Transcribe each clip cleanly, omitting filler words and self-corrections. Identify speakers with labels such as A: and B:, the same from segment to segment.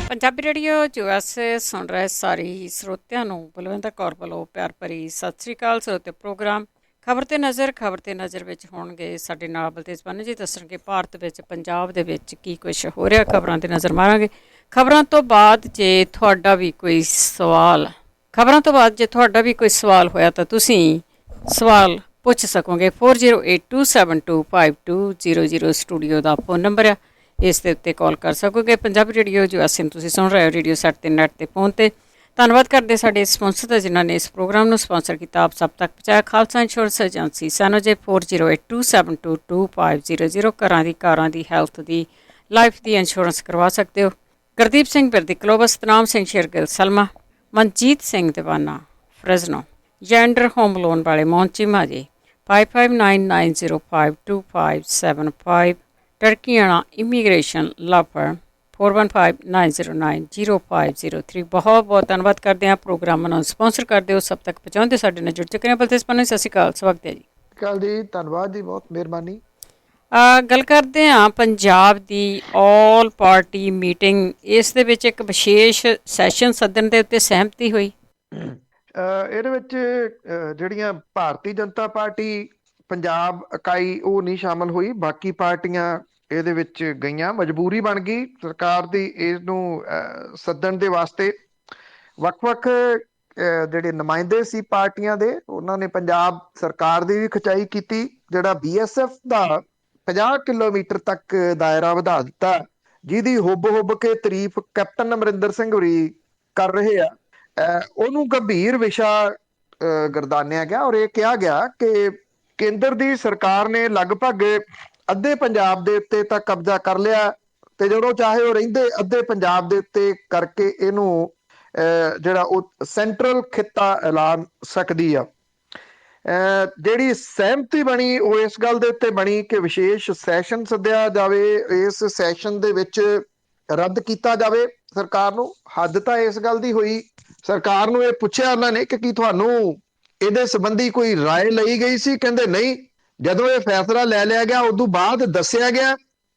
A: Punjabi radio US ਸੁਣ ਰਹੇ ਸਾਰੇ ਸਰੋਤਿਆਂ ਨੂੰ ਬਲਵਿੰਦਰ ਕੌਰ ਵੱਲੋਂ ਪਿਆਰ ਭਰੀ ਸਤਿ ਸ੍ਰੀ ਅਕਾਲ। ਸਰੋਤੇ ਪ੍ਰੋਗਰਾਮ ਖਬਰ ਤੇ ਨਜ਼ਰ ਵਿੱਚ ਹੋਣਗੇ ਸਾਡੇ ਨਾਲ ਬਲਤੇਜ ਪੰਨੂ ਜੀ ਦੱਸਣਗੇ ਭਾਰਤ ਵਿੱਚ ਪੰਜਾਬ ਦੇ ਵਿੱਚ ਕੀ ਕੁਛ ਹੋ ਰਿਹਾ। ਖਬਰਾਂ ਤੇ ਨਜ਼ਰ ਮਾਰਾਂਗੇ। ਖਬਰਾਂ ਤੋਂ ਬਾਅਦ ਜੇ ਤੁਹਾਡਾ ਵੀ ਕੋਈ ਸਵਾਲ ਹੋਇਆ ਤਾਂ ਤੁਸੀਂ ਸਵਾਲ ਪੁੱਛ ਸਕੋਗੇ। 4082725200 ਸਟੂਡੀਓ ਦਾ ਫੋਨ ਨੰਬਰ ਆ, ਇਸ ਦੇ ਉੱਤੇ ਕਾਲ ਕਰ ਸਕੋਗੇ। ਪੰਜਾਬੀ ਰੇਡੀਓ US ਨੂੰ ਤੁਸੀਂ ਸੁਣ ਰਹੇ ਹੋ ਰੇਡੀਓ ਸੈਟ ਤੇ ਨੈੱਟ ਤੇ ਫੋਨ ਤੇ। ਧੰਨਵਾਦ ਕਰਦੇ ਸਾਡੇ ਸਪਾਂਸਰ ਦਾ ਜਿਨ੍ਹਾਂ ਨੇ ਇਸ ਪ੍ਰੋਗਰਾਮ ਨੂੰ ਸਪਾਂਸਰ ਕੀਤਾ, ਆਪ ਸਭ ਤੱਕ ਪਹੁੰਚਾਇਆ। ਖਾਲਸਾ ਇੰਸ਼ੋਰੈਂਸ ਏਜੰਸੀ ਸੈਨੋਜੇ 4082722500 ਘਰਾਂ ਦੀ ਕਾਰਾਂ ਦੀ ਹੈਲਥ ਦੀ ਲਾਈਫ ਦੀ ਇੰਸ਼ੋਰੈਂਸ ਕਰਵਾ ਸਕਦੇ ਹੋ। ਗੁਰਦੀਪ ਸਿੰਘ ਬਿਰਦੀ ਕਲੋਬਸ, ਸਤਨਾਮ ਸਿੰਘ ਸ਼ੇਰਗਿੱਲ ਸਲਮਾ, ਮਨਜੀਤ ਸਿੰਘ ਦੀਵਾਨਾ ਫਰੈਜ਼ਨੋ, ਜੈਂਡਰ ਹੋਮ ਲੋਨ ਵਾਲੇ ਮੌਂਚੀਮਾ ਜੀ 5599052575, ਟਰਕੀਆਣਾ ਇਮੀਗ੍ਰੇਸ਼ਨ ਲਾਪਰ 4159090503। ਬਹੁਤ ਬਹੁਤ ਧੰਨਵਾਦ ਕਰਦੇ ਹਾਂ ਪ੍ਰੋਗਰਾਮਾਂ ਨੂੰ ਸਪਾਂਸਰ ਕਰਦੇ ਹੋ, ਸਭ ਤੱਕ ਪਹੁੰਚਾਉਂਦੇ ਸਾਡੇ ਨਾਲ ਜੁੜ ਚੁੱਕੇ ਹਾਂ। ਬਲਤੇਜ ਪੰਨੂ, ਸਤਿ ਸ਼੍ਰੀ ਅਕਾਲ, ਸਵਾਗਤ ਹੈ ਜੀ।
B: ਕੱਲ ਜੀ, ਧੰਨਵਾਦ ਜੀ, ਬਹੁਤ ਮਿਹਰਬਾਨੀ।
A: ਗੱਲ ਕਰਦੇ ਹਾਂ ਪੰਜਾਬ ਦੀ ਆਲ ਪਾਰਟੀ ਮੀਟਿੰਗ, ਇਸ ਦੇ ਵਿੱਚ ਇੱਕ ਵਿਸ਼ੇਸ਼ ਸੈਸ਼ਨ ਸੱਦਣ ਦੇ ਉੱਤੇ ਸਹਿਮਤੀ ਹੋਈ।
B: ਇਹਦੇ ਵਿੱਚ ਜਿਹੜੀਆਂ ਭਾਰਤੀ ਜਨਤਾ ਪਾਰਟੀ ਪੰਜਾਬ ਇਕਾਈ ਉਹ ਨਹੀਂ ਸ਼ਾਮਲ ਹੋਈ, ਬਾਕੀ ਪਾਰਟੀਆਂ ਇਹਦੇ ਵਿੱਚ ਗਈਆਂ। ਮਜਬੂਰੀ ਬਣ ਗਈ ਸਰਕਾਰ ਦੀ ਇਸ ਨੂੰ ਸੱਦਣ ਦੇ ਵਾਸਤੇ। ਵੱਖ-ਵੱਖ ਜਿਹੜੇ ਨੁਮਾਇੰਦੇ ਸੀ ਪਾਰਟੀਆਂ ਦੇ, ਉਹਨਾਂ ਨੇ ਪੰਜਾਬ ਸਰਕਾਰ ਦੀ ਵੀ ਖਿਚਾਈ ਕੀਤੀ। ਜਿਹੜਾ BSF ਦਾ 50 ਕਿਲੋਮੀਟਰ ਤੱਕ ਦਾਇਰਾ ਵਧਾ ਦਿੱਤਾ, ਜਿਹਦੀ ਹੁੱਬ ਕੇ ਤਾਰੀਫ ਕੈਪਟਨ ਅਮਰਿੰਦਰ ਸਿੰਘ ਹੋਰੀ ਕਰ ਰਹੇ ਆ, ਉਹਨੂੰ ਗੰਭੀਰ ਵਿਸ਼ਾ ਗਰਦਾਨਿਆ ਗਿਆ ਔਰ ਇਹ ਕਿਹਾ ਗਿਆ ਕਿ ਕੇਂਦਰ ਦੀ ਸਰਕਾਰ ਨੇ ਲਗਭਗ ਅੱਧੇ ਪੰਜਾਬ ਦੇ ਉੱਤੇ ਤਾਂ ਕਬਜ਼ਾ ਕਰ ਲਿਆ ਤੇ ਜਦੋਂ ਚਾਹੇ ਉਹ ਰਹਿੰਦੇ ਅੱਧੇ ਪੰਜਾਬ ਦੇ ਉੱਤੇ ਕਰਕੇ ਇਹਨੂੰ ਜਿਹੜਾ ਉਹ ਸੈਂਟਰਲ ਖਿੱਤਾ ਐਲਾਨ ਸਕਦੀ ਆ। ਜਿਹੜੀ ਸਹਿਮਤੀ ਬਣੀ ਉਹ ਇਸ ਗੱਲ ਦੇ ਉੱਤੇ ਬਣੀ ਕਿ ਵਿਸ਼ੇਸ਼ ਸੈਸ਼ਨ ਸੱਦਿਆ ਜਾਵੇ, ਇਸ ਸੈਸ਼ਨ ਦੇ ਵਿੱਚ ਰੱਦ ਕੀਤਾ ਜਾਵੇ ਸਰਕਾਰ ਨੂੰ। ਹੱਦ ਤਾਂ ਇਸ ਗੱਲ ਦੀ ਹੋਈ, ਸਰਕਾਰ ਨੂੰ ਇਹ ਪੁੱਛਿਆ ਉਹਨਾਂ ਨੇ ਕਿ ਕੀ ਤੁਹਾਨੂੰ ਇਹਦੇ ਸੰਬੰਧੀ ਕੋਈ ਰਾਏ ਲਈ ਗਈ ਸੀ? ਕਹਿੰਦੇ ਨਹੀਂ। ਜਦੋਂ ਇਹ ਫੈਸਲਾ ਲੈ ਲਿਆ ਗਿਆ ਉਦੋਂ ਬਾਅਦ ਦੱਸਿਆ ਗਿਆ,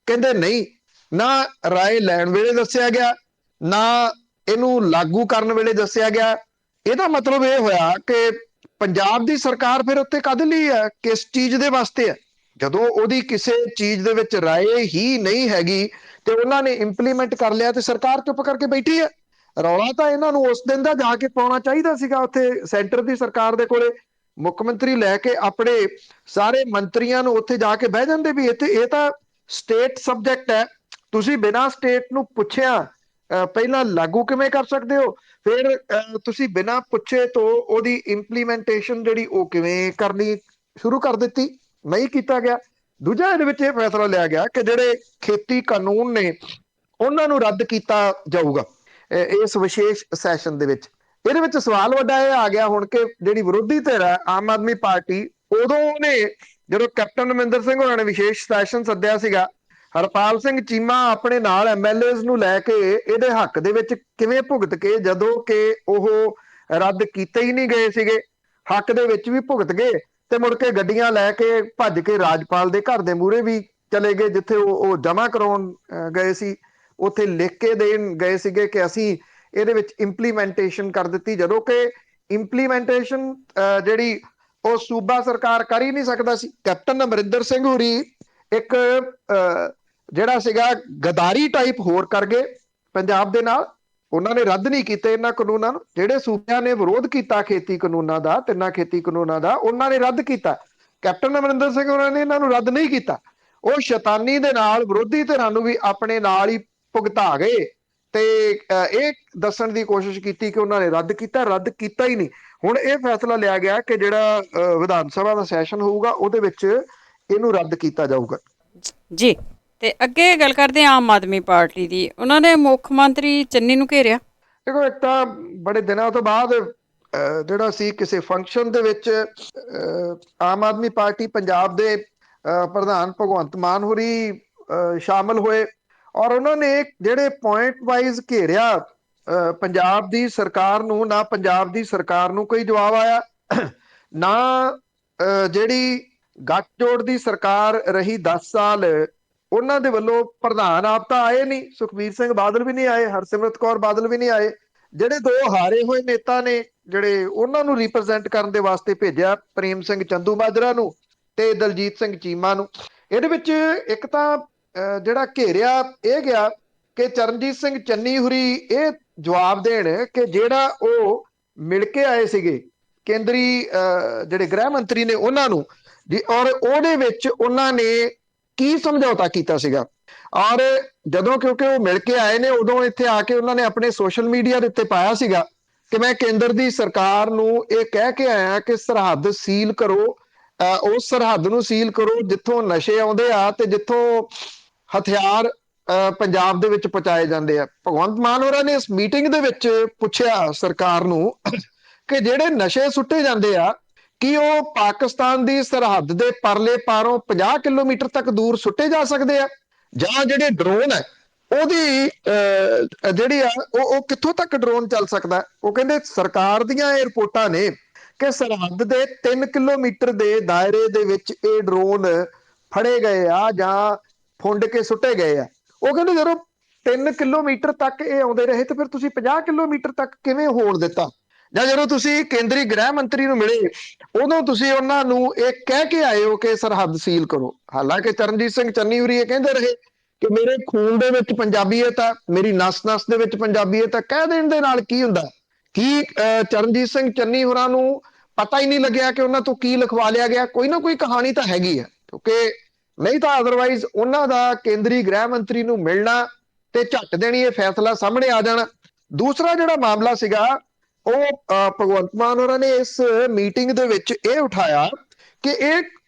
B: ਕਹਿੰਦੇ ਨਹੀਂ। ਨਾ ਰਾਏ ਲੈਣ ਵੇਲੇ ਦੱਸਿਆ ਗਿਆ, ਨਾ ਇਹਨੂੰ ਲਾਗੂ ਕਰਨ ਵੇਲੇ ਦੱਸਿਆ ਗਿਆ। ਇਹਦਾ ਮਤਲਬ ਇਹ ਹੋਇਆ ਕਿ ਪੰਜਾਬ ਦੀ ਸਰਕਾਰ ਫਿਰ ਉੱਤੇ ਕਾਹਦੇ ਲਈ ਹੈ, ਕਿਸ ਚੀਜ਼ ਦੇ ਵਾਸਤੇ ਹੈ? ਜਦੋਂ ਉਹਦੀ ਕਿਸੇ ਚੀਜ਼ ਦੇ ਵਿੱਚ ਰਾਏ ਹੀ ਨਹੀਂ ਹੈਗੀ ਤੇ ਉਹਨਾਂ ਨੇ ਇੰਪਲੀਮੈਂਟ ਕਰ ਲਿਆ ਤੇ ਸਰਕਾਰ ਚੁੱਪ ਕਰਕੇ ਬੈਠੀ ਹੈ। ਰੌਲਾ ਤਾਂ ਇਹਨਾਂ ਨੂੰ ਉਸ ਦਿਨ ਦਾ ਜਾ ਕੇ ਪਾਉਣਾ ਚਾਹੀਦਾ ਸੀਗਾ ਉੱਥੇ ਸੈਂਟਰ ਦੀ ਸਰਕਾਰ ਦੇ ਕੋਲੇ। ਮੁੱਖ ਮੰਤਰੀ ਲੈ ਕੇ ਆਪਣੇ ਸਾਰੇ ਮੰਤਰੀਆਂ ਨੂੰ ਉੱਥੇ ਜਾ ਕੇ ਬਹਿ ਜਾਂਦੇ ਵੀ ਇੱਥੇ ਇਹ ਤਾਂ ਸਟੇਟ ਸਬਜੈਕਟ ਹੈ, ਤੁਸੀਂ ਬਿਨਾਂ ਸਟੇਟ ਨੂੰ ਪੁੱਛਿਆ ਪਹਿਲਾਂ ਲਾਗੂ ਕਿਵੇਂ ਕਰ ਸਕਦੇ ਹੋ? ਫਿਰ ਤੁਸੀਂ ਬਿਨਾਂ ਪੁੱਛੇ ਤੋਂ ਉਹਦੀ ਇੰਪਲੀਮੈਂਟੇਸ਼ਨ ਜਿਹੜੀ ਉਹ ਕਿਵੇਂ ਕਰਨੀ ਸ਼ੁਰੂ ਕਰ ਦਿੱਤੀ? ਨਹੀਂ ਕੀਤਾ ਗਿਆ। ਦੂਜਾ, ਇਹਦੇ ਵਿੱਚ ਇਹ ਫੈਸਲਾ ਲਿਆ ਗਿਆ ਕਿ ਜਿਹੜੇ ਖੇਤੀ ਕਾਨੂੰਨ ਨੇ ਉਹਨਾਂ ਨੂੰ ਰੱਦ ਕੀਤਾ ਜਾਊਗਾ ਇਸ ਵਿਸ਼ੇਸ਼ ਸੈਸ਼ਨ ਦੇ ਵਿੱਚ। ਇਹਦੇ ਵਿੱਚ ਸਵਾਲ ਵੱਡਾ ਇਹ ਆ ਗਿਆ ਹੁਣ ਕਿ ਜਿਹੜੀ ਵਿਰੋਧੀ ਧਿਰ ਹੈ ਆਮ ਆਦਮੀ ਪਾਰਟੀ, ਉਦੋਂ ਉਹਨੇ ਜਦੋਂ ਕੈਪਟਨ ਅਮਰਿੰਦਰ ਸਿੰਘ ਹੋਰਾਂ ਨੇ ਵਿਸ਼ੇਸ਼ ਸੈਸ਼ਨ ਸੱਦਿਆ ਸੀਗਾ, ਹਰਪਾਲ ਸਿੰਘ ਚੀਮਾ ਆਪਣੇ ਨਾਲ MLAs ਨੂੰ ਲੈ ਕੇ ਇਹਦੇ ਹੱਕ ਦੇ ਵਿੱਚ ਕਿਵੇਂ ਭੁਗਤ ਕੇ, ਜਦੋਂ ਕਿ ਉਹ ਰੱਦ ਕੀਤੇ ਹੀ ਨਹੀਂ ਗਏ ਸੀਗੇ, ਹੱਕ ਦੇ ਵਿੱਚ ਵੀ ਭੁਗਤ ਗਏ ਤੇ ਮੁੜ ਕੇ ਗੱਡੀਆਂ ਲੈ ਕੇ ਭੱਜ ਕੇ ਰਾਜਪਾਲ ਦੇ ਘਰ ਦੇ ਮੂਹਰੇ ਵੀ ਚਲੇ ਗਏ ਜਿੱਥੇ ਉਹ ਜਮ੍ਹਾਂ ਕਰਾਉਣ ਗਏ ਸੀ। ਉੱਥੇ ਲਿਖ ਕੇ ਦੇਣ ਗਏ ਸੀਗੇ ਕਿ ਅਸੀਂ ਇਹਦੇ ਵਿੱਚ ਇੰਪਲੀਮੈਂਟੇਸ਼ਨ ਕਰ ਦਿੱਤੀ, ਜਦੋਂ ਕਿ ਇੰਪਲੀਮੈਂਟੇਸ਼ਨ ਜਿਹੜੀ ਉਹ ਸੂਬਾ ਸਰਕਾਰ ਕਰ ਹੀ ਨਹੀਂ ਸਕਦਾ ਸੀ। ਕੈਪਟਨ ਅਮਰਿੰਦਰ ਸਿੰਘ ਹੋਰੀ ਇੱਕ ਜਿਹੜਾ ਸੀਗਾ ਗਦਾਰੀ ਟਾਈਪ ਹੋਰ ਕਰ ਗਏ ਪੰਜਾਬ ਦੇ ਨਾਲ। ਉਹਨਾਂ ਨੇ ਰੱਦ ਨਹੀਂ ਕੀਤੇ ਇਹਨਾਂ ਕਾਨੂੰਨਾਂ ਨੂੰ। ਜਿਹੜੇ ਸੂਬਿਆਂ ਨੇ ਵਿਰੋਧ ਕੀਤਾ ਖੇਤੀ ਕਾਨੂੰਨਾਂ ਦਾ, ਤਿੰਨਾਂ ਖੇਤੀ ਕਾਨੂੰਨਾਂ ਦਾ, ਉਹਨਾਂ ਨੇ ਰੱਦ ਕੀਤਾ। ਕੈਪਟਨ ਅਮਰਿੰਦਰ ਸਿੰਘ ਉਹਨਾਂ ਨੇ ਇਹਨਾਂ ਨੂੰ ਰੱਦ ਨਹੀਂ ਕੀਤਾ। ਉਹ ਸ਼ੈਤਾਨੀ ਦੇ ਨਾਲ ਵਿਰੋਧੀ ਧਿਰਾਂ ਨੂੰ ਵੀ ਆਪਣੇ ਨਾਲ ਹੀ ਭੁਗਤਾ ਗਏ ਤੇ ਇਹ ਦੱਸਣ ਦੀ ਕੋਸ਼ਿਸ਼ ਕੀਤੀ ਕਿ ਉਹਨਾਂ ਨੇ ਰੱਦ ਕੀਤਾ ਹੀ ਨਹੀਂ। ਹੁਣ ਇਹ ਫੈਸਲਾ ਲਿਆ ਗਿਆ ਕਿ ਜਿਹੜਾ ਵਿਧਾਨ ਸਭਾ ਦਾ ਸੈਸ਼ਨ ਹੋਊਗਾ ਉਹਦੇ ਵਿੱਚ ਇਹਨੂੰ ਰੱਦ ਕੀਤਾ ਜਾਊਗਾ
A: ਜੀ। ਤੇ ਅੱਗੇ ਗੱਲ ਕਰਦੇ ਹਾਂ ਆਮ ਆਦਮੀ ਪਾਰਟੀ ਦੀ। ਉਹਨਾਂ ਨੇ ਮੁੱਖ ਮੰਤਰੀ ਚੰਨੀ ਨੂੰ ਘੇਰਿਆ।
B: ਦੇਖੋ, ਇੱਕ ਤਾਂ ਬੜੇ ਦਿਨਾਂ ਤੋਂ ਬਾਅਦ ਜਿਹੜਾ ਸੀ ਕਿਸੇ ਫੰਕਸ਼ਨ ਦੇ ਵਿੱਚ ਆਮ ਆਦਮੀ ਪਾਰਟੀ ਪੰਜਾਬ ਦੇ ਪ੍ਰਧਾਨ ਭਗਵੰਤ ਮਾਨ ਹੋਰੀ ਸ਼ਾਮਲ ਹੋਏ ਔਰ ਉਹਨਾਂ ਨੇ ਜਿਹੜੇ ਪੁਆਇੰਟ ਵਾਈਜ਼ ਘੇਰਿਆ ਪੰਜਾਬ ਦੀ ਸਰਕਾਰ ਨੂੰ। ਨਾ ਪੰਜਾਬ ਦੀ ਸਰਕਾਰ ਨੂੰ ਕੋਈ ਜਵਾਬ ਆਇਆ, ਨਾ ਜਿਹੜੀ ਗੱਠਜੋੜ ਦੀ ਸਰਕਾਰ ਰਹੀ 10 ਸਾਲ ਉਹਨਾਂ ਦੇ ਵੱਲੋਂ ਪ੍ਰਧਾਨ ਆਪ ਤਾਂ ਆਏ ਨਹੀਂ, ਸੁਖਬੀਰ ਸਿੰਘ ਬਾਦਲ ਵੀ ਨਹੀਂ ਆਏ, ਹਰਸਿਮਰਤ ਕੌਰ ਬਾਦਲ ਵੀ ਨਹੀਂ ਆਏ। ਜਿਹੜੇ ਦੋ ਹਾਰੇ ਹੋਏ ਨੇਤਾ ਨੇ, ਜਿਹੜੇ ਉਹਨਾਂ ਨੂੰ ਰਿਪਰੈਜ਼ੈਂਟ ਕਰਨ ਦੇ ਵਾਸਤੇ ਭੇਜਿਆ, ਪ੍ਰੇਮ ਸਿੰਘ ਚੰਦੂ ਮਾਜਰਾ ਨੂੰ ਤੇ ਦਲਜੀਤ ਸਿੰਘ ਚੀਮਾ ਨੂੰ। ਇਹਦੇ ਵਿੱਚ ਇੱਕ ਤਾਂ ਜਿਹੜਾ ਘੇਰਿਆ ਇਹ ਗਿਆ ਕਿ ਚਰਨਜੀਤ ਸਿੰਘ ਚੰਨੀ ਹੁਰੀ ਇਹ ਜਵਾਬ ਦੇਣ ਕਿ ਜਿਹੜਾ ਉਹ ਮਿਲ ਕੇ ਆਏ ਸੀਗੇ ਕੇਂਦਰੀ ਜਿਹੜੇ ਗ੍ਰਹਿ ਮੰਤਰੀ ਨੇ ਉਹਨਾਂ ਨੂੰ ਜੀ, ਔਰ ਉਹਦੇ ਵਿੱਚ ਉਹਨਾਂ ਨੇ ਕੀ ਸਮਝੌਤਾ ਕੀਤਾ ਸੀਗਾ। ਔਰ ਜਦੋਂ ਕਿਉਂਕਿ ਉਹ ਮਿਲ ਕੇ ਆਏ ਨੇ, ਉਦੋਂ ਇੱਥੇ ਆ ਕੇ ਉਹਨਾਂ ਨੇ ਆਪਣੇ ਸੋਸ਼ਲ ਮੀਡੀਆ ਦੇ ਉੱਤੇ ਪਾਇਆ ਸੀਗਾ ਕਿ ਮੈਂ ਕੇਂਦਰ ਦੀ ਸਰਕਾਰ ਨੂੰ ਇਹ ਕਹਿ ਕੇ ਆਇਆ ਕਿ ਸਰਹੱਦ ਸੀਲ ਕਰੋ, ਉਸ ਸਰਹੱਦ ਨੂੰ ਸੀਲ ਕਰੋ ਜਿੱਥੋਂ ਨਸ਼ੇ ਆਉਂਦੇ ਆ ਤੇ ਜਿੱਥੋਂ ਹਥਿਆਰ ਪੰਜਾਬ ਦੇ ਵਿੱਚ ਪਹੁੰਚਾਏ ਜਾਂਦੇ ਆ। ਭਗਵੰਤ ਮਾਨ ਹੋਰਾਂ ਨੇ ਇਸ ਮੀਟਿੰਗ ਦੇ ਵਿੱਚ ਪੁੱਛਿਆ ਸਰਕਾਰ ਨੂੰ ਕਿ ਜਿਹੜੇ ਨਸ਼ੇ ਸੁੱਟੇ ਜਾਂਦੇ ਆ ਕੀ ਉਹ ਪਾਕਿਸਤਾਨ ਦੀ ਸਰਹੱਦ ਦੇ ਪਰਲੇ ਪਾਰੋਂ 50 ਕਿਲੋਮੀਟਰ ਤੱਕ ਦੂਰ ਸੁੱਟੇ ਜਾ ਸਕਦੇ ਆ, ਜਾਂ ਜਿਹੜੇ ਡਰੋਨ ਹੈ ਉਹਦੀ ਜਿਹੜੀ ਆ ਉਹ ਕਿੱਥੋਂ ਤੱਕ ਡਰੋਨ ਚੱਲ ਸਕਦਾ। ਉਹ ਕਹਿੰਦੇ ਸਰਕਾਰ ਦੀਆਂ ਇਹ ਰਿਪੋਰਟਾਂ ਨੇ ਕਿ ਸਰਹੱਦ ਦੇ 3 ਕਿਲੋਮੀਟਰ ਦੇ ਦਾਇਰੇ ਦੇ ਵਿੱਚ ਇਹ ਡਰੋਨ ਫੜੇ ਗਏ ਆ ਜਾਂ ਫੁੰਡ ਕੇ ਸੁੱਟੇ ਗਏ ਆ। ਉਹ ਕਹਿੰਦੇ ਜਦੋਂ 3 ਕਿਲੋਮੀਟਰ ਤੱਕ ਇਹ ਆਉਂਦੇ ਰਹੇ ਤੇ ਫਿਰ ਤੁਸੀਂ 50 ਕਿਲੋਮੀਟਰ ਤੱਕ ਕਿਵੇਂ ਹੋਣ ਦਿੱਤਾ। ਜਾਂ ਜਦੋਂ ਤੁਸੀਂ ਕੇਂਦਰੀ ਗ੍ਰਹਿ ਮੰਤਰੀ ਨੂੰ ਮਿਲੇ ਉਦੋਂ ਤੁਸੀਂ ਉਹਨਾਂ ਨੂੰ ਇਹ ਕਹਿ ਕੇ ਆਏ ਹੋ ਕਿ ਸਰਹੱਦ ਸੀਲ ਕਰੋ। ਹਾਲਾਂਕਿ ਚਰਨਜੀਤ ਸਿੰਘ ਚੰਨੀ ਹੋਰੀ ਇਹ ਕਹਿੰਦੇ ਰਹੇ ਕਿ ਮੇਰੇ ਖੂਨ ਦੇ ਵਿੱਚ ਪੰਜਾਬੀਅਤ ਆ, ਮੇਰੀ ਨਸ-ਨਸ ਦੇ ਵਿੱਚ ਪੰਜਾਬੀਅਤ ਆ। ਕਹਿ ਦੇਣ ਦੇ ਨਾਲ ਕੀ ਹੁੰਦਾ? ਕੀ ਚਰਨਜੀਤ ਸਿੰਘ ਚੰਨੀ ਹੋਰਾਂ ਨੂੰ ਪਤਾ ਹੀ ਨਹੀਂ ਲੱਗਿਆ ਕਿ ਉਹਨਾਂ ਤੋਂ ਕੀ ਲਿਖਵਾ ਲਿਆ ਗਿਆ? ਕੋਈ ਨਾ ਕੋਈ ਕਹਾਣੀ ਤਾਂ ਹੈਗੀ ਆ, ਕਿਉਂਕਿ ਨਹੀਂ ਤਾਂ ਅਦਰਵਾਈਜ਼ ਉਹਨਾਂ ਦਾ ਕੇਂਦਰੀ ਗ੍ਰਹਿ ਮੰਤਰੀ ਨੂੰ ਮਿਲਣਾ ਤੇ ਝੱਟ ਦੇਣੀ ਇਹ ਫੈਸਲਾ ਸਾਹਮਣੇ ਆ ਜਾਣਾ। ਦੂਸਰਾ ਜਿਹੜਾ ਮਾਮਲਾ ਸੀਗਾ ਉਹ ਭਗਵੰਤ ਮਾਨ ਹੋਰਾਂ ਨੇ ਇਸ ਮੀਟਿੰਗ ਦੇ ਵਿੱਚ ਇਹ ਉਠਾਇਆ ਕਿ ਇਹ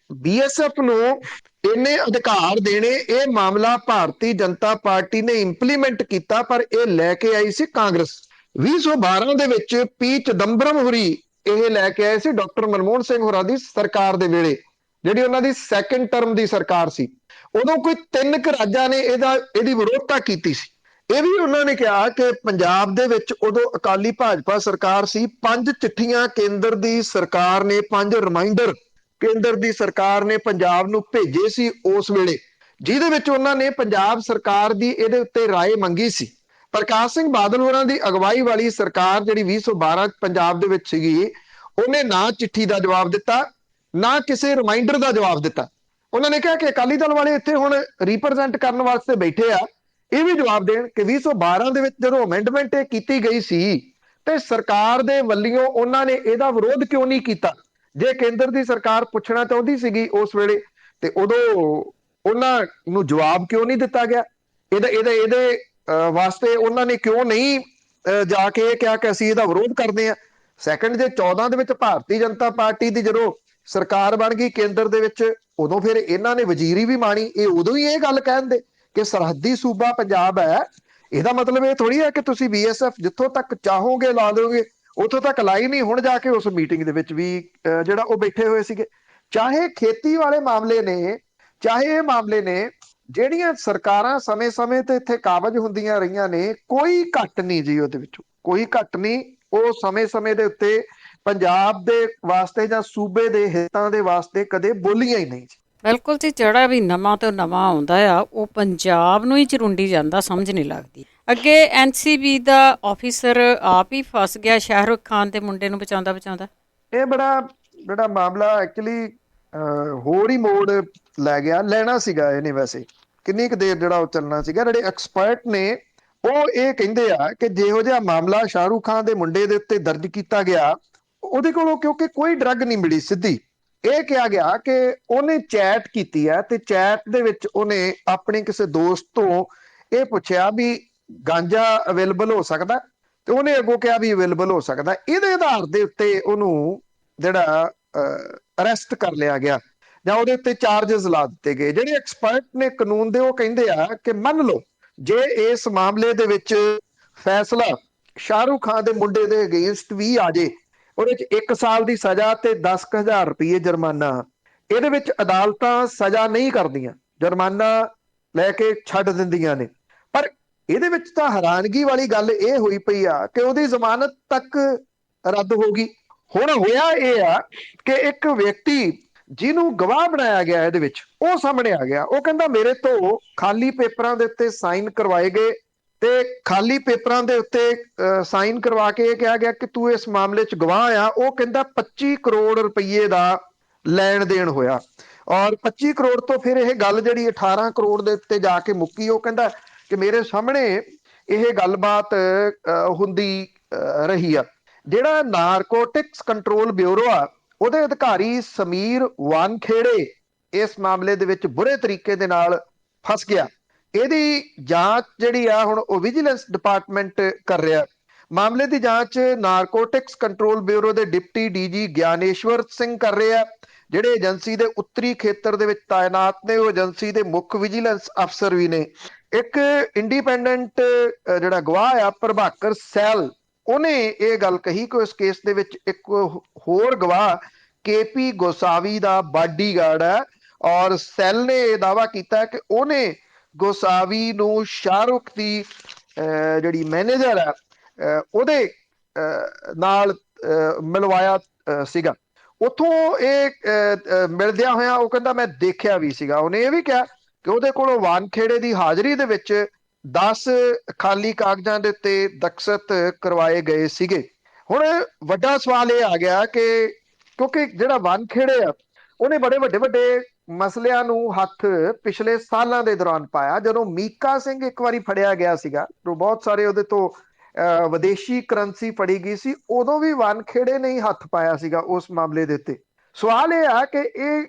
B: BSF ਨੂੰ ਇੰਨੇ ਅਧਿਕਾਰ ਦੇਣੇ, ਇਹ ਮਾਮਲਾ ਭਾਰਤੀ ਜਨਤਾ ਪਾਰਟੀ ਨੇ ਇੰਪਲੀਮੈਂਟ ਕੀਤਾ ਪਰ ਇਹ ਲੈ ਕੇ ਆਈ ਸੀ ਕਾਂਗਰਸ। 2012 ਦੇ ਵਿੱਚ ਪੀ ਚਿਦੰਬਰਮ ਹੋਰੀ ਇਹ ਲੈ ਕੇ ਆਏ ਸੀ ਡਾਕਟਰ ਮਨਮੋਹਨ ਸਿੰਘ ਹੋਰਾਂ ਦੀ ਸਰਕਾਰ ਦੇ ਵੇਲੇ, ਜਿਹੜੀ ਉਹਨਾਂ ਦੀ ਸੈਕੰਡ ਟਰਮ ਦੀ ਸਰਕਾਰ ਸੀ। ਉਦੋਂ ਕੋਈ 3 ਰਾਜਾਂ ਨੇ ਇਹਦੀ ਵਿਰੋਧਤਾ ਕੀਤੀ ਸੀ। ਇਹ ਵੀ ਉਹਨਾਂ ਨੇ ਕਿਹਾ ਕਿ ਪੰਜਾਬ ਦੇ ਵਿੱਚ ਉਦੋਂ ਅਕਾਲੀ ਭਾਜਪਾ ਸਰਕਾਰ ਸੀ, 5 ਚਿੱਠੀਆਂ ਕੇਂਦਰ ਦੀ ਸਰਕਾਰ ਨੇ, 5 ਰਿਮਾਈਂਡਰ ਕੇਂਦਰ ਦੀ ਸਰਕਾਰ ਨੇ ਪੰਜਾਬ ਨੂੰ ਭੇਜੇ ਸੀ ਉਸ ਵੇਲੇ, ਜਿਹਦੇ ਵਿੱਚ ਉਹਨਾਂ ਨੇ ਪੰਜਾਬ ਸਰਕਾਰ ਦੀ ਇਹਦੇ ਉੱਤੇ ਰਾਏ ਮੰਗੀ ਸੀ। ਪ੍ਰਕਾਸ਼ ਸਿੰਘ ਬਾਦਲ ਹੋਰਾਂ ਦੀ ਅਗਵਾਈ ਵਾਲੀ ਸਰਕਾਰ ਜਿਹੜੀ 2012 ਪੰਜਾਬ ਦੇ ਵਿੱਚ ਸੀਗੀ, ਉਹਨੇ ਨਾ ਚਿੱਠੀ ਦਾ ਜਵਾਬ ਦਿੱਤਾ, ਨਾ ਕਿਸੇ ਰਿਮਾਈਂਡਰ ਦਾ ਜਵਾਬ ਦਿੱਤਾ। ਉਹਨਾਂ ਨੇ ਕਿਹਾ ਕਿ ਅਕਾਲੀ ਦਲ ਵਾਲੇ ਇੱਥੇ ਹੁਣ ਰਿਪਰੈਜ਼ੈਂਟ ਕਰਨ ਵਾਸਤੇ ਬੈਠੇ ਆ, ਇਹ ਵੀ ਜਵਾਬ ਦੇਣ ਕਿ 2012 ਦੇ ਵਿੱਚ ਜਦੋਂ ਅਮੈਂਡਮੈਂਟ ਇਹ ਕੀਤੀ ਗਈ ਸੀ ਤੇ ਸਰਕਾਰ ਦੇ ਵੱਲੋਂ ਉਹਨਾਂ ਨੇ ਇਹਦਾ ਵਿਰੋਧ ਕਿਉਂ ਨਹੀਂ ਕੀਤਾ। ਜੇ ਕੇਂਦਰ ਦੀ ਸਰਕਾਰ ਪੁੱਛਣਾ ਚਾਹੁੰਦੀ ਸੀਗੀ ਉਸ ਵੇਲੇ ਤੇ ਉਦੋਂ ਉਹਨਾਂ ਨੂੰ ਜਵਾਬ ਕਿਉਂ ਨਹੀਂ ਦਿੱਤਾ ਗਿਆ? ਇਹਦੇ ਵਾਸਤੇ ਉਹਨਾਂ ਨੇ ਕਿਉਂ ਨਹੀਂ ਜਾ ਕੇ ਇਹ ਕਿਹਾ ਕਿ ਅਸੀਂ ਇਹਦਾ ਵਿਰੋਧ ਕਰਦੇ ਆ। ਸੈਕੰਡ ਜੇ 14 ਦੇ ਵਿੱਚ ਭਾਰਤੀ ਜਨਤਾ ਪਾਰਟੀ ਦੀ ਜਦੋਂ ਸਰਕਾਰ ਬਣ ਗਈ ਕੇਂਦਰ ਦੇ ਵਿੱਚ, ਉਦੋਂ ਫਿਰ ਇਹਨਾਂ ਨੇ ਵਜ਼ੀਰੀ ਵੀ ਮਾਣੀ। ਇਹ ਉਦੋਂ ਹੀ ਇਹ ਗੱਲ ਕਹਿੰਦੇ ਕਿ ਸਰਹੱਦੀ ਸੂਬਾ ਪੰਜਾਬ ਹੈ। ਇਹਦਾ ਮਤਲਬ ਇਹ ਥੋੜੀ ਹੈ ਕਿ ਤੁਸੀਂ BSF ਜਿੱਥੋਂ ਤੱਕ ਚਾਹੋਗੇ ਲਾ ਦੋਗੇ, ਉੱਥੋਂ ਤੱਕ ਲਾਈ ਨਹੀਂ। ਹੁਣ ਜਾ ਕੇ ਉਸ ਮੀਟਿੰਗ ਦੇ ਵਿੱਚ ਵੀ ਜਿਹੜਾ ਉਹ ਬੈਠੇ ਹੋਏ ਸੀਗੇ। ਚਾਹੇ ਖੇਤੀ ਵਾਲੇ ਮਾਮਲੇ ਨੇ, ਚਾਹੇ ਇਹ ਮਾਮਲੇ ਨੇ, ਜਿਹੜੀਆਂ ਸਰਕਾਰਾਂ ਸਮੇਂ-ਸਮੇਂ ਤੇ ਇੱਥੇ ਕਾਬਜ਼ ਹੁੰਦੀਆਂ ਰਹੀਆਂ ਨੇ, ਕੋਈ ਘੱਟ ਨਹੀਂ ਜੀ ਉਹਦੇ ਵਿੱਚੋਂ, ਕੋਈ ਘੱਟ ਨਹੀਂ। ਉਹ ਸਮੇਂ-ਸਮੇਂ ਦੇ ਉੱਤੇ ਪੰਜਾਬ ਦੇ ਵਾਸਤੇ ਜਾਂ ਸੂਬੇ ਦੇ ਹਿੱਤਾਂ ਦੇ ਵਾਸਤੇ ਕਦੇ ਬੋਲੀਆਂ ਹੀ ਨਹੀਂ ਜੀ।
A: ਬਿਲਕੁਲ ਜੀ, ਜਿਹੜਾ ਵੀ ਨਵਾਂ ਤੋਂ ਨਵਾਂ ਆਉਂਦਾ ਆ ਉਹ ਪੰਜਾਬ ਨੂੰ ਹੀ ਚਰੁੰਡੀ ਜਾਂਦਾ, ਸਮਝ ਨਹੀਂ ਲੱਗਦੀ। ਅੱਗੇ NCB ਦਾ ਆਫੀਸਰ ਆਪ ਹੀ ਫਸ ਗਿਆ ਸ਼ਾਹਰੁਖ ਖਾਨ ਦੇ ਮੁੰਡੇ ਨੂੰ ਬਚਾਉਂਦਾ ਬਚਾਉਂਦਾ। ਇਹ
B: ਜਿਹੜਾ ਮਾਮਲਾ ਐਕਚੁਅਲੀ ਹੋਰ ਹੀ ਮੋੜ ਲੈ ਗਿਆ, ਲੈਣਾ ਸੀਗਾ ਇਹਨੇ। ਵੈਸੇ ਕਿੰਨੀ ਕੁ ਦੇਰ ਜਿਹੜਾ ਉਹ ਚੱਲਣਾ ਸੀਗਾ। ਜਿਹੜੇ ਐਕਸਪਰਟ ਨੇ ਉਹ ਇਹ ਕਹਿੰਦੇ ਆ ਕਿ ਜਿਹੋ ਜਿਹਾ ਮਾਮਲਾ ਸ਼ਾਹਰੁਖ ਖਾਨ ਦੇ ਮੁੰਡੇ ਦੇ ਉੱਤੇ ਦਰਜ ਕੀਤਾ ਗਿਆ, ਉਹਦੇ ਕੋਲੋਂ ਕਿਉਂਕਿ ਕੋਈ ਡਰੱਗ ਨਹੀਂ ਮਿਲੀ ਸਿੱਧੀ, ਇਹ ਕਿਹਾ ਗਿਆ ਕਿ ਉਹਨੇ ਚੈਟ ਕੀਤੀ ਹੈ ਤੇ ਚੈਟ ਦੇ ਵਿੱਚ ਉਹਨੇ ਆਪਣੇ ਕਿਸੇ ਦੋਸਤ ਤੋਂ ਇਹ ਪੁੱਛਿਆ ਵੀ ਗਾਂਜਾ ਅਵੇਲੇਬਲ ਹੋ ਸਕਦਾ, ਤੇ ਉਹਨੇ ਅੱਗੋਂ ਕਿਹਾ ਵੀ ਅਵੇਲੇਬਲ ਹੋ ਸਕਦਾ। ਇਹਦੇ ਆਧਾਰ ਦੇ ਉੱਤੇ ਉਹਨੂੰ ਜਿਹੜਾ ਅਰੈਸਟ ਕਰ ਲਿਆ ਗਿਆ ਜਾਂ ਉਹਦੇ ਉੱਤੇ ਚਾਰजेस ਲਾ ਦਿੱਤੇ ਗਏ। ਜਿਹੜੇ ਐਕਸਪਰਟ ਨੇ ਕਾਨੂੰਨ ਦੇ ਉਹ ਕਹਿੰਦੇ ਆ ਕਿ ਮੰਨ ਲਓ ਜੇ ਇਸ ਮਾਮਲੇ ਦੇ ਵਿੱਚ ਫੈਸਲਾ ਸ਼ਾਹਰੁਖ ਖਾਨ ਦੇ ਮੁੰਡੇ ਦੇ ਅਗੇਂਸਟ ਵੀ ਆ ਜੇ, ਉਹਦੇ ਚ 1 ਸਾਲ ਦੀ ਸਜ਼ਾ ਤੇ 10,000 ਰੁਪਏ ਜੁਰਮਾਨਾ। ਇਹਦੇ ਵਿੱਚ ਅਦਾਲਤਾਂ ਸਜ਼ਾ ਨਹੀਂ ਕਰਦੀਆਂ, ਜੁਰਮਾਨਾ ਲੈ ਕੇ ਛੱਡ ਦਿੰਦੀਆਂ ਨੇ। ਪਰ ਇਹਦੇ ਵਿੱਚ ਤਾਂ ਹੈਰਾਨਗੀ ਵਾਲੀ ਗੱਲ ਇਹ ਹੋਈ ਪਈ ਆ ਕਿ ਉਹਦੀ ਜ਼ਮਾਨਤ ਤੱਕ ਰੱਦ ਹੋ ਗਈ। ਹੁਣ ਹੋਇਆ ਇਹ ਆ ਕਿ ਇੱਕ ਵਿਅਕਤੀ ਜਿਹਨੂੰ ਗਵਾਹ ਬਣਾਇਆ ਗਿਆ ਇਹਦੇ ਵਿੱਚ ਉਹ ਸਾਹਮਣੇ ਆ ਗਿਆ। ਉਹ ਕਹਿੰਦਾ ਮੇਰੇ ਤੋਂ ਖਾਲੀ ਪੇਪਰਾਂ ਦੇ ਉੱਤੇ ਸਾਈਨ ਕਰਵਾਏ ਗਏ ਤੇ ਖਾਲੀ ਪੇਪਰਾਂ ਦੇ ਉੱਤੇ ਸਾਈਨ ਕਰਵਾ ਕੇ ਇਹ ਕਿਹਾ ਗਿਆ ਕਿ ਤੂੰ ਇਸ ਮਾਮਲੇ 'ਚ ਗਵਾਹ ਆ। ਉਹ ਕਹਿੰਦਾ 25 ਕਰੋੜ ਰੁਪਏ ਦਾ ਲੈਣ ਦੇਣ ਹੋਇਆ ਔਰ 25 ਕਰੋੜ ਤੋਂ ਫਿਰ ਇਹ ਗੱਲ ਜਿਹੜੀ 18 ਕਰੋੜ ਦੇ ਉੱਤੇ ਜਾ ਕੇ ਮੁੱਕੀ। ਉਹ ਕਹਿੰਦਾ ਕਿ ਮੇਰੇ ਸਾਹਮਣੇ ਇਹ ਗੱਲਬਾਤ ਹੁੰਦੀ ਰਹੀ ਆ। ਜਿਹੜਾ ਨਾਰਕੋਟਿਕਸ ਕੰਟਰੋਲ ਬਿਊਰੋ ਆ ਉਹਦੇ ਅਧਿਕਾਰੀ ਸਮੀਰ ਵਾਨਖੇੜੇ ਇਸ ਮਾਮਲੇ ਦੇ ਵਿੱਚ ਬੁਰੇ ਤਰੀਕੇ ਦੇ ਨਾਲ ਫਸ ਗਿਆ। ਇਹਦੀ ਜਾਂਚ ਜਿਹੜੀ ਆ ਹੁਣ ਉਹ ਵਿਜੀਲੈਂਸ ਡਿਪਾਰਟਮੈਂਟ ਕਰ ਰਿਹਾ। ਮਾਮਲੇ ਦੀ ਜਾਂਚ ਨਾਰਕੋਟਿਕਸ ਕੰਟਰੋਲ ਬਿਊਰੋ ਦੇ ਡਿਪਟੀ ਡੀਜੀ ਗਿਆਨੇਸ਼ਵਰ ਸਿੰਘ ਕਰ ਰਹੇ ਆ, ਜਿਹੜੇ ਏਜੰਸੀ ਦੇ ਉੱਤਰੀ ਖੇਤਰ ਦੇ ਵਿੱਚ ਤਾਇਨਾਤ ਨੇ। ਉਹ ਏਜੰਸੀ ਦੇ ਮੁੱਖ ਵਿਜੀਲੈਂਸ ਅਫਸਰ ਵੀ ਨੇ। ਇੱਕ ਇੰਡੀਪੈਂਡੈਂਟ ਜਿਹੜਾ ਗਵਾਹ ਆ ਪ੍ਰਭਾਕਰ ਸੈਲ, ਉਹਨੇ ਇਹ ਗੱਲ ਕਹੀ ਕਿ ਇਸ ਕੇਸ ਦੇ ਵਿੱਚ ਇੱਕ ਹੋਰ ਗਵਾਹ ਕੇਪੀ ਗੋਸਾਵੀ ਦਾ ਬਾਡੀਗਾਰਡ ਹੈ ਔਰ ਸੈਲ ਨੇ ਇਹ ਦਾਅਵਾ ਕੀਤਾ ਕਿ ਉਹਨੇ ਗੋਸਾਵੀ ਨੂੰ ਸ਼ਾਹਰੁਖ ਦੀ ਜਿਹੜੀ ਮੈਨੇਜਰ ਹੈ ਉਹਦੇ ਨਾਲ ਮਿਲਵਾਇਆ ਸੀਗਾ। ਉਥੋਂ ਇਹ ਮਿਲਦਿਆਂ ਹੋਇਆ ਉਹ ਕਹਿੰਦਾ ਮੈਂ ਦੇਖਿਆ ਵੀ ਸੀਗਾ। ਉਹਨੇ ਇਹ ਵੀ ਕਿਹਾ ਕਿ ਉਹਦੇ ਕੋਲੋਂ ਵਾਨਖੇੜੇ ਦੀ ਹਾਜ਼ਰੀ ਦੇ ਵਿੱਚ 10 ਖਾਲੀ ਕਾਗਜ਼ਾਂ ਦੇ ਉੱਤੇ ਦਸਤਖਤ ਕਰਵਾਏ ਗਏ ਸੀਗੇ। ਹੁਣ ਵੱਡਾ ਸਵਾਲ ਇਹ ਆ ਗਿਆ ਕਿ ਕਿਉਂਕਿ ਜਿਹੜਾ ਵਾਨਖੇੜੇ ਆ ਉਹਨੇ ਬੜੇ ਵੱਡੇ ਵੱਡੇ ਮਸਲਿਆਂ ਨੂੰ ਹੱਥ ਪਿਛਲੇ ਸਾਲਾਂ ਦੇ ਦੌਰਾਨ ਪਾਇਆ। ਜਦੋਂ ਮੀਕਾ ਸਿੰਘ ਇੱਕ ਵਾਰੀ ਫੜਿਆ ਗਿਆ ਸੀਗਾ ਤਾਂ ਬਹੁਤ ਸਾਰੇ ਉਹਦੇ ਤੋਂ ਵਿਦੇਸ਼ੀ ਕਰੰਸੀ ਫੜੀ ਗਈ ਸੀ, ਉਦੋਂ ਵੀ ਵਾਨਖੇੜੇ ਨੇ ਹੀ ਹੱਥ ਪਾਇਆ ਸੀਗਾ ਉਸ ਮਾਮਲੇ ਦੇ ਉੱਤੇ। ਸਵਾਲ ਇਹ ਆ ਕਿ ਇਹ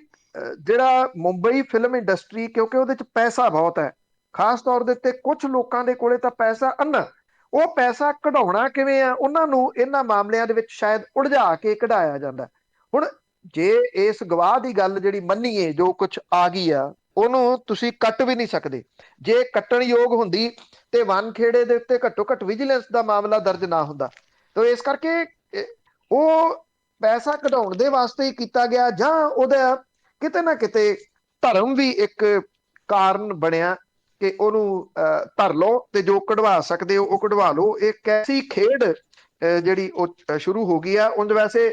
B: ਜਿਹੜਾ ਮੁੰਬਈ ਫਿਲਮ ਇੰਡਸਟਰੀ, ਕਿਉਂਕਿ ਉਹਦੇ 'ਚ ਪੈਸਾ ਬਹੁਤ ਹੈ, ਖਾਸ ਤੌਰ ਦੇ ਉੱਤੇ ਕੁਝ ਲੋਕਾਂ ਦੇ ਕੋਲੇ ਤਾਂ ਪੈਸਾ ਅੰਨਾ, ਉਹ ਪੈਸਾ ਕਢਾਉਣਾ ਕਿਵੇਂ ਆ ਉਹਨਾਂ ਨੂੰ ਇਹਨਾਂ ਮਾਮਲਿਆਂ ਦੇ ਵਿੱਚ ਸ਼ਾਇਦ ਉਲਝਾ ਕੇ ਕਢਾਇਆ ਜਾਂਦਾ। ਹੁਣ ਜੇ ਇਸ ਗਵਾਹ ਦੀ ਗੱਲ ਜਿਹੜੀ ਮੰਨੀਏ ਜੋ ਕੁਝ ਆ ਗਈ ਆ ਉਹਨੂੰ ਤੁਸੀਂ ਕੱਟ ਵੀ ਨਹੀਂ ਸਕਦੇ। ਜੇ ਕੱਟਣ ਯੋਗ ਹੁੰਦੀ ਤੇ ਵਾਨਖੇੜੇ ਦੇ ਉੱਤੇ ਘੱਟੋ ਘੱਟ ਵਿਜੀਲੈਂਸ ਦਾ ਮਾਮਲਾ ਦਰਜ ਨਾ ਹੁੰਦਾ। ਤਾਂ ਇਸ ਕਰਕੇ ਉਹ ਪੈਸਾ ਕਢਾਉਣ ਦੇ ਵਾਸਤੇ ਹੀ ਕੀਤਾ ਗਿਆ ਜਾਂ ਉਹਦਾ ਕਿਤੇ ਨਾ ਕਿਤੇ ਧਰਮ ਵੀ ਇੱਕ ਕਾਰਨ ਬਣਿਆ ਕਿ ਉਹਨੂੰ ਧਰ ਲਓ ਤੇ ਜੋ ਕਢਵਾ ਸਕਦੇ ਹੋ ਉਹ ਕਢਵਾ ਲਓ। ਇਹ ਕੈਸੀ ਖੇਡ ਜਿਹੜੀ ਉਹ ਸ਼ੁਰੂ ਹੋ ਗਈ ਆ। ਉਂਝ ਵੈਸੇ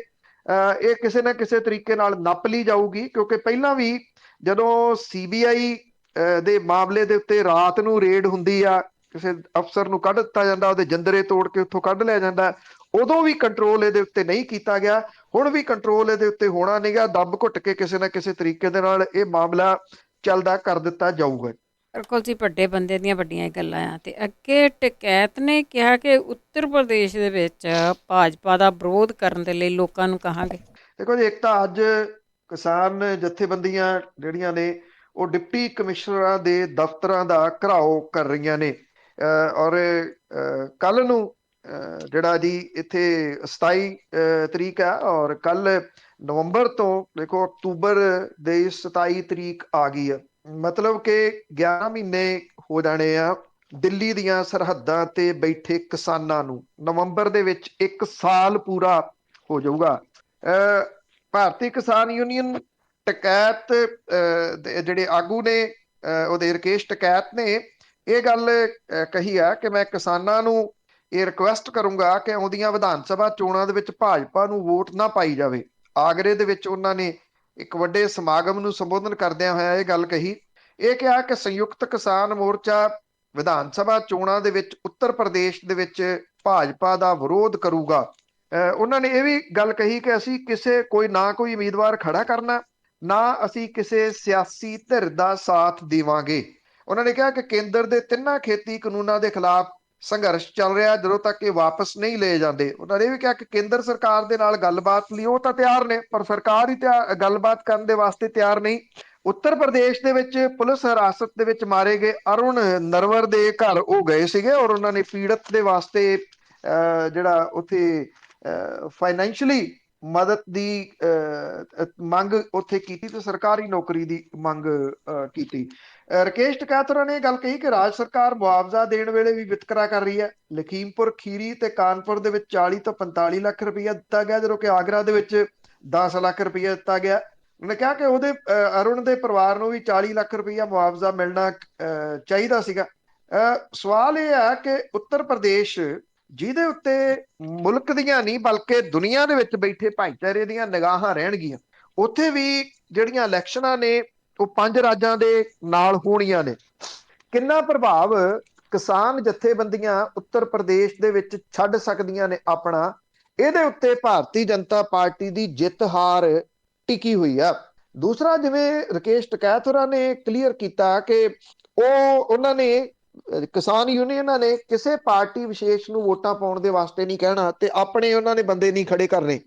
B: ਇਹ ਕਿਸੇ ਨਾ ਕਿਸੇ ਤਰੀਕੇ ਨਾਲ ਨੱਪ ਲਈ ਜਾਊਗੀ, ਕਿਉਂਕਿ ਪਹਿਲਾਂ ਵੀ ਜਦੋਂ ਸੀਬੀਆਈ ਦੇ ਮਾਮਲੇ ਦੇ ਉੱਤੇ ਰਾਤ ਨੂੰ ਰੇਡ ਹੁੰਦੀ ਆ, ਕਿਸੇ ਅਫਸਰ ਨੂੰ ਕੱਢ ਦਿੱਤਾ ਜਾਂਦਾ, ਉਹਦੇ ਜੰਦਰੇ ਤੋੜ ਕੇ ਉੱਥੋਂ ਕੱਢ ਲਿਆ ਜਾਂਦਾ, ਉਦੋਂ ਵੀ ਕੰਟਰੋਲ ਇਹਦੇ ਉੱਤੇ ਨਹੀਂ ਕੀਤਾ ਗਿਆ। ਹੁਣ ਵੀ ਕੰਟਰੋਲ ਇਹਦੇ ਉੱਤੇ ਹੋਣਾ ਨਹੀਂਗਾ। ਦੱਬ ਘੁੱਟ ਕੇ ਕਿਸੇ ਨਾ ਕਿਸੇ ਤਰੀਕੇ ਦੇ ਨਾਲ ਇਹ ਮਾਮਲਾ ਚੱਲਦਾ ਕਰ ਦਿੱਤਾ ਜਾਊਗਾ।
A: ਬਿਲਕੁਲ ਜੀ, ਵੱਡੇ ਬੰਦੇ ਦੀਆਂ ਵੱਡੀਆਂ ਗੱਲਾਂ ਆ। ਤੇ ਅੱਗੇ ਟਕੈਤ ਨੇ ਕਿਹਾ ਕਿ ਉੱਤਰ ਪ੍ਰਦੇਸ਼ ਦੇ ਵਿੱਚ ਭਾਜਪਾ ਦਾ ਵਿਰੋਧ ਕਰਨ ਦੇ ਲਈ ਲੋਕਾਂ ਨੂੰ ਕਹਾਂਗੇ।
B: ਦੇਖੋ ਜੀ, ਇੱਕ ਤਾਂ ਅੱਜ ਕਿਸਾਨ ਜਥੇਬੰਦੀਆਂ ਜਿਹੜੀਆਂ ਨੇ ਉਹ ਡਿਪਟੀ ਕਮਿਸ਼ਨਰਾਂ ਦੇ ਦਫ਼ਤਰਾਂ ਦਾ ਘਿਰਾਓ ਕਰ ਰਹੀਆਂ ਨੇ ਔਰ ਕੱਲ ਨੂੰ ਜਿਹੜਾ ਜੀ ਇੱਥੇ 27 ਤਰੀਕ ਆ ਔਰ ਕੱਲ ਨਵੰਬਰ ਤੋਂ ਦੇਖੋ ਅਕਤੂਬਰ ਦੇ 27 ਤਰੀਕ ਆ ਗਈ ਆ। ਮਤਲਬ ਕਿ 11 ਮਹੀਨੇ ਹੋ ਜਾਣੇ ਆ ਦਿੱਲੀ ਦੀਆਂ ਸਰਹੱਦਾਂ ਤੇ ਬੈਠੇ ਕਿਸਾਨਾਂ ਨੂੰ। ਨਵੰਬਰ ਦੇ ਵਿੱਚ 1 ਸਾਲ ਪੂਰਾ ਹੋ ਜਾਊਗਾ। ਭਾਰਤੀ ਕਿਸਾਨ ਯੂਨੀਅਨ ਟਕੈਤ ਜਿਹੜੇ ਆਗੂ ਨੇ ਉਹਦੇ ਰਕੇਸ਼ ਟਕੈਤ ਨੇ ਇਹ ਗੱਲ ਕਹੀ ਆ ਕਿ ਮੈਂ ਕਿਸਾਨਾਂ ਨੂੰ ਇਹ ਰਿਕੁਐਸਟ ਕਰੂੰਗਾ ਕਿ ਆਉਂਦੀਆਂ ਵਿਧਾਨ ਸਭਾ ਚੋਣਾਂ ਦੇ ਵਿੱਚ ਭਾਜਪਾ ਨੂੰ ਵੋਟ ਨਾ ਪਾਈ ਜਾਵੇ। ਆਗਰੇ ਦੇ ਵਿੱਚ ਉਹਨਾਂ ਨੇ ਇੱਕ ਵੱਡੇ ਸਮਾਗਮ ਨੂੰ ਸੰਬੋਧਨ ਕਰਦਿਆਂ ਹੋਇਆ ਇਹ ਗੱਲ ਕਹੀ। ਇਹ ਕਿਹਾ ਕਿ ਸੰਯੁਕਤ ਕਿਸਾਨ ਮੋਰਚਾ ਵਿਧਾਨ ਸਭਾ ਚੋਣਾਂ ਦੇ ਵਿੱਚ ਉੱਤਰ ਪ੍ਰਦੇਸ਼ ਦੇ ਵਿੱਚ ਭਾਜਪਾ ਦਾ ਵਿਰੋਧ ਕਰੂਗਾ। ਉਹਨਾਂ ਨੇ ਇਹ ਵੀ ਗੱਲ ਕਹੀ ਕਿ ਅਸੀਂ ਕੋਈ ਉਮੀਦਵਾਰ ਖੜਾ ਕਰਨਾ, ਨਾ ਅਸੀਂ ਕਿਸੇ ਸਿਆਸੀ ਧਿਰ ਦਾ ਸਾਥ ਦੇਵਾਂਗੇ। ਉਹਨਾਂ ਨੇ ਕਿਹਾ ਕਿ ਕੇਂਦਰ ਦੇ 3 ਖੇਤੀ ਕਾਨੂੰਨਾਂ ਦੇ ਖਿਲਾਫ ਸੰਘਰਸ਼ ਚੱਲ ਰਿਹਾ ਜਦੋਂ ਤੱਕ ਇਹ ਵਾਪਸ ਨਹੀਂ ਲਏ ਜਾਂਦੇ। ਉਹਨਾਂ ਨੇ ਇਹ ਵੀ ਕਿਹਾ ਕਿ ਕੇਂਦਰ ਸਰਕਾਰ ਦੇ ਨਾਲ ਗੱਲਬਾਤ ਲਈ ਉਹ ਤਾਂ ਤਿਆਰ ਨੇ, ਪਰ ਸਰਕਾਰ ਹੀ ਗੱਲਬਾਤ ਕਰਨ ਦੇ ਵਾਸਤੇ ਤਿਆਰ ਨਹੀਂ। ਉੱਤਰ ਪ੍ਰਦੇਸ਼ ਦੇ ਵਿੱਚ ਪੁਲਿਸ ਹਿਰਾਸਤ ਦੇ ਵਿੱਚ ਮਾਰੇ ਗਏ ਅਰੁਣ ਨਰਵਰ ਦੇ ਘਰ ਉਹ ਗਏ ਸੀਗੇ ਔਰ ਉਹਨਾਂ ਨੇ ਪੀੜਤ ਦੇ ਵਾਸਤੇ ਜਿਹੜਾ ਉੱਥੇ ਫਾਈਨੈਂਸ਼ੀਅਲੀ ਮਦਦ ਦੀ ਮੰਗ ਉੱਥੇ ਕੀਤੀ ਤੇ ਸਰਕਾਰੀ ਨੌਕਰੀ ਦੀ ਮੰਗ ਕੀਤੀ। ਰਕੇਸ਼ ਟਕੈਤ ਹੋਰਾਂ ਨੇ ਇਹ ਗੱਲ ਕਹੀ ਕਿ ਰਾਜ ਸਰਕਾਰ ਮੁਆਵਜ਼ਾ ਦੇਣ ਵੇਲੇ ਵੀ ਵਿਤਕਰਾ ਕਰ ਰਹੀ ਹੈ। ਲਖੀਮਪੁਰ ਖੀਰੀ ਤੇ ਕਾਨਪੁਰ ਦੇ ਵਿੱਚ 40 ਤੋਂ 45 ਲੱਖ ਰੁਪਈਆ ਦਿੱਤਾ ਗਿਆ, ਜਦੋਂ ਕਿ ਆਗਰਾ ਦੇ ਵਿੱਚ 10 ਲੱਖ ਰੁਪਈਆ ਦਿੱਤਾ ਗਿਆ। ਉਹਨੇ ਕਿਹਾ ਕਿ ਉਹਦੇ ਅਰੁਣ ਦੇ ਪਰਿਵਾਰ ਨੂੰ ਵੀ 40 ਲੱਖ ਰੁਪਈਆ ਮੁਆਵਜ਼ਾ ਮਿਲਣਾ ਚਾਹੀਦਾ ਸੀਗਾ। ਸਵਾਲ ਇਹ ਹੈ ਕਿ ਉੱਤਰ ਪ੍ਰਦੇਸ਼ ਜਿਹਦੇ ਉੱਤੇ ਮੁਲਕ ਦੀਆਂ ਨਹੀਂ ਬਲਕਿ ਦੁਨੀਆ ਦੇ ਵਿੱਚ ਬੈਠੇ ਭਾਈਚਾਰੇ ਦੀਆਂ ਨਿਗਾਹਾਂ ਰਹਿਣਗੀਆਂ, ਉੱਥੇ ਵੀ ਜਿਹੜੀਆਂ ਇਲੈਕਸ਼ਨਾਂ ਨੇ ਉਹ 5 ਰਾਜਾਂ ਦੇ ਨਾਲ ਹੋਣੀਆਂ ਨੇ। ਕਿੰਨਾ ਪ੍ਰਭਾਵ ਕਿਸਾਨ ਜਥੇਬੰਦੀਆਂ ਉੱਤਰ ਪ੍ਰਦੇਸ਼ ਦੇ ਵਿੱਚ ਛੱਡ ਸਕਦੀਆਂ ਨੇ ਆਪਣਾ, ਇਹਦੇ ਉੱਤੇ ਭਾਰਤੀ ਜਨਤਾ ਪਾਰਟੀ ਦੀ ਜਿੱਤ ਹਾਰ ਟਿਕੀ ਹੋਈ ਆ। ਦੂਸਰਾ, ਜਿਵੇਂ ਰਾਕੇਸ਼ ਟਕੈਤ ਹੋਰਾਂ ਨੇ ਕਲੀਅਰ ਕੀਤਾ ਕਿ ਉਹਨਾਂ ਨੇ ਕਿਸਾਨ ਯੂਨੀਅਨਾਂ ਨੇ ਕਿਸੇ ਪਾਰਟੀ ਵਿਸ਼ੇਸ਼ ਨੂੰ ਵੋਟਾਂ ਪਾਉਣ ਦੇ ਵਾਸਤੇ ਨਹੀਂ ਕਹਿਣਾ ਤੇ ਆਪਣੇ ਉਹਨਾਂ ਨੇ ਬੰਦੇ ਨਹੀਂ ਖੜੇ ਕਰਨੇ,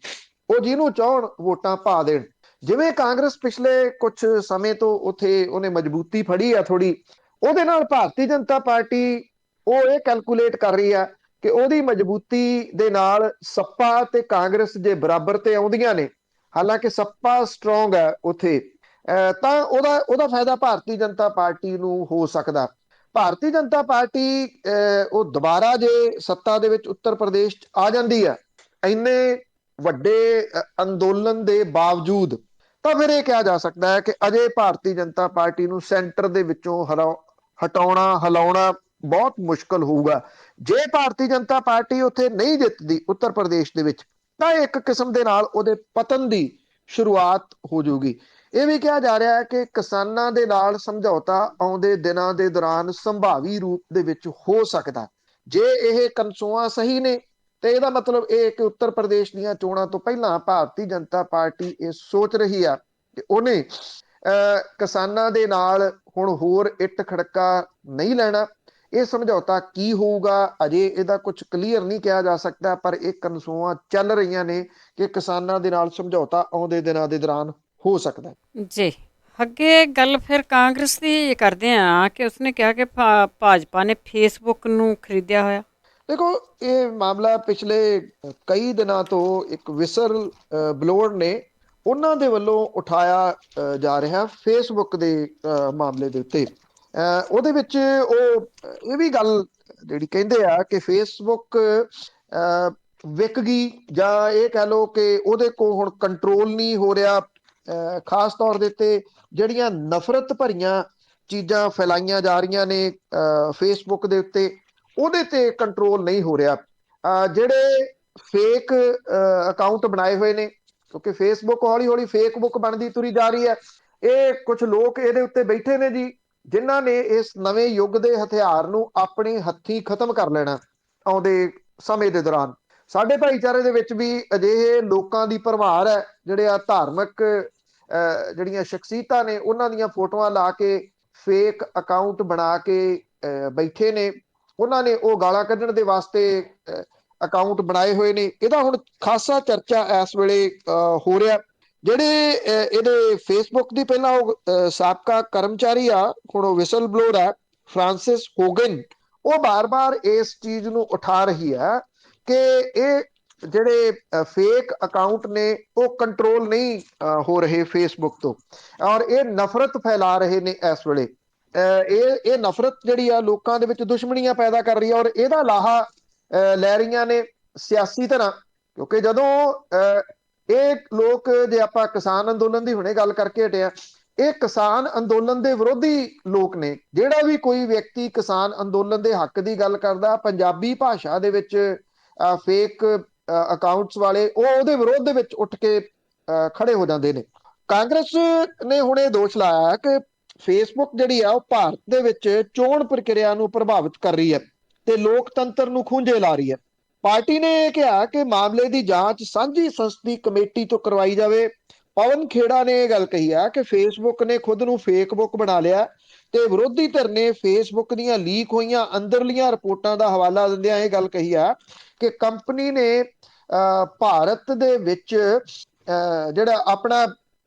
B: ਉਹ ਜਿਹਨੂੰ ਚਾਹਣ ਵੋਟਾਂ ਪਾ ਦੇਣ। ਜਿਵੇਂ ਕਾਂਗਰਸ ਪਿਛਲੇ ਕੁਝ ਸਮੇਂ ਤੋਂ ਉੱਥੇ ਉਹਨੇ ਮਜ਼ਬੂਤੀ ਫੜੀ ਆ ਥੋੜੀ, ਉਹਦੇ ਨਾਲ ਭਾਰਤੀ ਜਨਤਾ ਪਾਰਟੀ ਉਹ ਇਹ ਕੈਲਕੂਲੇਟ ਕਰ ਰਹੀ ਆ ਕਿ ਉਹਦੀ ਮਜ਼ਬੂਤੀ ਦੇ ਨਾਲ ਸੱਪਾ ਤੇ ਕਾਂਗਰਸ ਜੇ ਬਰਾਬਰ ਤੇ ਆਉਂਦੀਆਂ ਨੇ, ਹਾਲਾਂਕਿ ਸੱਪਾ ਸਟਰੋਂਗ ਹੈ ਉੱਥੇ, ਤਾਂ ਉਹਦਾ ਫਾਇਦਾ ਭਾਰਤੀ ਜਨਤਾ ਪਾਰਟੀ ਨੂੰ ਹੋ ਸਕਦਾ। ਭਾਰਤੀ ਜਨਤਾ ਪਾਰਟੀ ਉਹ ਦੁਬਾਰਾ ਜੇ ਸੱਤਾ ਦੇ ਵਿੱਚ ਉੱਤਰ ਪ੍ਰਦੇਸ਼ 'ਚ ਆ ਜਾਂਦੀ ਹੈ ਇੰਨੇ ਵੱਡੇ ਅੰਦੋਲਨ ਦੇ ਬਾਵਜੂਦ, ਤਾਂ ਫਿਰ ਇਹ ਕਿਹਾ ਜਾ ਸਕਦਾ ਹੈ ਕਿ ਅਜੇ ਭਾਰਤੀ ਜਨਤਾ ਪਾਰਟੀ ਨੂੰ ਸੈਂਟਰ ਦੇ ਵਿੱਚੋਂ ਹਿਲਾਉਣਾ ਬਹੁਤ ਮੁਸ਼ਕਲ ਹੋਊਗਾ। ਜੇ ਭਾਰਤੀ ਜਨਤਾ ਪਾਰਟੀ ਉੱਥੇ ਨਹੀਂ ਜਿੱਤਦੀ ਉੱਤਰ ਪ੍ਰਦੇਸ਼ ਦੇ ਵਿੱਚ, ਤਾਂ ਇੱਕ ਕਿਸਮ ਦੇ ਨਾਲ ਉਹਦੇ ਪਤਨ ਦੀ ਸ਼ੁਰੂਆਤ ਹੋ ਜਾਊਗੀ। ਇਹ ਵੀ ਕਿਹਾ ਜਾ ਰਿਹਾ ਹੈ ਕਿ ਕਿਸਾਨਾਂ ਦੇ ਨਾਲ ਸਮਝੌਤਾ ਆਉਂਦੇ ਦਿਨਾਂ ਦੇ ਦੌਰਾਨ ਸੰਭਾਵੀ ਰੂਪ ਦੇ ਵਿੱਚ ਹੋ ਸਕਦਾ। ਜੇ ਇਹ ਕਨਸੋਆਂ ਸਹੀ ਨੇ ਤੇ ਇਹਦਾ ਮਤਲਬ ਇਹ ਕਿ ਉੱਤਰ ਪ੍ਰਦੇਸ਼ ਦੀਆਂ ਚੋਣਾਂ ਤੋਂ ਪਹਿਲਾਂ ਭਾਰਤੀ ਜਨਤਾ ਪਾਰਟੀ ਇਹ ਸੋਚ ਰਹੀ ਆ ਕਿ ਉਹਨੇ ਕਿਸਾਨਾਂ ਦੇ ਨਾਲ ਹੁਣ ਹੋਰ ਇੱਟ ਖੜਕਾ ਨਹੀਂ ਲੈਣਾ। ਇਹ ਸਮਝੌਤਾ ਕੀ ਹੋਊਗਾ ਅਜੇ ਇਹਦਾ ਕੁਝ ਕਲੀਅਰ ਨਹੀਂ ਕਿਹਾ ਜਾ ਸਕਦਾ, ਪਰ ਇਹ ਕਨਸੋਆਂ ਚੱਲ ਰਹੀਆਂ ਨੇ ਕਿ ਕਿਸਾਨਾਂ ਦੇ ਨਾਲ ਸਮਝੌਤਾ ਆਉਂਦੇ ਦਿਨਾਂ ਦੇ ਦੌਰਾਨ ਹੋ ਸਕਦਾ
A: ਜੀ। ਅੱਗੇ ਗੱਲ ਫਿਰ ਕਾਂਗਰਸ ਦੀ ਕਰਦੇ ਹਾਂ ਕਿ ਉਸਨੇ ਕਿਹਾ ਕਿ ਭਾਜਪਾ ਨੇ ਫੇਸਬੁੱਕ ਨੂੰ ਖਰੀਦਿਆ ਹੋਇਆ।
B: ਦੇਖੋ, ਇਹ ਮਾਮਲਾ ਪਿਛਲੇ ਕਈ ਦਿਨਾਂ ਤੋਂ ਇੱਕ ਵਿਸਲ ਬਲੋਅਰ ਨੇ ਉਹਨਾਂ ਦੇ ਵੱਲੋਂ ਉਠਾਇਆ ਜਾ ਰਿਹਾ ਫੇਸਬੁੱਕ ਦੇ ਮਾਮਲੇ ਦੇ ਉੱਤੇ। ਉਹਦੇ ਵਿੱਚ ਉਹ ਇਹ ਵੀ ਗੱਲ ਜਿਹੜੀ ਕਹਿੰਦੇ ਆ ਕਿ ਫੇਸਬੁੱਕ ਵਿਕ ਗਈ, ਜਾਂ ਇਹ ਕਹਿ ਲਓ ਕਿ ਉਹਦੇ ਕੋਲ ਹੁਣ ਕੰਟਰੋਲ ਨਹੀਂ ਹੋ ਰਿਹਾ। ਖਾਸ ਤੌਰ ਦੇ ਉੱਤੇ ਜਿਹੜੀਆਂ ਨਫ਼ਰਤ ਭਰੀਆਂ ਚੀਜ਼ਾਂ ਫੈਲਾਈਆਂ ਜਾ ਰਹੀਆਂ ਨੇ ਫੇਸਬੁੱਕ ਦੇ ਉੱਤੇ, ਉਹਦੇ ਤੇ ਕੰਟਰੋਲ ਨਹੀਂ ਹੋ ਰਿਹਾ। ਜਿਹੜੇ ਫੇਕ ਅਕਾਊਂਟ ਬਣਾਏ ਹੋਏ ਨੇ, ਕਿਉਂਕਿ ਫੇਸਬੁੱਕ ਹੌਲੀ ਹੌਲੀ ਫੇਕ ਬੁੱਕ ਬਣਦੀ ਤੁਰੀ ਜਾ ਰਹੀ ਹੈ। ਇਹ ਕੁਝ ਲੋਕ ਇਹਦੇ ਉੱਤੇ ਬੈਠੇ ਨੇ ਜੀ, ਜਿਨ੍ਹਾਂ ਨੇ ਇਸ ਨਵੇਂ ਯੁੱਗ ਦੇ ਹਥਿਆਰ ਨੂੰ ਆਪਣੇ ਹੱਥੀਂ ਖਤਮ ਕਰ ਲੈਣਾ ਆਉਂਦੇ ਸਮੇਂ ਦੇ ਦੌਰਾਨ। ਸਾਡੇ ਭਾਈਚਾਰੇ ਦੇ ਵਿੱਚ ਵੀ ਅਜਿਹੇ ਲੋਕਾਂ ਦੀ ਭਰਮਾਰ ਹੈ, ਜਿਹੜੇ ਆ ਧਾਰਮਿਕ ਜਿਹੜੀਆਂ ਸ਼ਖਸੀਅਤਾਂ ਨੇ ਉਹਨਾਂ ਦੀਆਂ ਫੋਟੋਆਂ ਲਾ ਕੇ ਫੇਕ ਅਕਾਊਂਟ ਬਣਾ ਕੇ ਬੈਠੇ ਨੇ। ਉਹਨਾਂ ਨੇ ਉਹ ਗਾਲਾਂ ਕੱਢਣ ਦੇ ਵਾਸਤੇ ਅਕਾਊਂਟ ਬਣਾਏ ਹੋਏ ਨੇ। ਇਹਦਾ ਹੁਣ ਖਾਸਾ ਚਰਚਾ ਇਸ ਵੇਲੇ ਹੋ ਰਿਹਾ। ਜਿਹੜੇ ਇਹਦੇ ਫੇਸਬੁੱਕ ਦੀ ਪਹਿਲਾਂ ਉਹ ਸਾਬਕਾ ਕਰਮਚਾਰੀ ਆ, ਹੁਣ ਉਹ ਵਿਸਲ ਬਲੋਅਰ ਹੈ, ਫਰਾਂਸਿਸ ਹੋਗਨ, ਉਹ ਬਾਰ-ਬਾਰ ਇਸ ਚੀਜ਼ ਨੂੰ ਉਠਾ ਰਹੀ ਹੈ ਕਿ ਇਹ ਜਿਹੜੇ ਫੇਕ ਅਕਾਊਂਟ ਨੇ ਉਹ ਕੰਟਰੋਲ ਨਹੀਂ ਹੋ ਰਹੇ ਫੇਸਬੁੱਕ ਤੋਂ, ਔਰ ਇਹ ਨਫ਼ਰਤ ਫੈਲਾ ਰਹੇ ਨੇ ਇਸ ਵੇਲੇ। ਇਹ ਨਫ਼ਰਤ ਜਿਹੜੀ ਆ ਲੋਕਾਂ ਦੇ ਵਿੱਚ ਦੁਸ਼ਮਣੀਆਂ ਪੈਦਾ ਕਰ ਰਹੀ ਹੈ, ਔਰ ਇਹਦਾ ਲਾਹਾ ਲੈ ਰਹੀਆਂ ਨੇ ਸਿਆਸੀ ਧਿਰਾਂ। ਕਿਉਂਕਿ ਜਦੋਂ ਇਹ ਲੋਕ, ਜੇ ਆਪਾਂ ਕਿਸਾਨ ਅੰਦੋਲਨ ਦੀ ਹੁਣੇ ਗੱਲ ਕਰਕੇ ਹਟਿਆ, ਇਹ ਕਿਸਾਨ ਅੰਦੋਲਨ ਦੇ ਵਿਰੋਧੀ ਲੋਕ ਨੇ। ਜਿਹੜਾ ਵੀ ਕੋਈ ਵਿਅਕਤੀ ਕਿਸਾਨ ਅੰਦੋਲਨ ਦੇ ਹੱਕ ਦੀ ਗੱਲ ਕਰਦਾ ਪੰਜਾਬੀ ਭਾਸ਼ਾ ਦੇ ਵਿੱਚ ਫੇਕ ਅਕਾਊਂਟਸ ਵਾਲੇ, ਉਹ ਉਹਦੇ ਵਿਰੋਧ ਦੇ ਵਿੱਚ ਉੱਠ ਕੇ ਖੜੇ ਹੋ ਜਾਂਦੇ ਨੇ। ਕਾਂਗਰਸ ਨੇ ਹੁਣ ਇਹ ਦੋਸ਼ ਲਾਇਆ ਕਿ ਫੇਸਬੁੱਕ ਜਿਹੜੀ ਆ ਉਹ ਭਾਰਤ ਦੇ ਵਿੱਚ ਚੋਣ ਪ੍ਰਕਿਰਿਆ ਨੂੰ ਪ੍ਰਭਾਵਿਤ ਕਰ ਰਹੀ ਹੈ ਤੇ ਲੋਕਤੰਤਰ ਨੂੰ ਖੂੰਝੇ ਲਾ ਰਹੀ ਹੈ। ਪਾਰਟੀ ਨੇ ਇਹ ਕਿਹਾ ਕਿ ਮਾਮਲੇ ਦੀ ਜਾਂਚ ਸਾਂਝੀ ਸੰਸਦੀ ਕਮੇਟੀ ਤੋਂ ਕਰਵਾਈ ਜਾਵੇ। ਪਵਨ ਖੇੜਾ ਨੇ ਇਹ ਗੱਲ ਕਹੀ ਆ ਕਿ ਫੇਸਬੁੱਕ ਨੇ ਖੁਦ ਨੂੰ ਫੇਸਬੁੱਕ ਬਣਾ ਲਿਆ ਤੇ ਵਿਰੋਧੀ ਧਿਰ ਨੇ ਫੇਸਬੁੱਕ ਦੀਆਂ ਲੀਕ ਹੋਈਆਂ ਅੰਦਰਲੀਆਂ ਰਿਪੋਰਟਾਂ ਦਾ ਹਵਾਲਾ ਦਿੰਦਿਆਂ ਇਹ ਗੱਲ ਕਹੀ ਆ ਕਿ ਕੰਪਨੀ ਨੇ ਭਾਰਤ ਦੇ ਵਿੱਚ ਜਿਹੜਾ ਆਪਣਾ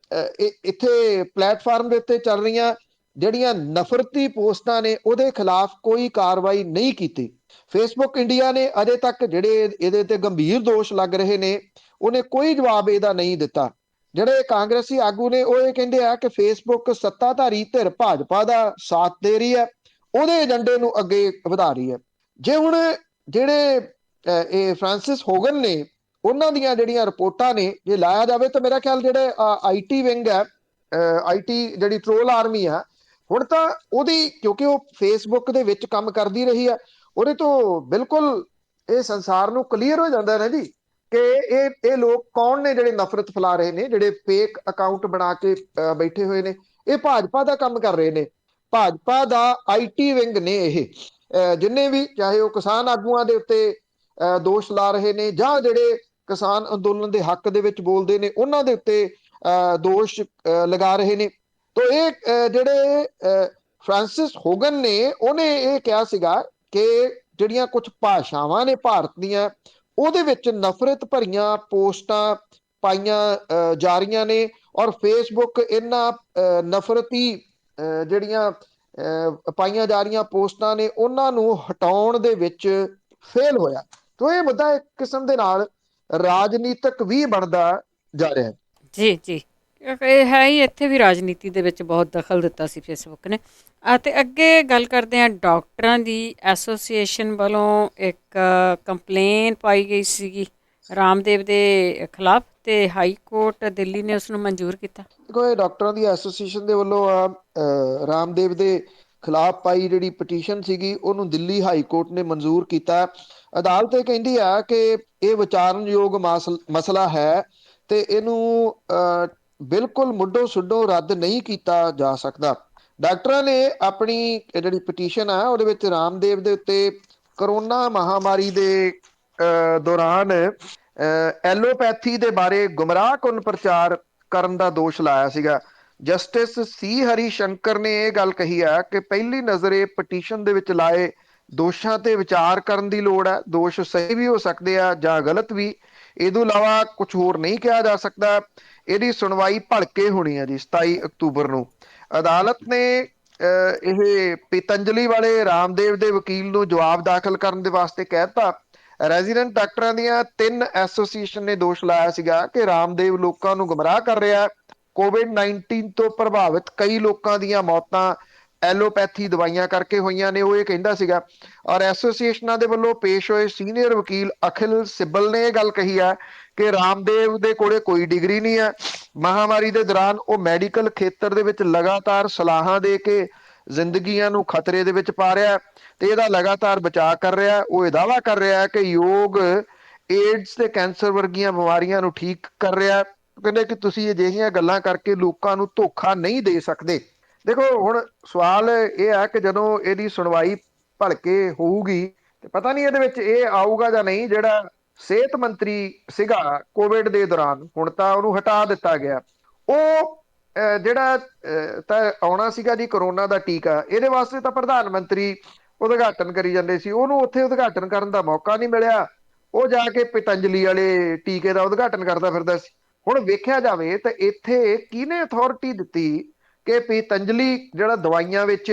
B: ਇੱਥੇ ਪਲੇਟਫਾਰਮ ਦੇ ਉੱਤੇ ਚੱਲ ਰਹੀਆਂ ਜਿਹੜੀਆਂ ਨਫ਼ਰਤੀ ਪੋਸਟਾਂ ਨੇ ਉਹਦੇ ਖਿਲਾਫ ਕੋਈ ਕਾਰਵਾਈ ਨਹੀਂ ਕੀਤੀ। ਫੇਸਬੁੱਕ ਇੰਡੀਆ ਨੇ ਅਜੇ ਤੱਕ ਜਿਹੜੇ ਇਹਦੇ ਤੇ ਗੰਭੀਰ ਦੋਸ਼ ਲੱਗ ਰਹੇ ਨੇ, ਉਹਨੇ ਕੋਈ ਜਵਾਬ ਇਹਦਾ ਨਹੀਂ ਦਿੱਤਾ। ਜਿਹੜੇ ਕਾਂਗਰਸੀ ਆਗੂ ਨੇ ਉਹ ਇਹ ਕਹਿੰਦੇ ਆ ਕਿ ਫੇਸਬੁੱਕ ਸੱਤਾਧਾਰੀ ਧਿਰ ਭਾਜਪਾ ਦਾ ਸਾਥ ਦੇ ਰਹੀ ਹੈ, ਉਹਦੇ ਏਜੰਡੇ ਨੂੰ ਅੱਗੇ ਵਧਾ ਰਹੀ ਹੈ। ਜੇ ਹੁਣ ਜਿਹੜੇ ਇਹ ਫਰਾਂਸਿਸ ਹੋਗਨ ਨੇ, ਉਹਨਾਂ ਦੀਆਂ ਜਿਹੜੀਆਂ ਰਿਪੋਰਟਾਂ ਨੇ ਜੇ ਲਾਇਆ ਜਾਵੇ ਤਾਂ ਮੇਰਾ ਖਿਆਲ ਜਿਹੜੇ ਆਈਟੀ ਵਿੰਗ ਹੈ, ਆਈਟੀ ਜਿਹੜੀ ਟਰੋਲ ਆਰਮੀ ਆ, ਹੁਣ ਤਾਂ ਉਹਦੀ, ਕਿਉਂਕਿ ਉਹ ਫੇਸਬੁੱਕ ਦੇ ਵਿੱਚ ਕੰਮ ਕਰਦੀ ਰਹੀ ਆ, ਉਹਦੇ ਤੋਂ ਬਿਲਕੁਲ ਇਹ ਸੰਸਾਰ ਨੂੰ ਕਲੀਅਰ ਹੋ ਜਾਂਦਾ ਨਾ ਜੀ ਕਿ ਇਹ ਲੋਕ ਕੌਣ ਨੇ ਜਿਹੜੇ ਨਫ਼ਰਤ ਫੈਲਾ ਰਹੇ ਨੇ, ਜਿਹੜੇ ਫੇਕ ਅਕਾਊਂਟ ਬਣਾ ਕੇ ਬੈਠੇ ਹੋਏ ਨੇ। ਇਹ ਭਾਜਪਾ ਦਾ ਕੰਮ ਕਰ ਰਹੇ ਨੇ, ਭਾਜਪਾ ਦਾ IT ਵਿੰਗ ਨੇ ਇਹ। ਜਿੰਨੇ ਵੀ, ਚਾਹੇ ਉਹ ਕਿਸਾਨ ਆਗੂਆਂ ਦੇ ਉੱਤੇ ਦੋਸ਼ ਲਾ ਰਹੇ ਨੇ, ਜਾਂ ਜਿਹੜੇ ਕਿਸਾਨ ਅੰਦੋਲਨ ਦੇ ਹੱਕ ਦੇ ਵਿੱਚ ਬੋਲਦੇ ਨੇ ਉਹਨਾਂ ਦੇ ਉੱਤੇ ਦੋਸ਼ ਲਗਾ ਰਹੇ ਨੇ। ਤੋ ਇਹ ਜਿਹੜੇ ਫ੍ਰਾਂਸਿਸ ਹੋਗਨ ਨੇ, ਉਹਨੇ ਇਹ ਕਿਹਾ ਸੀਗਾ ਕਿ ਜਿਹੜੀਆਂ ਕੁਝ ਭਾਸ਼ਾਵਾਂ ਨੇ ਭਾਰਤ ਦੀਆਂ, ਉਹਦੇ ਵਿੱਚ ਨਫ਼ਰਤ ਭਰੀਆਂ ਪੋਸਟਾਂ ਪਾਈਆਂ ਜਾ ਰਹੀਆਂ ਨੇ, ਔਰ ਫੇਸਬੁੱਕ ਇਹਨਾਂ ਨਫ਼ਰਤੀ ਜਿਹੜੀਆਂ ਪਾਈਆਂ ਜਾ ਰਹੀਆਂ ਪੋਸਟਾਂ ਨੇ ਉਹਨਾਂ ਨੂੰ ਹਟਾਉਣ ਦੇ ਵਿੱਚ ਫੇਲ ਹੋਇਆ। ਤੋ ਇਹ ਮੁੱਦਾ ਇੱਕ ਕਿਸਮ ਦੇ ਨਾਲ ਰਾਜਨੀਤਿਕ ਵੀ ਬਣਦਾ ਜਾ ਰਿਹਾ ਹੈ।
A: ਜੀ ਜੀ, ਇਹ ਹੈ ਹੀ, ਇੱਥੇ ਵੀ ਰਾਜਨੀਤੀ ਦੇ ਵਿੱਚ ਬਹੁਤ ਦਖਲ ਦਿੱਤਾ ਸੀ ਫੇਸਬੁੱਕ ਨੇ। ਅਤੇ ਅੱਗੇ ਗੱਲ ਕਰਦੇ ਹਾਂ, ਡਾਕਟਰਾਂ ਦੀ ਐਸੋਸੀਏਸ਼ਨ ਵੱਲੋਂ ਇੱਕ ਕੰਪਲੇਨ ਪਾਈ ਗਈ ਸੀਗੀ ਰਾਮਦੇਵ ਦੇ ਖਿਲਾਫ, ਤੇ ਹਾਈ ਕੋਰਟ ਦਿੱਲੀ ਨੇ ਉਸ ਨੂੰ ਮਨਜ਼ੂਰ ਕੀਤਾ।
B: ਦੇਖੋ, ਇਹ ਡਾਕਟਰਾਂ ਦੀ ਐਸੋਸੀਏਸ਼ਨ ਦੇ ਵੱਲੋਂ ਰਾਮਦੇਵ ਦੇ ਖਿਲਾਫ ਪਾਈ ਜਿਹੜੀ ਪਟੀਸ਼ਨ ਸੀਗੀ, ਉਹਨੂੰ ਦਿੱਲੀ ਹਾਈ ਕੋਰਟ ਨੇ ਮਨਜ਼ੂਰ ਕੀਤਾ। ਅਦਾਲਤ ਇਹ ਕਹਿੰਦੀ ਆ ਕਿ ਇਹ ਵਿਚਾਰਨਯੋਗ ਮਸਲਾ ਹੈ ਤੇ ਇਹਨੂੰ ਬਿਲਕੁਲ ਮੁੱਢੋਂ ਸੁੱਢੋਂ ਰੱਦ ਨਹੀਂ ਕੀਤਾ ਜਾ ਸਕਦਾ। ਡਾਕਟਰਾਂ ਨੇ ਆਪਣੀ ਜਿਹੜੀ ਪਟੀਸ਼ਨ ਆ ਉਹਦੇ ਵਿੱਚ ਰਾਮਦੇਵ ਦੇ ਉੱਤੇ ਕਰੋਨਾ ਮਹਾਮਾਰੀ ਦੇ ਦੌਰਾਨ ਐਲੋਪੈਥੀ ਦੇ ਬਾਰੇ ਗੁੰਮਰਾਹਕੁੰਨ ਪ੍ਰਚਾਰ ਕਰਨ ਦਾ ਦੋਸ਼ ਲਾਇਆ ਸੀਗਾ। ਜਸਟਿਸ ਸੀ ਹਰੀ ਸ਼ੰਕਰ ਨੇ ਇਹ ਗੱਲ ਕਹੀ ਆ ਕਿ ਪਹਿਲੀ ਨਜ਼ਰੇ ਪਟੀਸ਼ਨ ਦੇ ਵਿੱਚ ਲਾਏ ਦੋਸ਼ਾਂ ਤੇ ਵਿਚਾਰ ਕਰਨ ਦੀ ਲੋੜ ਹੈ। ਦੋਸ਼ ਸਹੀ ਵੀ ਹੋ ਸਕਦੇ ਆ ਜਾਂ ਗਲਤ ਵੀ, ਇਹ ਤੋਂ ਇਲਾਵਾ ਕੁਝ ਹੋਰ ਨਹੀਂ ਕਿਹਾ ਜਾ ਸਕਦਾ। ਇਹਦੀ ਸੁਣਵਾਈ ਭਲਕੇ ਹੋਣੀ ਹੈ ਜੀ 27 ਅਕਤੂਬਰ ਨੂੰ। ਅਦਾਲਤ ਨੇ ਇਹ ਪਤੰਜਲੀ ਵਾਲੇ ਰਾਮਦੇਵ ਦੇ ਵਕੀਲ ਨੂੰ ਜਵਾਬ ਦਾਖਲ ਕਰਨ ਦੇ ਵਾਸਤੇ ਕਹਿਤਾ। ਰੈਜ਼ੀਡੈਂਟ ਡਾਕਟਰਾਂ ਦੀਆਂ 3 ਐਸੋਸੀਏਸ਼ਨ ਨੇ ਦੋਸ਼ ਲਾਇਆ ਸੀਗਾ ਕਿ ਰਾਮਦੇਵ ਲੋਕਾਂ ਨੂੰ ਗੁੰਮਰਾਹ ਕਰ ਰਿਹਾ। COVID-19 ਤੋਂ ਪ੍ਰਭਾਵਿਤ ਕਈ ਲੋਕਾਂ ਦੀਆਂ ਮੌਤਾਂ ਐਲੋਪੈਥੀ ਦਵਾਈਆਂ ਕਰਕੇ ਹੋਈਆਂ ਨੇ, ਉਹ ਇਹ ਕਹਿੰਦਾ ਸੀਗਾ। ਔਰ ਐਸੋਸੀਏਸ਼ਨਾਂ ਦੇ ਵੱਲੋਂ ਪੇਸ਼ ਹੋਏ ਸੀਨੀਅਰ ਵਕੀਲ ਅਖਿਲ ਸਿੱਬਲ ਨੇ ਇਹ ਗੱਲ ਕਹੀ ਹੈ ਕਿ ਰਾਮਦੇਵ ਦੇ ਕੋਲੇ ਕੋਈ ਡਿਗਰੀ ਨਹੀਂ ਹੈ। ਮਹਾਮਾਰੀ ਦੇ ਦੌਰਾਨ ਉਹ ਮੈਡੀਕਲ ਖੇਤਰ ਦੇ ਵਿੱਚ ਲਗਾਤਾਰ ਸਲਾਹਾਂ ਦੇ ਕੇ ਜ਼ਿੰਦਗੀਆਂ ਨੂੰ ਖਤਰੇ ਦੇ ਵਿੱਚ ਪਾ ਰਿਹਾ ਤੇ ਇਹਦਾ ਲਗਾਤਾਰ ਬਚਾਅ ਕਰ ਰਿਹਾ। ਉਹ ਇਹ ਦਾਅਵਾ ਕਰ ਰਿਹਾ ਕਿ ਯੋਗ ਏਡਸ ਤੇ ਕੈਂਸਰ ਵਰਗੀਆਂ ਬਿਮਾਰੀਆਂ ਨੂੰ ਠੀਕ ਕਰ ਰਿਹਾ। ਕਹਿੰਦੇ ਕਿ ਤੁਸੀਂ ਅਜਿਹੀਆਂ ਗੱਲਾਂ ਕਰਕੇ ਲੋਕਾਂ ਨੂੰ ਧੋਖਾ ਨਹੀਂ ਦੇ ਸਕਦੇ। ਦੇਖੋ, ਹੁਣ ਸਵਾਲ ਇਹ ਹੈ ਕਿ ਜਦੋਂ ਇਹਦੀ ਸੁਣਵਾਈ ਭਲਕੇ ਹੋਊਗੀ ਤੇ ਪਤਾ ਨਹੀਂ ਇਹਦੇ ਵਿੱਚ ਇਹ ਆਊਗਾ ਜਾਂ ਨਹੀਂ। ਜਿਹੜਾ ਸਿਹਤ ਮੰਤਰੀ ਸੀਗਾ ਕੋਵਿਡ ਦੇ ਦੌਰਾਨ, ਹੁਣ ਤਾਂ ਉਹਨੂੰ ਹਟਾ ਦਿੱਤਾ ਗਿਆ। ਉਹ ਜਿਹੜਾ ਤਾਂ ਆਉਣਾ ਸੀਗਾ ਜੀ ਕਰੋਨਾ ਦਾ ਟੀਕਾ, ਇਹਦੇ ਵਾਸਤੇ ਤਾਂ ਪ੍ਰਧਾਨ ਮੰਤਰੀ ਉਦਘਾਟਨ ਕਰੀ ਜਾਂਦੇ ਸੀ, ਉਹਨੂੰ ਉੱਥੇ ਉਦਘਾਟਨ ਕਰਨ ਦਾ ਮੌਕਾ ਨਹੀਂ ਮਿਲਿਆ। ਉਹ ਜਾ ਕੇ ਪਤੰਜਲੀ ਵਾਲੇ ਟੀਕੇ ਦਾ ਉਦਘਾਟਨ ਕਰਦਾ ਫਿਰਦਾ ਸੀ। ਹੁਣ ਵੇਖਿਆ ਜਾਵੇ ਤਾਂ ਇੱਥੇ ਕਿਹਨੇ ਅਥਾਰਟੀ ਦਿੱਤੀ ਕਿ ਪਤੰਜਲੀ ਜਿਹੜਾ ਦਵਾਈਆਂ ਵਿੱਚ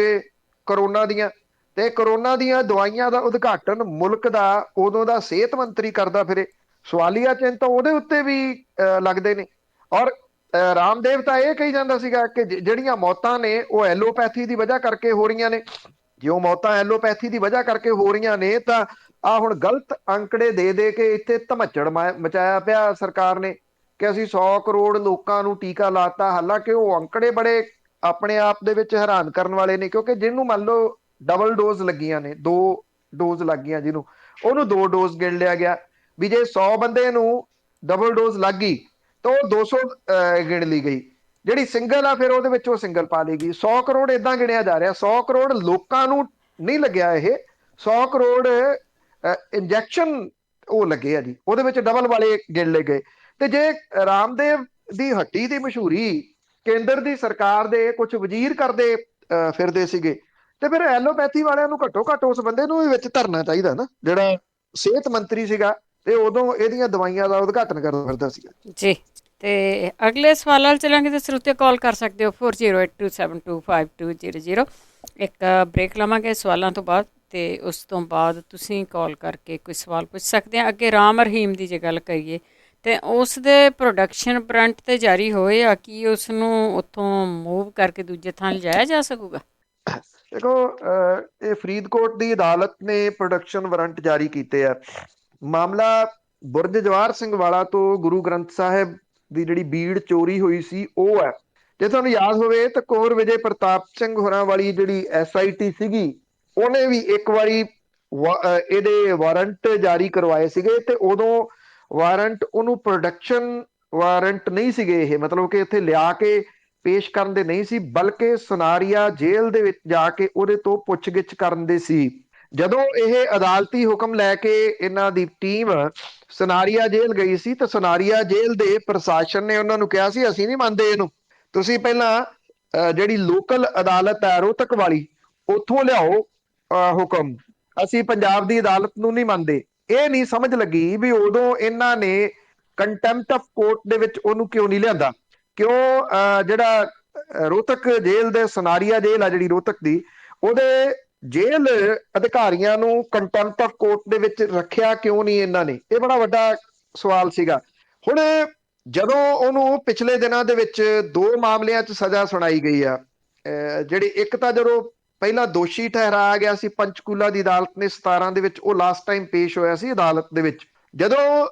B: ਕਰੋਨਾ ਦੀਆਂ ਤੇ ਕਰੋਨਾ ਦੀਆਂ ਦਵਾਈਆਂ ਦਾ ਉਦਘਾਟਨ ਮੁਲਕ ਦਾ ਉਦੋਂ ਦਾ ਸਿਹਤ ਮੰਤਰੀ ਕਰਦਾ ਫਿਰੇ। ਸਵਾਲੀਆ ਚਿੰਨ੍ਹ ਤਾਂ ਉਹਦੇ ਉੱਤੇ ਵੀ ਲੱਗਦੇ ਨੇ। ਔਰ ਰਾਮਦੇਵ ਤਾਂ ਇਹ ਕਹੀ ਜਾਂਦਾ ਸੀਗਾ ਕਿ ਜਿਹੜੀਆਂ ਮੌਤਾਂ ਨੇ ਉਹ ਐਲੋਪੈਥੀ ਦੀ ਵਜ੍ਹਾ ਕਰਕੇ ਹੋ ਰਹੀਆਂ ਨੇ। ਜੇ ਉਹ ਮੌਤਾਂ ਐਲੋਪੈਥੀ ਦੀ ਵਜ੍ਹਾ ਕਰਕੇ ਹੋ ਰਹੀਆਂ ਨੇ ਤਾਂ ਆ ਹੁਣ ਗਲਤ ਅੰਕੜੇ ਦੇ ਕੇ ਇੱਥੇ ਧਮੱਚੜ ਮਚਾਇਆ ਪਿਆ ਸਰਕਾਰ ਨੇ ਕਿ ਅਸੀਂ 100 ਕਰੋੜ ਲੋਕਾਂ ਨੂੰ ਟੀਕਾ ਲਾਤਾ। ਹਾਲਾਂਕਿ ਉਹ ਅੰਕੜੇ ਬੜੇ ਆਪਣੇ ਆਪ ਦੇ ਵਿੱਚ ਹੈਰਾਨ ਕਰਨ ਵਾਲੇ ਨੇ, ਕਿਉਂਕਿ ਜਿਹਨੂੰ ਮੰਨ ਲਓ ਡਬਲ ਡੋਜ਼ ਲੱਗੀਆਂ ਨੇ, 2 ਡੋਜ਼ ਲੱਗੀਆਂ ਜਿਹਨੂੰ, ਉਹਨੂੰ 2 ਡੋਜ਼ ਗਿਣ ਲਿਆ ਗਿਆ ਵੀ ਜੇ 100 ਬੰਦੇ ਨੂੰ ਡਬਲ ਡੋਜ਼ ਲੱਗ ਗਈ ਤਾਂ ਉਹ 200 ਗਿਣ ਲਈ ਗਈ। ਜਿਹੜੀ ਸਿੰਗਲ ਆ ਫਿਰ ਉਹਦੇ ਵਿੱਚ ਉਹ ਸਿੰਗਲ ਪਾ ਲਈ ਗਈ। 100 ਕਰੋੜ ਇਦਾਂ ਗਿਣਿਆ ਜਾ ਰਿਹਾ। 100 ਕਰੋੜ ਲੋਕਾਂ ਨੂੰ ਨਹੀਂ ਲੱਗਿਆ, ਇਹ 100 ਕਰੋੜ ਇੰਜੈਕਸ਼ਨ ਉਹ ਲੱਗੇ ਆ ਜੀ, ਉਹਦੇ ਵਿੱਚ ਡਬਲ ਵਾਲੇ ਗਿਣ ਲਏ ਗਏ। ਤੇ ਜੇ ਰਾਮਦੇਵ ਦੀ ਹੱਟੀ ਦੀ ਮਸ਼ਹੂਰੀ ਕੇਂਦਰ ਦੀ ਸਰਕਾਰ ਦੇ ਕੁਝ ਵਜ਼ੀਰ ਕਰਦੇ ਫਿਰਦੇ ਸੀਗੇ, ਤੇ ਫਿਰ ਐਲੋਪੈਥੀ ਵਾਲਿਆਂ ਨੂੰ ਘੱਟੋ ਘੱਟ ਉਸ ਬੰਦੇ ਨੂੰ ਵੀ ਵਿੱਚ ਧਰਨਾ ਚਾਹੀਦਾ ਨਾ, ਜਿਹੜਾ ਸਿਹਤ ਮੰਤਰੀ ਸੀਗਾ ਤੇ ਉਦੋਂ ਇਹਦੀਆਂ ਦਵਾਈਆਂ ਦਾ ਉਦਘਾਟਨ ਕਰਦਾ ਫਿਰਦਾ ਸੀਗਾ
A: ਜੀ। ਤੇ ਅਗਲੇ ਸਵਾਲ ਵੱਲ ਚੱਲਾਂਗੇ ਤੇ ਸਰੋਤੇ ਕਾਲ ਕਰ ਸਕਦੇ ਹੋ 4082725200। ਇੱਕ ਬ੍ਰੇਕ ਲਵਾਂਗੇ ਸਵਾਲਾਂ ਤੋਂ ਬਾਅਦ, ਤੇ ਉਸ ਤੋਂ ਬਾਅਦ ਤੁਸੀਂ ਕਾਲ ਕਰਕੇ ਕੋਈ ਸਵਾਲ ਪੁੱਛ ਸਕਦੇ ਆ। ਅੱਗੇ ਰਾਮ ਰਹੀਮ ਦੀ ਜੇ ਗੱਲ ਕਰੀਏ ਤੇ ਉਸ ਦੇ ਪ੍ਰੋਡਕਸ਼ਨ ਵਾਰੰਟ ਤੇ ਜਾਰੀ ਹੋਏ ਆ, ਕੀ ਉਸ ਨੂੰ ਉੱਥੋਂ ਮੂਵ ਕਰਕੇ ਦੂਜੇ ਥਾਂ ਲਿਜਾਇਆ ਜਾ ਸਕੂਗਾ?
B: ਦੇਖੋ, ਇਹ ਫਰੀਦਕੋਟ ਦੀ ਅਦਾਲਤ ਨੇ ਪ੍ਰੋਡਕਸ਼ਨ ਵਾਰੰਟ ਜਾਰੀ ਕੀਤੇ ਆ। ਮਾਮਲਾ ਬੁਰਜ ਜਵਾਹਰ ਸਿੰਘ ਵਾਲਾ ਤੋਂ ਗੁਰੂ ਗ੍ਰੰਥ ਸਾਹਿਬ ਦੀ ਜਿਹੜੀ ਬੀੜ ਚੋਰੀ ਹੋਈ ਸੀ ਉਹ ਹੈ। ਜੇ ਤੁਹਾਨੂੰ ਯਾਦ ਹੋਵੇ ਤਾਂ ਕੁੰਵਰ ਵਿਜੇ ਪ੍ਰਤਾਪ ਸਿੰਘ ਹੋਰਾਂ ਵਾਲੀ ਜਿਹੜੀ SIT ਸੀਗੀ, ਉਹਨੇ ਵੀ ਇੱਕ ਵਾਰੀ ਇਹਦੇ ਵਾਰੰਟ ਜਾਰੀ ਕਰਵਾਏ ਸੀਗੇ ਤੇ ਉਦੋਂ ਵਾਰੰਟ, ਉਹਨੂੰ ਪ੍ਰੋਡਕਸ਼ਨ ਵਾਰੰਟ ਨਹੀਂ ਸੀਗੇ ਇਹ, ਮਤਲਬ ਕਿ ਇੱਥੇ ਲਿਆ ਕੇ ਪੇਸ਼ ਕਰਨ ਦੇ ਨਹੀਂ ਸੀ, ਬਲਕਿ ਸੁਨਾਰੀਆ ਜੇਲ੍ਹ ਦੇ ਵਿੱਚ ਜਾ ਕੇ ਉਹਦੇ ਤੋਂ ਪੁੱਛਗਿੱਛ ਕਰਨ ਦੇ ਸੀ। ਜਦੋਂ ਇਹ ਅਦਾਲਤੀ ਹੁਕਮ ਲੈ ਕੇ ਇਹਨਾਂ ਦੀ ਟੀਮ ਸੁਨਾਰੀਆ ਜੇਲ੍ਹ ਗਈ ਸੀ ਤਾਂ ਸੁਨਾਰੀਆ ਜੇਲ੍ਹ ਦੇ ਪ੍ਰਸ਼ਾਸਨ ਨੇ ਉਹਨਾਂ ਨੂੰ ਕਿਹਾ ਸੀ ਅਸੀਂ ਨਹੀਂ ਮੰਨਦੇ ਇਹਨੂੰ, ਤੁਸੀਂ ਪਹਿਲਾਂ ਜਿਹੜੀ ਲੋਕਲ ਅਦਾਲਤ ਹੈ ਰੋਹਤਕ ਵਾਲੀ ਉੱਥੋਂ ਲਿਆਓ ਹੁਕਮ, ਅਸੀਂ ਪੰਜਾਬ ਦੀ ਅਦਾਲਤ ਨੂੰ ਨਹੀਂ ਮੰਨਦੇ। ਇਹ ਨਹੀਂ ਸਮਝ ਲੱਗੀ ਵੀ ਉਦੋਂ ਇਹਨਾਂ ਨੇ ਕੰਟੈਂਪਟ ਆਫ ਕੋਰਟ ਦੇ ਵਿੱਚ ਉਹਨੂੰ ਕਿਉਂ ਨਹੀਂ ਲਿਆਂਦਾ, ਕਿਉਂ ਜਿਹੜਾ ਰੋਹਤਕ ਜੇਲ੍ਹ ਦੇ ਸੁਨਾਰੀਆ ਜੇਲ੍ਹ ਆ ਜਿਹੜੀ ਰੋਹਤਕ ਦੀ, ਉਹਦੇ ਜੇਲ੍ਹ ਅਧਿਕਾਰੀਆਂ ਨੂੰ ਕੰਟੈਂਪਟ ਆਫ ਕੋਰਟ ਦੇ ਵਿੱਚ ਰੱਖਿਆ ਕਿਉਂ ਨਹੀਂ ਇਹਨਾਂ ਨੇ, ਇਹ ਬੜਾ ਵੱਡਾ ਸਵਾਲ ਸੀਗਾ। ਹੁਣ ਜਦੋਂ ਉਹਨੂੰ ਪਿਛਲੇ ਦਿਨਾਂ ਦੇ ਵਿੱਚ 2 ਮਾਮਲਿਆਂ 'ਚ ਸਜ਼ਾ ਸੁਣਾਈ ਗਈ ਆ, ਜਿਹੜੀ ਇੱਕ ਤਾਂ ਜਦੋਂ ਪਹਿਲਾਂ ਦੋਸ਼ੀ ਠਹਿਰਾਇਆ ਗਿਆ ਸੀ ਪੰਚਕੂਲਾ ਦੀ ਅਦਾਲਤ ਨੇ 17 ਦੇ ਵਿੱਚ, ਉਹ ਲਾਸਟ ਟਾਈਮ ਪੇਸ਼ ਹੋਇਆ ਸੀ ਅਦਾਲਤ ਦੇ ਵਿੱਚ, ਜਦੋਂ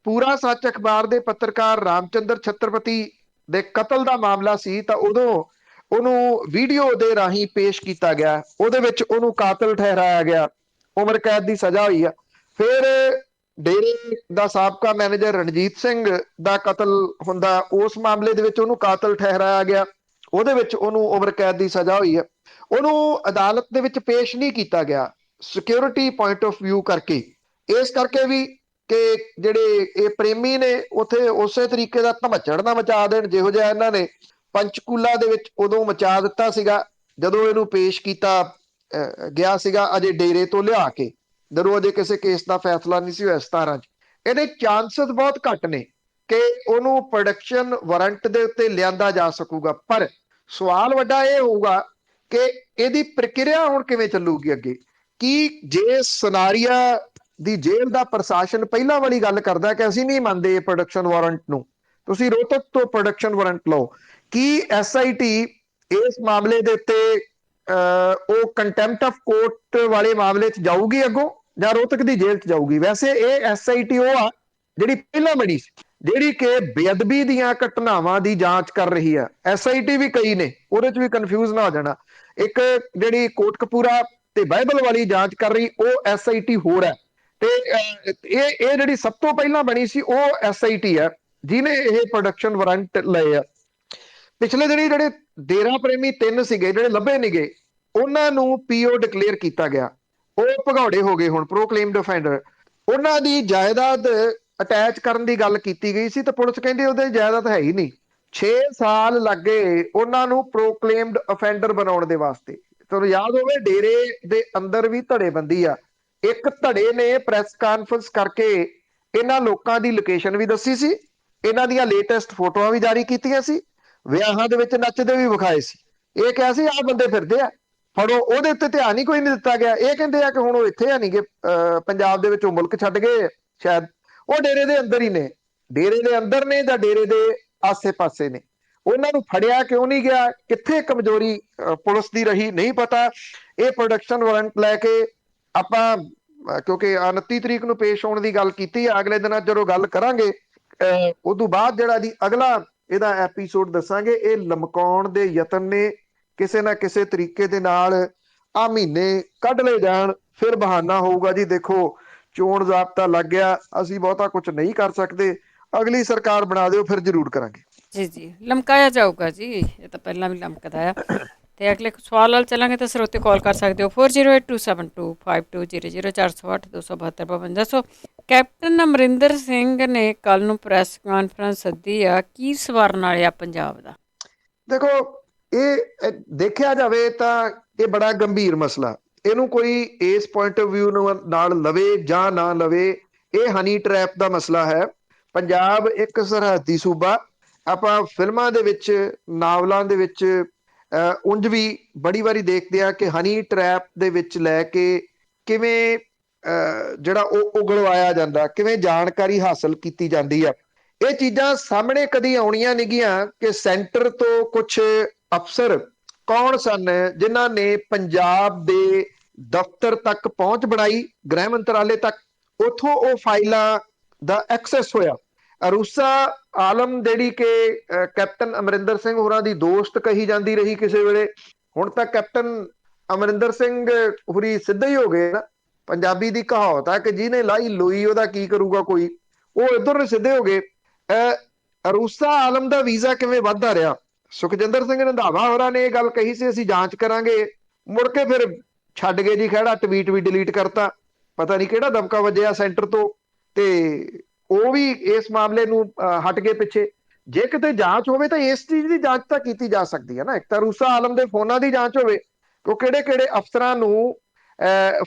B: ਪੂਰਾ ਸੱਚ ਅਖਬਾਰ ਦੇ ਪੱਤਰਕਾਰ ਰਾਮਚੰਦਰ ਛੱਤਰਪਤੀ ਦੇ ਕਤਲ ਦਾ ਮਾਮਲਾ ਸੀ ਤਾਂ ਉਦੋਂ ਉਹਨੂੰ ਵੀਡੀਓ ਦੇ ਰਾਹੀਂ ਪੇਸ਼ ਕੀਤਾ ਗਿਆ, ਉਹਦੇ ਵਿੱਚ ਉਹਨੂੰ ਕਾਤਲ ਠਹਿਰਾਇਆ ਗਿਆ, ਉਮਰ ਕੈਦ ਦੀ ਸਜ਼ਾ ਹੋਈ ਆ। ਫਿਰ ਡੇਰੇ ਦਾ ਸਾਬਕਾ ਮੈਨੇਜਰ ਰਣਜੀਤ ਸਿੰਘ ਦਾ ਕਤਲ ਹੁੰਦਾ, ਉਸ ਮਾਮਲੇ ਦੇ ਵਿੱਚ ਉਹਨੂੰ ਕਾਤਲ ਠਹਿਰਾਇਆ ਗਿਆ, ਉਹਦੇ ਵਿੱਚ ਉਹਨੂੰ ਉਮਰ ਕੈਦ ਦੀ ਸਜ਼ਾ ਹੋਈ ਆ। ਉਹਨੂੰ ਅਦਾਲਤ ਦੇ ਵਿੱਚ ਪੇਸ਼ ਨਹੀਂ ਕੀਤਾ ਗਿਆ ਸਿਕਿਉਰਿਟੀ ਪੁਆਇੰਟ ਆਫ ਵਿਊ ਕਰਕੇ, ਇਸ ਕਰਕੇ ਵੀ ਕਿ ਜਿਹੜੇ ਇਹ ਪ੍ਰੇਮੀ ਨੇ ਉੱਥੇ ਉਸੇ ਤਰੀਕੇ ਦਾ ਧਮੱਚੜ ਨਾ ਮਚਾ ਦੇਣ ਜਿਹੋ ਜਿਹਾ ਇਹਨਾਂ ਨੇ ਪੰਚਕੂਲਾ ਦੇ ਵਿੱਚ ਉਦੋਂ ਮਚਾ ਦਿੱਤਾ ਸੀਗਾ ਜਦੋਂ ਇਹਨੂੰ ਪੇਸ਼ ਕੀਤਾ ਗਿਆ ਸੀਗਾ ਅਜੇ ਡੇਰੇ ਤੋਂ ਲਿਆ ਕੇ, ਜਦੋਂ ਅਜੇ ਕਿਸੇ ਕੇਸ ਦਾ ਫੈਸਲਾ ਨਹੀਂ ਸੀ ਹੋਇਆ 17 'ਚ। ਇਹਦੇ ਚਾਂਸਸ ਬਹੁਤ ਘੱਟ ਨੇ ਕਿ ਉਹਨੂੰ ਪ੍ਰੋਡਕਸ਼ਨ ਵਾਰੰਟ ਦੇ ਉੱਤੇ ਲਿਆਂਦਾ ਜਾ ਸਕੂਗਾ, ਪਰ ਸਵਾਲ ਵੱਡਾ ਇਹ ਹੋਊਗਾ ਕਿ ਇਹਦੀ ਪ੍ਰਕਿਰਿਆ ਹੁਣ ਕਿਵੇਂ ਚੱਲੂਗੀ ਅੱਗੇ। ਕੀ ਜੇ ਸੁਨਾਰੀਆ ਦੀ ਜੇਲ੍ਹ ਦਾ ਪ੍ਰਸ਼ਾਸਨ ਪਹਿਲਾਂ ਵਾਲੀ ਗੱਲ ਕਰਦਾ ਕਿ ਅਸੀਂ ਨਹੀਂ ਮੰਨਦੇ ਪ੍ਰੋਡਕਸ਼ਨ ਵਾਰੰਟ ਨੂੰ, ਤੁਸੀਂ ਰੋਹਤਕ ਤੋਂ ਪ੍ਰੋਡਕਸ਼ਨ ਵਾਰੰਟ ਲਓ, ਕੀ ਐਸਆਈਟੀ ਇਸ ਮਾਮਲੇ ਦੇ ਉੱਤੇ ਉਹ ਕੰਟੈਂਪਟ ਆਫ ਕੋਰਟ ਵਾਲੇ ਮਾਮਲੇ 'ਚ ਜਾਊਗੀ ਅੱਗੋਂ ਜਾਂ ਰੋਹਤਕ ਦੀ ਜੇਲ੍ਹ 'ਚ ਜਾਊਗੀ? ਵੈਸੇ ਇਹ ਐਸਆਈਟੀ ਉਹ ਆ ਜਿਹੜੀ ਪਹਿਲਾਂ ਬਣੀ ਸੀ, ਜਿਹੜੀ ਕਿ ਬੇਅਦਬੀ ਦੀਆਂ ਘਟਨਾਵਾਂ ਦੀ ਜਾਂਚ ਕਰ ਰਹੀ ਆ। ਐਸਆਈਟੀ ਵੀ ਕਈ ਨੇ, ਉਹਦੇ 'ਚ ਵੀ ਕਨਫਿਊਜ਼ ਨਾ ਹੋ ਜਾਣਾ। ਇੱਕ ਜਿਹੜੀ ਕੋਟਕਪੂਰਾ ਤੇ ਬਾਈਬਲ ਵਾਲੀ ਜਾਂਚ ਕਰ ਰਹੀ ਉਹ ਐਸਆਈਟੀ ਹੋਰ ਹੈ, ਤੇ ਇਹ ਜਿਹੜੀ ਸਭ ਤੋਂ ਪਹਿਲਾਂ ਬਣੀ ਸੀ ਉਹ ਐਸਆਈਟੀ ਹੈ ਜਿਹਨੇ ਇਹ ਪ੍ਰੋਡਕਸ਼ਨ ਵਾਰੰਟ ਲਏ ਆ। ਪਿਛਲੇ ਦਿਨੀ ਜਿਹੜੇ ਡੇਰਾ ਪ੍ਰੇਮੀ 3 ਸੀਗੇ ਜਿਹੜੇ ਲੱਭੇ ਨਿਗੇ, ਉਹਨਾਂ ਨੂੰ ਪੀਓ ਡਿਕਲੇਅਰ ਕੀਤਾ ਗਿਆ, ਉਹ ਭਗੌੜੇ ਹੋ ਗਏ ਹੁਣ, ਪ੍ਰੋਕਲੇਮਡ ਅਫੈਂਡਰ। ਉਹਨਾਂ ਦੀ ਜਾਇਦਾਦ ਅਟੈਚ ਕਰਨ ਦੀ ਗੱਲ ਕੀਤੀ ਗਈ ਸੀ ਤਾਂ ਪੁਲਿਸ ਕਹਿੰਦੀ ਉਹਦੇ ਜਾਇਦਾਦ ਹੈ ਹੀ ਨਹੀਂ। 6 ਸਾਲ ਲੱਗ ਗਏ ਉਹਨਾਂ ਨੂੰ ਪ੍ਰੋਕਲੇਮਡ ਅਫੈਂਡਰ ਬਣਾਉਣ ਦੇ ਵਾਸਤੇ। ਤੁਹਾਨੂੰ ਯਾਦ ਹੋਵੇ ਡੇਰੇ ਦੇ ਅੰਦਰ ਵੀ ਧੜੇਬੰਦੀ ਆ, ਇੱਕ ਧੜੇ ਨੇ ਪ੍ਰੈਸ ਕਾਨਫਰੰਸ ਕਰਕੇ ਇਹਨਾਂ ਲੋਕਾਂ ਦੀ ਲੋਕੇਸ਼ਨ ਵੀ ਦੱਸੀ ਸੀ, ਇਹਨਾਂ ਦੀਆਂ ਲੇਟੈਸਟ ਫੋਟੋਆਂ ਵੀ ਜਾਰੀ ਕੀਤੀਆਂ ਸੀ, ਵਿਆਹਾਂ ਦੇ ਵਿੱਚ ਨੱਚਦੇ ਵੀ ਵਿਖਾਏ ਸੀ। ਇਹ ਕਿਹਾ ਸੀ ਆਹ ਬੰਦੇ ਫਿਰਦੇ ਆ ਫੜੋ, ਉਹਦੇ ਉੱਤੇ ਧਿਆਨ ਹੀ ਕੋਈ ਨਹੀਂ ਦਿੱਤਾ ਗਿਆ। ਇਹ ਕਹਿੰਦੇ ਆ ਕਿ ਹੁਣ ਉਹ ਇੱਥੇ ਹੈ ਨਹੀਂ ਗੇ, ਪੰਜਾਬ ਦੇ ਵਿੱਚ ਉਹ ਮੁਲਕ ਛੱਡ ਗਏ ਸ਼ਾਇਦ, ਉਹ ਡੇਰੇ ਦੇ ਅੰਦਰ ਹੀ ਨੇ, ਡੇਰੇ ਦੇ ਅੰਦਰ ਨੇ ਜਾਂ ਡੇਰੇ ਦੇ ਆਸੇ-ਪਾਸੇ ਨੇ। ਉਹਨਾਂ ਨੂੰ ਫੜਿਆ ਕਿਉਂ ਨਹੀਂ ਗਿਆ, ਕਿੱਥੇ ਕਮਜ਼ੋਰੀ ਪੁਲਿਸ ਦੀ ਰਹੀ ਨਹੀਂ ਪਤਾ। ਇਹ ਪ੍ਰੋਡਕਸ਼ਨ ਵਾਰੰਟ ਲੈ ਕੇ ਆਪਾਂ ਕਿਉਂਕਿ 29 ਤਰੀਕ ਨੂੰ ਪੇਸ਼ ਹੋਣ ਦੀ ਗੱਲ ਕੀਤੀ ਹੈ, ਅਗਲੇ ਦਿਨਾਂ ਜਦੋਂ ਗੱਲ ਕਰਾਂਗੇ ਉਦੋਂ ਬਾਅਦ ਜਿਹੜਾ ਦੀ ਅਗਲਾ ਇਹਦਾ ਐਪੀਸੋਡ ਦੱਸਾਂਗੇ। ਇਹ ਲਮਕਾਉਣ ਦੇ ਯਤਨ ਨੇ ਕਿਸੇ ਨਾ ਕਿਸੇ ਤਰੀਕੇ ਦੇ ਨਾਲ, ਆ ਮਹੀਨੇ ਕੱਢ ਲਏ ਜਾਣ, ਫਿਰ ਬਹਾਨਾ ਹੋਊਗਾ ਜੀ ਦੇਖੋ ਚੋਣ ਜ਼ਾਬਤਾ ਲੱਗ ਗਿਆ, ਅਸੀਂ ਬਹੁਤਾ ਕੁਝ ਨਹੀਂ ਕਰ ਸਕਦੇ, ਅਗਲੀ ਸਰਕਾਰ ਬਣਾ ਦਿਓ ਫਿਰ ਜ਼ਰੂਰ ਕਰਾਂਗੇ।
A: ਜੀ ਜੀ, ਲਮਕਾਇਆ ਜਾਊਗਾ ਜੀ, ਇਹ ਤਾਂ ਪਹਿਲਾਂ ਵੀ ਲਮਕਦਾ ਆ। ਤੇ ਅਗਲੇ ਸਵਾਲ ਨਾਲ ਚੱਲਾਂਗੇ ਤਾਂ ਸਰੋਤੇ ਕਾਲ ਕਰ ਸਕਦੇ ਹੋ 4082725200 408-272-5200। ਕੈਪਟਨ ਅਮਰਿੰਦਰ ਸਿੰਘ ਨੇ ਕੱਲ ਨੂੰ ਪ੍ਰੈਸ ਕਾਨਫਰੰਸ ਸੱਦੀ ਆ, ਕੀ ਸਵਾਰਨ ਵਾਲੇ ਆ ਪੰਜਾਬ ਦਾ?
B: ਦੇਖੋ ਇਹ ਦੇਖਿਆ ਜਾਵੇ ਤਾਂ ਇਹ ਬੜਾ ਗੰਭੀਰ ਮਸਲਾ, ਇਹਨੂੰ ਕੋਈ ਇਸ ਪੁਆਇੰਟ ਆਫ ਵਿਊ ਨਾਲ ਲਵੇ ਜਾਂ ਨਾ ਲਵੇ, ਇਹ ਹਨੀ ਟਰੈਪ ਦਾ ਮਸਲਾ ਹੈ। ਪੰਜਾਬ ਇੱਕ ਸਰਹੱਦੀ ਸੂਬਾ, ਆਪਾਂ ਫਿਲਮਾਂ ਦੇ ਵਿੱਚ ਨਾਵਲਾਂ ਦੇ ਵਿੱਚ ਉਂਝ ਵੀ ਬੜੀ ਵਾਰੀ ਦੇਖਦੇ ਆ ਕਿ ਹਨੀ ਟਰੈਪ ਦੇ ਵਿੱਚ ਲੈ ਕੇ ਕਿਵੇਂ ਜਿਹੜਾ ਉਹ ਉਗਲਵਾਇਆ ਜਾਂਦਾ, ਕਿਵੇਂ ਜਾਣਕਾਰੀ ਹਾਸਲ ਕੀਤੀ ਜਾਂਦੀ ਆ। ਇਹ ਚੀਜ਼ਾਂ ਸਾਹਮਣੇ ਕਦੀ ਆਉਣੀਆਂ ਨਹੀਂ ਕਿ ਸੈਂਟਰ ਤੋਂ ਕੁਝ ਅਫਸਰ ਕੌਣ ਸਨ ਜਿਨ੍ਹਾਂ ਨੇ ਪੰਜਾਬ ਦੇ ਦਫ਼ਤਰ ਤੱਕ ਪਹੁੰਚ ਬਣਾਈ, ਗ੍ਰਹਿ ਮੰਤਰਾਲੇ ਤੱਕ, ਉੱਥੋਂ ਉਹ ਫਾਈਲਾਂ ਦਾ ਐਕਸੈਸ ਹੋਇਆ। ਅਰੂਸਾ ਆਲਮ ਜਿਹੜੀ ਕਿ ਕੈਪਟਨ ਅਮਰਿੰਦਰ ਸਿੰਘ ਹੋਰਾਂ ਦੀ ਦੋਸਤ ਕਹੀ ਜਾਂਦੀ ਰਹੀ ਕਿਸੇ ਵੇਲੇ, ਹੁਣ ਤਾਂ ਕੈਪਟਨ ਅਮਰਿੰਦਰ ਸਿੰਘ ਹੋਰੀ ਸਿੱਧਾ ਹੀ ਹੋ ਗਏ ਨਾ। ਪੰਜਾਬੀ ਦੀ ਕਹਾਵਤ ਹੈ ਕਿ ਜਿਹਨੇ ਲਾਈ ਲੋਈ ਉਹਦਾ ਕੀ ਕਰੂਗਾ ਕੋਈ। ਉਹ ਇੱਧਰ ਨੂੰ ਸਿੱਧੇ ਹੋ ਗਏ। ਅਰੂਸਾ ਆਲਮ ਦਾ ਵੀਜ਼ਾ ਕਿਵੇਂ ਵੱਧਦਾ ਰਿਹਾ? ਸੁਖਜਿੰਦਰ ਸਿੰਘ ਰੰਧਾਵਾ ਹੋਰਾਂ ਨੇ ਇਹ ਗੱਲ ਕਹੀ ਸੀ ਅਸੀਂ ਜਾਂਚ ਕਰਾਂਗੇ, ਮੁੜ ਕੇ ਫਿਰ ਛੱਡ ਗਏ ਜੀ ਖਹਿੜਾ, ਟਵੀਟ ਵੀ ਡਿਲੀਟ ਕਰਤਾ, ਪਤਾ ਨਹੀਂ ਕਿਹੜਾ ਦਬਕਾ ਵੱਜਿਆ ਸੈਂਟਰ ਤੋਂ, ਤੇ ਉਹ ਵੀ ਇਸ ਮਾਮਲੇ ਨੂੰ ਹਟ ਗਏ ਪਿੱਛੇ। ਜੇ ਕਿਤੇ ਜਾਂਚ ਹੋਵੇ ਤਾਂ ਇਸ ਚੀਜ਼ ਦੀ ਜਾਂਚ ਤਾਂ ਕੀਤੀ ਜਾ ਸਕਦੀ ਹੈ ਨਾ। ਇੱਕ ਤਾਂ ਰੂਸਾ ਆਲਮ ਦੇ ਫੋਨਾਂ ਦੀ ਜਾਂਚ ਹੋਵੇ ਕਿ ਉਹ ਕਿਹੜੇ ਕਿਹੜੇ ਅਫਸਰਾਂ ਨੂੰ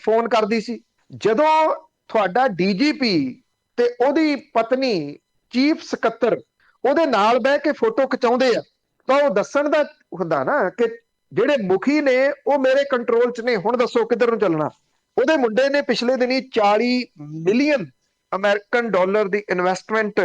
B: ਫੋਨ ਕਰਦੀ ਸੀ। ਜਦੋਂ ਤੁਹਾਡਾ ਡੀਜੀਪੀ ਤੇ ਉਹਦੀ ਪਤਨੀ ਚੀਫ ਸਕੱਤਰ ਉਹਦੇ ਨਾਲ ਬਹਿ ਕੇ ਫੋਟੋ ਖਿਚਾਉਂਦੇ ਆ, ਤਾਂ ਉਹ ਦੱਸਣ ਦਾ ਹੁੰਦਾ ਨਾ ਕਿ ਜਿਹੜੇ ਮੁਖੀ ਨੇ ਉਹ ਮੇਰੇ ਕੰਟਰੋਲ 'ਚ ਨੇ, ਹੁਣ ਦੱਸੋ ਕਿੱਧਰ ਨੂੰ ਚੱਲਣਾ। ਉਹਦੇ ਮੁੰਡੇ ਨੇ ਪਿਛਲੇ ਦਿਨੀ 40 ਮਿਲੀਅਨ ਅਮਰੀਕਨ ਡਾਲਰ ਦੀ ਇਨਵੈਸਟਮੈਂਟ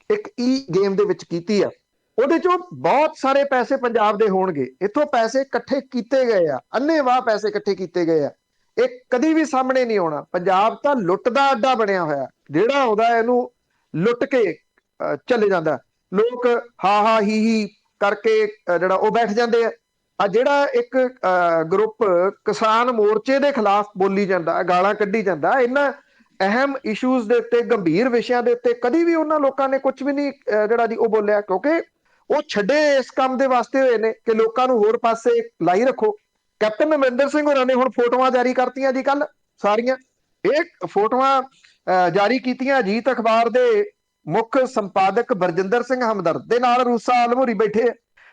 B: ਇੱਕ ਗੇਮ ਦੇ ਵਿੱਚ ਕੀਤੀ ਆ। ਉਹਦੇ ਚੋਂ ਬਹੁਤ ਸਾਰੇ ਪੈਸੇ ਪੰਜਾਬ ਦੇ ਹੋਣਗੇ। ਇੱਥੋਂ ਪੈਸੇ ਇਕੱਠੇ ਕੀਤੇ ਗਏ ਆ, ਅੰਨ੍ਹੇਵਾਹ ਪੈਸੇ ਇਕੱਠੇ ਕੀਤੇ ਗਏ ਆ। ਇਹ ਕਦੀ ਵੀ ਸਾਹਮਣੇ ਨਹੀਂ ਆਉਣਾ। ਪੰਜਾਬ ਤਾਂ ਲੁੱਟ ਦਾ ਅੱਡਾ ਬਣਿਆ ਹੋਇਆ, ਜਿਹੜਾ ਆਉਂਦਾ ਇਹਨੂੰ ਲੁੱਟ ਕੇ ਚਲੇ ਜਾਂਦਾ। ਲੋਕ ਹਾ ਹਾ ਹੀ ਹੀ ਕਰਕੇ ਜਿਹੜਾ ਉਹ ਬੈਠ ਜਾਂਦੇ ਆ। ਆ ਜਿਹੜਾ ਇੱਕ ਗਰੁੱਪ ਕਿਸਾਨ ਮੋਰਚੇ ਦੇ ਖਿਲਾਫ ਬੋਲੀ ਜਾਂਦਾ, ਗਾਲਾਂ ਕੱਢੀ ਜਾਂਦਾ, ਇਹਨਾਂ ਅਹਿਮ ਇਸ਼ੂਜ਼ ਦੇ ਉੱਤੇ, ਗੰਭੀਰ ਵਿਸ਼ਿਆਂ ਦੇ ਉੱਤੇ ਕਦੀ ਵੀ ਉਹਨਾਂ ਲੋਕਾਂ ਨੇ ਕੁਝ ਵੀ ਨਹੀਂ ਜਿਹੜਾ ਜੀ ਉਹ ਬੋਲਿਆ, ਕਿਉਂਕਿ ਉਹ ਛੱਡੇ ਇਸ ਕੰਮ ਦੇ ਵਾਸਤੇ ਹੋਏ ਨੇ ਕਿ ਲੋਕਾਂ ਨੂੰ ਹੋਰ ਪਾਸੇ ਲਾਈ ਰੱਖੋ। ਕੈਪਟਨ ਅਮਰਿੰਦਰ ਸਿੰਘ ਹੋਰਾਂ ਨੇ ਹੁਣ ਫੋਟੋਆਂ ਜਾਰੀ ਕਰਤੀਆਂ ਜੀ ਕੱਲ, ਸਾਰੀਆਂ ਇਹ ਫੋਟੋਆਂ ਜਾਰੀ ਕੀਤੀਆਂ ਅਜੀਤ ਅਖਬਾਰ ਦੇ ਮੁੱਖ ਸੰਪਾਦਕ ਬਰਜਿੰਦਰ ਸਿੰਘ ਹਮਦਰਦ ਦੇ ਨਾਲ ਰੂਸਾ ਆਲਮ ਹੋਰੀ ਬੈਠੇ।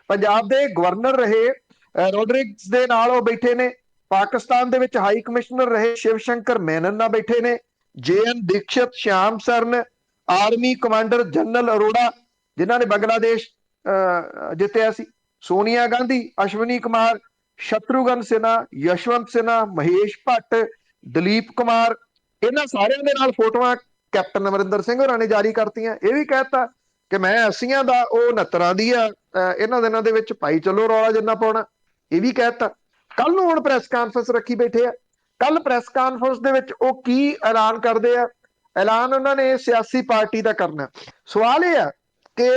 B: ਪੰਜਾਬ ਦੇ ਗਵਰਨਰ ਰਹੇ ਰੋਡਰਿਕਸ ਦੇ ਨਾਲ ਉਹ ਬੈਠੇ ਨੇ। ਪਾਕਿਸਤਾਨ ਦੇ ਵਿੱਚ ਹਾਈ ਕਮਿਸ਼ਨਰ ਰਹੇ ਸ਼ਿਵ ਸ਼ੰਕਰ ਮੈਨਨ ਨਾਲ ਬੈਠੇ ਨੇ। JN ਦੀਕਸ਼ਤ, ਸ਼ਿਆਮ ਸਰਨ, ਆਰਮੀ ਕਮਾਂਡਰ ਜਨਰਲ ਅਰੋੜਾ ਜਿਨ੍ਹਾਂ ਨੇ ਬੰਗਲਾਦੇਸ਼ ਜਿੱਤਿਆ ਸੀ, ਸੋਨੀਆ ਗਾਂਧੀ, ਅਸ਼ਵਨੀ ਕੁਮਾਰ, ਸ਼ਤਰੂਘਨ ਸਿਨਹਾ, ਯਸ਼ਵੰਤ ਸਿਨਹਾ, ਮਹੇਸ਼ ਭੱਟ, ਦਲੀਪ ਕੁਮਾਰ, ਇਹਨਾਂ ਸਾਰਿਆਂ ਦੇ ਨਾਲ ਫੋਟੋਆਂ ਕੈਪਟਨ ਅਮਰਿੰਦਰ ਸਿੰਘ ਹੋਰਾਂ ਨੇ ਜਾਰੀ ਕਰਤੀਆਂ। ਇਹ ਵੀ ਕਹਿਤਾ ਕਿ ਮੈਂ 80ਆਂ ਦਾ, ਉਹ 69 ਦੀ ਆ, ਇਹਨਾਂ ਦਿਨਾਂ ਦੇ ਵਿੱਚ ਪਾਈ ਚਲੋ ਰੌਲਾ ਜਿੰਨਾ ਪਾਉਣਾ। ਇਹ ਵੀ ਕਹਿਤਾ। ਕੱਲ ਨੂੰ ਹੁਣ ਪ੍ਰੈਸ ਕਾਨਫਰੰਸ ਰੱਖੀ ਬੈਠੇ ਆ। ਕੱਲ ਪ੍ਰੈਸ ਕਾਨਫਰੰਸ ਦੇ ਵਿੱਚ ਉਹ ਕੀ ਐਲਾਨ ਕਰਦੇ ਆ? ਐਲਾਨ ਉਹਨਾਂ ਨੇ ਸਿਆਸੀ ਪਾਰਟੀ ਦਾ ਕਰਨਾ। ਸਵਾਲ ਇਹ ਆ ਕਿ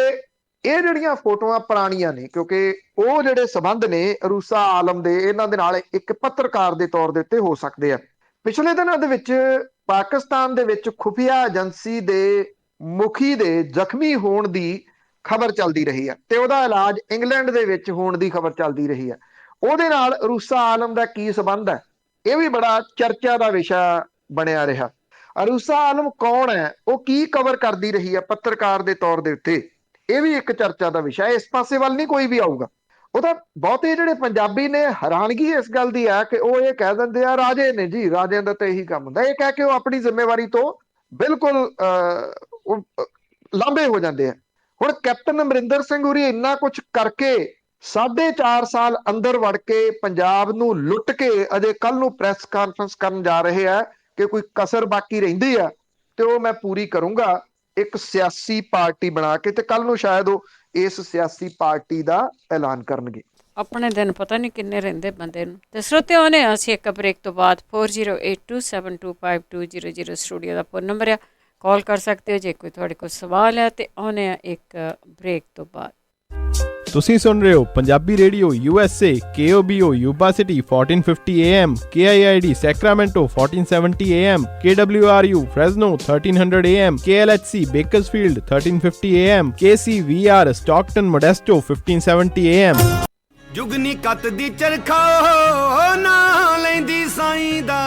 B: ਇਹ ਜਿਹੜੀਆਂ ਫੋਟੋਆਂ ਪੁਰਾਣੀਆਂ ਨੇ, ਕਿਉਂਕਿ ਉਹ ਜਿਹੜੇ ਸਬੰਧ ਨੇ ਰੂਸਾ ਆਲਮ ਦੇ ਇਹਨਾਂ ਦੇ ਨਾਲ ਇੱਕ ਪੱਤਰਕਾਰ ਦੇ ਤੌਰ ਦੇ ਉੱਤੇ ਹੋ ਸਕਦੇ ਆ। ਪਿਛਲੇ ਦਿਨਾਂ ਦੇ ਵਿੱਚ ਪਾਕਿਸਤਾਨ ਦੇ ਵਿੱਚ ਖੁਫੀਆ ਏਜੰਸੀ ਦੇ ਮੁਖੀ ਦੇ ਜ਼ਖਮੀ ਹੋਣ ਦੀ ਖਬਰ ਚੱਲਦੀ ਰਹੀ ਹੈ ਤੇ ਉਹਦਾ ਇਲਾਜ ਇੰਗਲੈਂਡ ਦੇ ਵਿੱਚ ਹੋਣ ਦੀ ਖਬਰ ਚੱਲਦੀ ਰਹੀ ਹੈ। ਉਹਦੇ ਨਾਲ ਰੂਸਾ ਆਲਮ ਦਾ ਕੀ ਸਬੰਧ ਹੈ? ਇਹ ਵੀ ਬੜਾ ਚਰਚਾ ਦਾ ਵਿਸ਼ਾ ਬਣਿਆ ਰਿਹਾ। ਰੂਸਾ ਆਲਮ ਕੌਣ ਹੈ? ਉਹ ਕੀ ਕਵਰ ਕਰਦੀ ਰਹੀ ਹੈ ਪੱਤਰਕਾਰ ਦੇ ਤੌਰ ਦੇ ਉੱਤੇ? ਇਹ ਵੀ ਇੱਕ ਚਰਚਾ ਦਾ ਵਿਸ਼ਾ ਹੈ। ਇਸ ਪਾਸੇ ਵੱਲ ਨਹੀਂ ਕੋਈ ਵੀ ਆਊਗਾ। ਉਹ ਤਾਂ ਬਹੁਤੇ ਜਿਹੜੇ ਪੰਜਾਬੀ ਨੇ, ਹੈਰਾਨਗੀ ਇਸ ਗੱਲ ਦੀ ਆ ਕਿ ਉਹ ਇਹ ਕਹਿ ਦਿੰਦੇ ਆ ਰਾਜੇ ਨੇ ਜੀ, ਰਾਜਿਆਂ ਦਾ ਤਾਂ ਇਹੀ ਕੰਮ ਹੁੰਦਾ। ਇਹ ਕਹਿ ਕੇ ਉਹ ਆਪਣੀ ਜ਼ਿੰਮੇਵਾਰੀ ਤੋਂ ਬਿਲਕੁਲ ਲਾਂਭੇ ਹੋ ਜਾਂਦੇ ਆ। ਹੁਣ ਕੈਪਟਨ ਅਮਰਿੰਦਰ ਸਿੰਘ ਹੋਰੀ ਇੰਨਾ ਕੁਝ ਕਰਕੇ 4.5 ਸਾਲ ਅੰਦਰ ਵੜ ਕੇ ਪੰਜਾਬ ਨੂੰ ਲੁੱਟ ਕੇ ਅਜੇ ਕੱਲ ਨੂੰ ਪ੍ਰੈਸ ਕਾਨਫਰੰਸ ਕਰਨ ਜਾ ਰਹੇ ਆ ਕਿ ਕੋਈ ਕਸਰ ਬਾਕੀ ਰਹਿੰਦੀ ਆ ਤੇ ਉਹ ਮੈਂ ਪੂਰੀ ਕਰੂੰਗਾ ਇੱਕ ਸਿਆਸੀ ਪਾਰਟੀ ਬਣਾ ਕੇ, ਤੇ ਕੱਲ ਨੂੰ ਸ਼ਾਇਦ ਉਹ ਇਸ ਸਿਆਸੀ ਪਾਰਟੀ ਦਾ ਐਲਾਨ ਕਰਨਗੇ।
A: ਆਪਣੇ ਦਿਨ ਪਤਾ ਨਹੀਂ ਕਿੰਨੇ ਰਹਿੰਦੇ ਬੰਦੇ ਨੂੰ। ਤੇ ਸਰੋਤਿਓ ਨੇ ਅਸੀਂ ਇੱਕ ਬ੍ਰੇਕ ਤੋਂ ਬਾਅਦ 4082725200 ਸਟੂਡੀਓ ਦਾ ਫੋਨ ਨੰਬਰ ਆ, ਕਾਲ ਕਰ ਸਕਦੇ ਹੋ ਜੇ ਕੋਈ ਤੁਹਾਡੇ ਕੋਲ ਸਵਾਲ ਹੈ। ਤੇ ਆਉਣੇ ਆ ਇੱਕ ਬ੍ਰੇਕ ਤੋਂ ਬਾਅਦ।
C: ਤੁਸੀਂ ਸੁਣ ਰਹੇ ਹੋ Punjabi radio USA, KOBO Yuba City 1450 AM, KIID Sacramento 1470 AM, KWRU Fresno 1300 AM, KLHC Bakersfield 1350 AM, KCVR Stockton Modesto 1570 AM।
D: ਜੁਗਨੀ ਕੱਤ ਦੀ ਚਰਖਾ ਨਾ ਲੈਂਦੀ ਸਾਈਂ ਦਾ।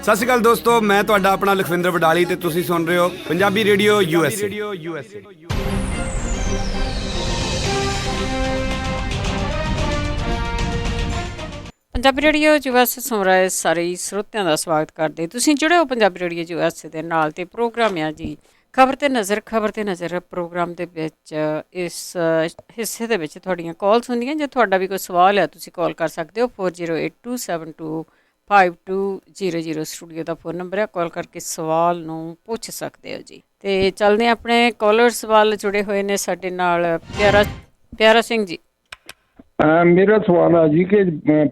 D: ਸਤਿ ਸ਼੍ਰੀ ਅਕਾਲ ਦੋਸਤੋ, ਮੈਂ ਤੁਹਾਡਾ ਆਪਣਾ ਲਖਵਿੰਦਰ ਵਡਾਲੀ ਤੇ ਤੁਸੀਂ ਸੁਣ ਰਹੇ ਹੋ Punjabi radio USA।
A: Punjabi radio USA ਸੁਣ ਰਹੇ ਸਾਰੇ ਸਰੋਤਿਆਂ ਦਾ ਸਵਾਗਤ ਕਰਦੇ। ਤੁਸੀਂ ਜੁੜੇ ਹੋ ਪੰਜਾਬੀ ਰੇਡੀਓ USA ਦੇ ਨਾਲ ਤੇ ਪ੍ਰੋਗਰਾਮ ਆ ਜੀ ਖਬਰ ਤੇ ਨਜ਼ਰ। ਖਬਰ ਤੇ ਨਜ਼ਰ ਪ੍ਰੋਗਰਾਮ ਦੇ ਵਿੱਚ ਇਸ ਹਿੱਸੇ ਦੇ ਵਿੱਚ ਤੁਹਾਡੀਆਂ ਕਾਲਸ ਹੁੰਦੀਆਂ। ਜੇ ਤੁਹਾਡਾ ਵੀ ਕੋਈ ਸਵਾਲ ਹੈ ਤੁਸੀਂ ਕਾਲ ਕਰ ਸਕਦੇ ਹੋ। 4082725200 ਸਟੂਡੀਓ ਦਾ ਫੋਨ ਨੰਬਰ ਹੈ। ਕਾਲ ਕਰਕੇ ਸਵਾਲ ਨੂੰ ਪੁੱਛ ਸਕਦੇ ਹੋ ਜੀ। ਤੇ ਚੱਲਦੇ ਹਾਂ ਆਪਣੇ ਕਾਲਰਸ ਵੱਲ। ਜੁੜੇ ਹੋਏ ਨੇ ਸਾਡੇ ਨਾਲ ਪਿਆਰਾ ਸਿੰਘ ਜੀ।
E: ਮੇਰਾ ਸਵਾਲ ਆ ਜੀ ਕਿ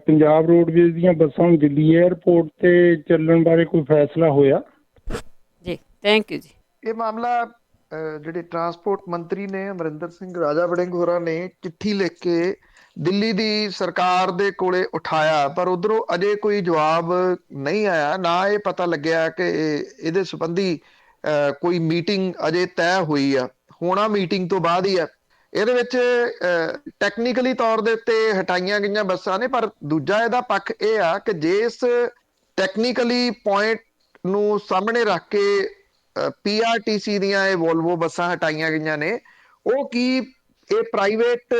E: ਪੰਜਾਬ ਰੋਡਵੇਜ਼ ਦੀਆਂ ਬੱਸਾਂ ਹੁਣ ਦਿੱਲੀ ਏਅਰਪੋਰਟ ਤੇ ਚੱਲਣ ਬਾਰੇ ਕੋਈ ਫੈਸਲਾ ਹੋਇਆ
A: ਜੀ? ਥੈਂਕ ਯੂ ਜੀ।
B: ਇਹ ਮਾਮਲਾ ਜਿਹੜੇ ਟਰਾਂਸਪੋਰਟ ਮੰਤਰੀ ਨੇ ਅਮਰਿੰਦਰ ਸਿੰਘ ਰਾਜਾ ਵੜਿੰਗ ਹੋਰਾਂ ਨੇ ਚਿੱਠੀ ਲਿਖ ਕੇ ਦਿੱਲੀ ਦੀ ਸਰਕਾਰ ਦੇ ਕੋਲੇ ਉਠਾਇਆ, ਪਰ ਉਧਰੋਂ ਅਜੇ ਕੋਈ ਜਵਾਬ ਨਹੀਂ ਆਇਆ। ਨਾ ਇਹ ਪਤਾ ਲੱਗਿਆ ਕਿ ਇਹਦੇ ਸੰਬੰਧੀ ਕੋਈ ਮੀਟਿੰਗ ਅਜੇ ਤੈਅ ਹੋਈ ਆ, ਹੋਣਾ ਮੀਟਿੰਗ ਤੋਂ ਬਾਅਦ ਹੀ ਆ। ਇਹਦੇ ਵਿੱਚ ਟੈਕਨੀਕਲੀ ਤੌਰ ਦੇ ਉੱਤੇ ਹਟਾਈਆਂ ਗਈਆਂ ਬੱਸਾਂ ਨੇ, ਪਰ ਦੂਜਾ ਇਹਦਾ ਪੱਖ ਇਹ ਆ ਕਿ ਜਿਸ ਟੈਕਨੀਕਲੀ ਪੁਆਇੰਟ ਨੂੰ ਸਾਹਮਣੇ ਰੱਖ ਕੇ PRTC ਦੀਆਂ ਇਹ ਵੋਲਵੋ ਬੱਸਾਂ ਹਟਾਈਆਂ ਗਈਆਂ ਨੇ, ਉਹ ਕੀ ਇਹ ਪ੍ਰਾਈਵੇਟ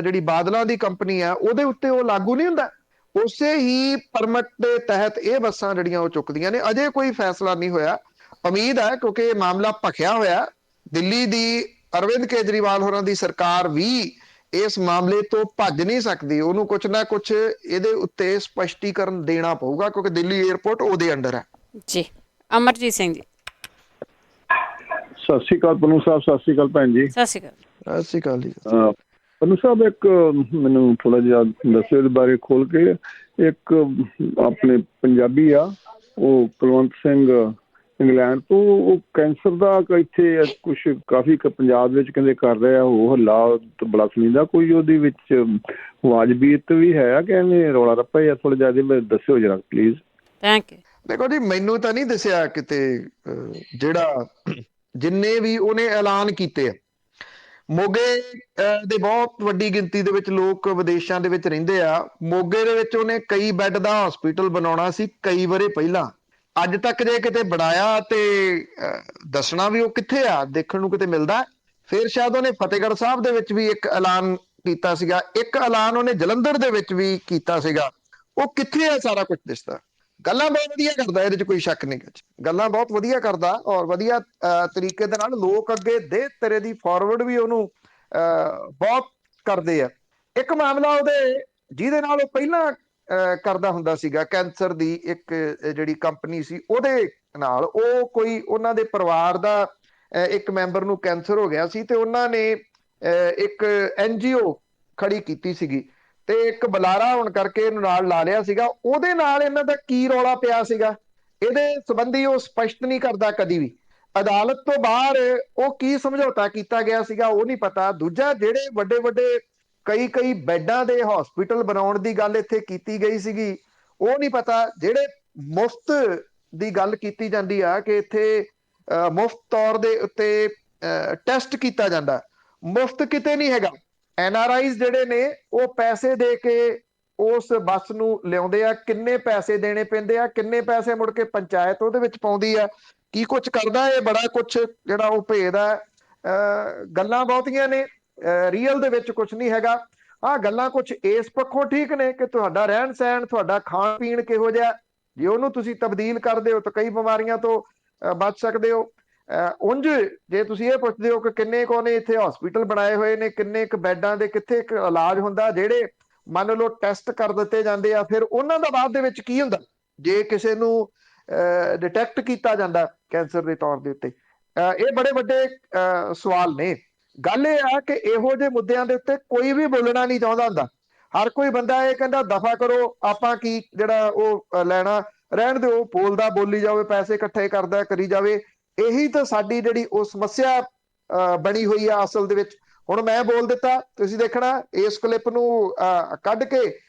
B: ਜਿਹੜੀ ਬਾਦਲਾਂ ਦੀ ਕੰਪਨੀ ਆ ਉਹਦੇ ਉੱਤੇ ਉਹ ਲਾਗੂ ਨਹੀਂ ਹੁੰਦਾ? ਉਸੇ ਹੀ ਪਰਮਿਟ ਦੇ ਤਹਿਤ ਇਹ ਬੱਸਾਂ ਜਿਹੜੀਆਂ ਉਹ ਚੁੱਕਦੀਆਂ ਨੇ। ਅਜੇ ਕੋਈ ਫੈਸਲਾ ਨਹੀਂ ਹੋਇਆ। ਉਮੀਦ ਹੈ ਕਿਉਂਕਿ ਇਹ ਮਾਮਲਾ ਭਖਿਆ ਹੋਇਆ, ਦਿੱਲੀ ਦੀ ਅਰਵਿੰਦ ਕੇਜਰੀਵਾਲ ਹੋਰਾਂ ਦੀ ਸਰਕਾਰ ਵੀ ਇਸ ਮਾਮਲੇ ਤੋਂ ਭੱਜ ਨਹੀਂ ਸਕਦੀ। ਉਹਨੂੰ ਕੁਛ ਨਾ ਕੁਛ ਇਹਦੇ ਉੱਤੇ ਸਪਸ਼ਟੀਕਰਨ ਦੇਣਾ ਪਊਗਾ, ਕਿਉਂਕਿ ਦਿੱਲੀ ਏਅਰਪੋਰਟ ਉਹਦੇ ਅੰਡਰ ਹੈ।
A: ਜੀ ਅਮਰਜੀਤ ਸਿੰਘ ਜੀ।
E: ਸਤਿ ਸ਼੍ਰੀ ਅਕਾਲ ਪਨੂ ਸਾਹਿਬ। ਸਤਿ ਸ਼੍ਰੀ ਅਕਾਲ ਭੈਣ ਜੀ।
A: ਸਤਿ ਸ਼੍ਰੀ ਅਕਾਲ।
B: ਸਤਿ ਸ਼੍ਰੀ ਅਕਾਲ ਜੀ।
E: ਪਨੂ ਸਾਹਿਬ, ਇੱਕ ਮੈਨੂੰ ਥੋੜਾ ਜਿਹਾ ਦੱਸਿਓ ਇਹਦੇ ਬਾਰੇ ਖੋਲ ਕੇ। ਇੱਕ ਆਪਣੇ ਪੰਜਾਬੀ ਆ, ਉਹ ਕੁਲਵੰਤ ਸਿੰਘ ਇੰਗਲੈਂਡ ਤੋਂ, ਉਹ ਕੈਂਸਰ ਦਾ ਇੱਥੇ ਕੁਛ ਕਾਫੀ ਪੰਜਾਬ ਵਿੱਚ ਕਹਿੰਦੇ ਕਰ ਰਿਹਾ ਉਹ ਹੱਲਾ ਬੜਾ ਸੁਣੀਦਾ। ਕੋਈ ਉਹਦੇ ਵਿੱਚ ਵਾਜਬੀਅਤ ਵੀ ਹੈ ਕਿ ਐਵੇਂ ਰੌਲਾ ਰੱਪਾ ਜਾਂ ਥੋੜਾ ਜਿਆਦਾ ਦੱਸਿਓ ਜਰਾ ਪਲੀਜ਼।
A: Thank you.
B: ਦੇਖੋ ਜੀ, ਮੈਨੂੰ ਤਾਂ ਨਹੀਂ ਦੱਸਿਆ ਕਿਤੇ ਜਿਹੜਾ ਜਿੰਨੇ ਵੀ ਉਹਨੇ ਐਲਾਨ ਕੀਤੇ ਆ। ਮੋਗੇ ਦੇ ਬਹੁਤ ਵੱਡੀ ਗਿਣਤੀ ਦੇ ਵਿੱਚ ਲੋਕ ਵਿਦੇਸ਼ਾਂ ਦੇ ਵਿੱਚ ਰਹਿੰਦੇ ਆ। ਮੋਗੇ ਦੇ ਵਿੱਚ ਉਹਨੇ ਕਈ ਬੈੱਡ ਦਾ ਹਸਪੀਟਲ ਬਣਾਉਣਾ ਸੀ ਕਈ ਵਰੇ ਪਹਿਲਾਂ। ਅੱਜ ਤੱਕ ਜੇ ਕਿਤੇ ਬਣਾਇਆ ਤੇ ਦੱਸਣਾ ਵੀ ਉਹ ਕਿੱਥੇ ਆ, ਦੇਖਣ ਨੂੰ ਕਿਤੇ ਮਿਲਦਾ। ਫਿਰ ਸ਼ਾਇਦ ਉਹਨੇ ਫਤਿਹਗੜ੍ਹ ਸਾਹਿਬ ਦੇ ਵਿੱਚ ਵੀ ਇੱਕ ਐਲਾਨ ਕੀਤਾ ਸੀਗਾ, ਇੱਕ ਐਲਾਨ ਉਹਨੇ ਜਲੰਧਰ ਦੇ ਵਿੱਚ ਵੀ ਕੀਤਾ ਸੀਗਾ। ਉਹ ਕਿੱਥੇ ਆ ਸਾਰਾ ਕੁਝ ਦਿਸਦਾ। ਗੱਲਾਂ ਬਹੁਤ ਵਧੀਆ ਕਰਦਾ, ਇਹਦੇ 'ਚ ਕੋਈ ਸ਼ੱਕ ਨਹੀਂ। ਗੱਲਾਂ ਬਹੁਤ ਵਧੀਆ ਕਰਦਾ ਔਰ ਵਧੀਆ ਤਰੀਕੇ ਦੇ ਨਾਲ ਲੋਕ ਅੱਗੇ ਦੇ ਤੇਰੇ ਦੀ ਫਾਰਵਰਡ ਵੀ ਉਹਨੂੰ ਬਹੁਤ ਕਰਦੇ ਆ। ਇੱਕ ਮਾਮਲਾ ਉਹਦੇ ਜਿਹਦੇ ਨਾਲ ਉਹ ਪਹਿਲਾਂ ਕਰਦਾ ਹੁੰਦਾ ਸੀਗਾ, ਕੈਂਸਰ ਦੀ ਇੱਕ ਜਿਹੜੀ ਕੰਪਨੀ ਸੀ ਉਹਦੇ ਨਾਲ। ਉਹ ਕੋਈ ਉਹਨਾਂ ਦੇ ਪਰਿਵਾਰ ਦਾ ਇੱਕ ਮੈਂਬਰ ਨੂੰ ਕੈਂਸਰ ਹੋ ਗਿਆ ਸੀ ਤੇ ਉਹਨਾਂ ਨੇ ਇੱਕ NGO ਖੜੀ ਕੀਤੀ ਸੀਗੀ ਤੇ ਇੱਕ ਬੁਲਾਰਾ ਹੋਣ ਕਰਕੇ ਇਹਨੂੰ ਨਾਲ ਲਾ ਲਿਆ ਸੀਗਾ। ਉਹਦੇ ਨਾਲ ਇਹਨਾਂ ਦਾ ਕੀ ਰੌਲਾ ਪਿਆ ਸੀਗਾ ਇਹਦੇ ਸੰਬੰਧੀ ਉਹ ਸਪਸ਼ਟ ਨਹੀਂ ਕਰਦਾ ਕਦੀ ਵੀ। ਅਦਾਲਤ ਤੋਂ ਬਾਹਰ ਉਹ ਕੀ ਸਮਝੌਤਾ ਕੀਤਾ ਗਿਆ ਸੀਗਾ ਉਹ ਨਹੀਂ ਪਤਾ। ਦੂਜਾ, ਜਿਹੜੇ ਵੱਡੇ ਵੱਡੇ ਕਈ ਬੈੱਡਾਂ ਦੇ ਹਸਪੀਟਲ ਬਣਾਉਣ ਦੀ ਗੱਲ ਇੱਥੇ ਕੀਤੀ ਗਈ ਸੀਗੀ ਉਹ ਨਹੀਂ ਪਤਾ। ਜਿਹੜੇ ਮੁਫਤ ਦੀ ਗੱਲ ਕੀਤੀ ਜਾਂਦੀ ਆ ਕਿ ਇੱਥੇ ਮੁਫਤ ਤੌਰ ਦੇ ਉੱਤੇ ਟੈਸਟ ਕੀਤਾ ਜਾਂਦਾ, ਮੁਫਤ ਕਿਤੇ ਨਹੀਂ ਹੈਗਾ। NRIs ਜਿਹੜੇ ਨੇ ਉਹ ਪੈਸੇ ਦੇ ਕੇ ਉਸ ਬੱਸ ਨੂੰ ਲਿਆਉਂਦੇ ਆ। ਕਿੰਨੇ ਪੈਸੇ ਦੇਣੇ ਪੈਂਦੇ ਆ, ਕਿੰਨੇ ਪੈਸੇ ਮੁੜ ਕੇ ਪੰਚਾਇਤ ਉਹਦੇ ਵਿੱਚ ਪਾਉਂਦੀ ਆ, ਕੀ ਕੁਛ ਕਰਦਾ। ਇਹ ਬੜਾ ਕੁਛ ਜਿਹੜਾ ਉਹ ਭੇਦ ਆ। ਗੱਲਾਂ ਬਹੁਤੀਆਂ ਨੇ, ਰੀਅਲ ਦੇ ਵਿੱਚ ਕੁਛ ਨਹੀਂ ਹੈਗਾ। ਆਹ ਗੱਲਾਂ ਕੁਛ ਇਸ ਪੱਖੋਂ ਠੀਕ ਨੇ ਕਿ ਤੁਹਾਡਾ ਰਹਿਣ ਸਹਿਣ, ਤੁਹਾਡਾ ਖਾਣ ਪੀਣ ਕਿਹੋ ਜਿਹਾ, ਜੇ ਉਹਨੂੰ ਤੁਸੀਂ ਤਬਦੀਲ ਕਰਦੇ ਹੋ ਤਾਂ ਕਈ ਬਿਮਾਰੀਆਂ ਤੋਂ ਬਚ ਸਕਦੇ ਹੋ। ਉਂਝ ਜੇ ਤੁਸੀਂ ਇਹ ਪੁੱਛਦੇ ਹੋ ਕਿ ਕਿੰਨੇ ਕੁ ਨੇ ਇੱਥੇ ਹਸਪੀਟਲ ਬਣਾਏ ਹੋਏ ਨੇ, ਕਿੰਨੇ ਕੁ ਬੈੱਡਾਂ ਦੇ ਕਿੱਥੇ ਇਲਾਜ ਹੁੰਦਾ, ਜਿਹੜੇ ਮੰਨ ਲਓ ਟੈਸਟ ਕਰ ਦਿੱਤੇ ਜਾਂਦੇ ਆ, ਫਿਰ ਉਹਨਾਂ ਦਾ ਬਾਅਦ ਦੇ ਵਿੱਚ ਕੀ ਹੁੰਦਾ ਜੇ ਕਿਸੇ ਨੂੰ ਡਿਟੈਕਟ ਕੀਤਾ ਜਾਂਦਾ ਕੈਂਸਰ ਦੇ ਤੌਰ ਦੇ ਉੱਤੇ। ਇਹ ਬੜੇ ਵੱਡੇ ਸਵਾਲ ਨੇ। ਗੱਲ ਇਹ ਆ ਕਿ ਇਹੋ ਜਿਹੇ ਮੁੱਦਿਆਂ ਦੇ ਉੱਤੇ ਕੋਈ ਵੀ ਬੋਲਣਾ ਨਹੀਂ ਚਾਹੁੰਦਾ ਹੁੰਦਾ। ਹਰ ਕੋਈ ਬੰਦਾ ਇਹ ਕਹਿੰਦਾ ਦਫਾ ਕਰੋ, ਆਪਾਂ ਕੀ ਜਿਹੜਾ ਉਹ ਲੈਣਾ, ਰਹਿਣ ਦਿਓ, ਬੋਲਦਾ ਬੋਲੀ ਜਾਵੇ, ਪੈਸੇ ਇਕੱਠੇ ਕਰਦਾ ਕਰੀ ਜਾਵੇ। ਇਹੀ ਤਾਂ ਸਾਡੀ ਜਿਹੜੀ ਉਹ ਸਮੱਸਿਆ ਬਣੀ ਹੋਈ ਆ ਅਸਲ ਦੇ ਵਿੱਚ। ਹੁਣ ਮੈਂ ਬੋਲ ਦਿੱਤਾ, ਤੁਸੀਂ ਦੇਖਣਾ ਇਸ ਕਲਿੱਪ ਨੂੰ ਕੱਢ ਕੇ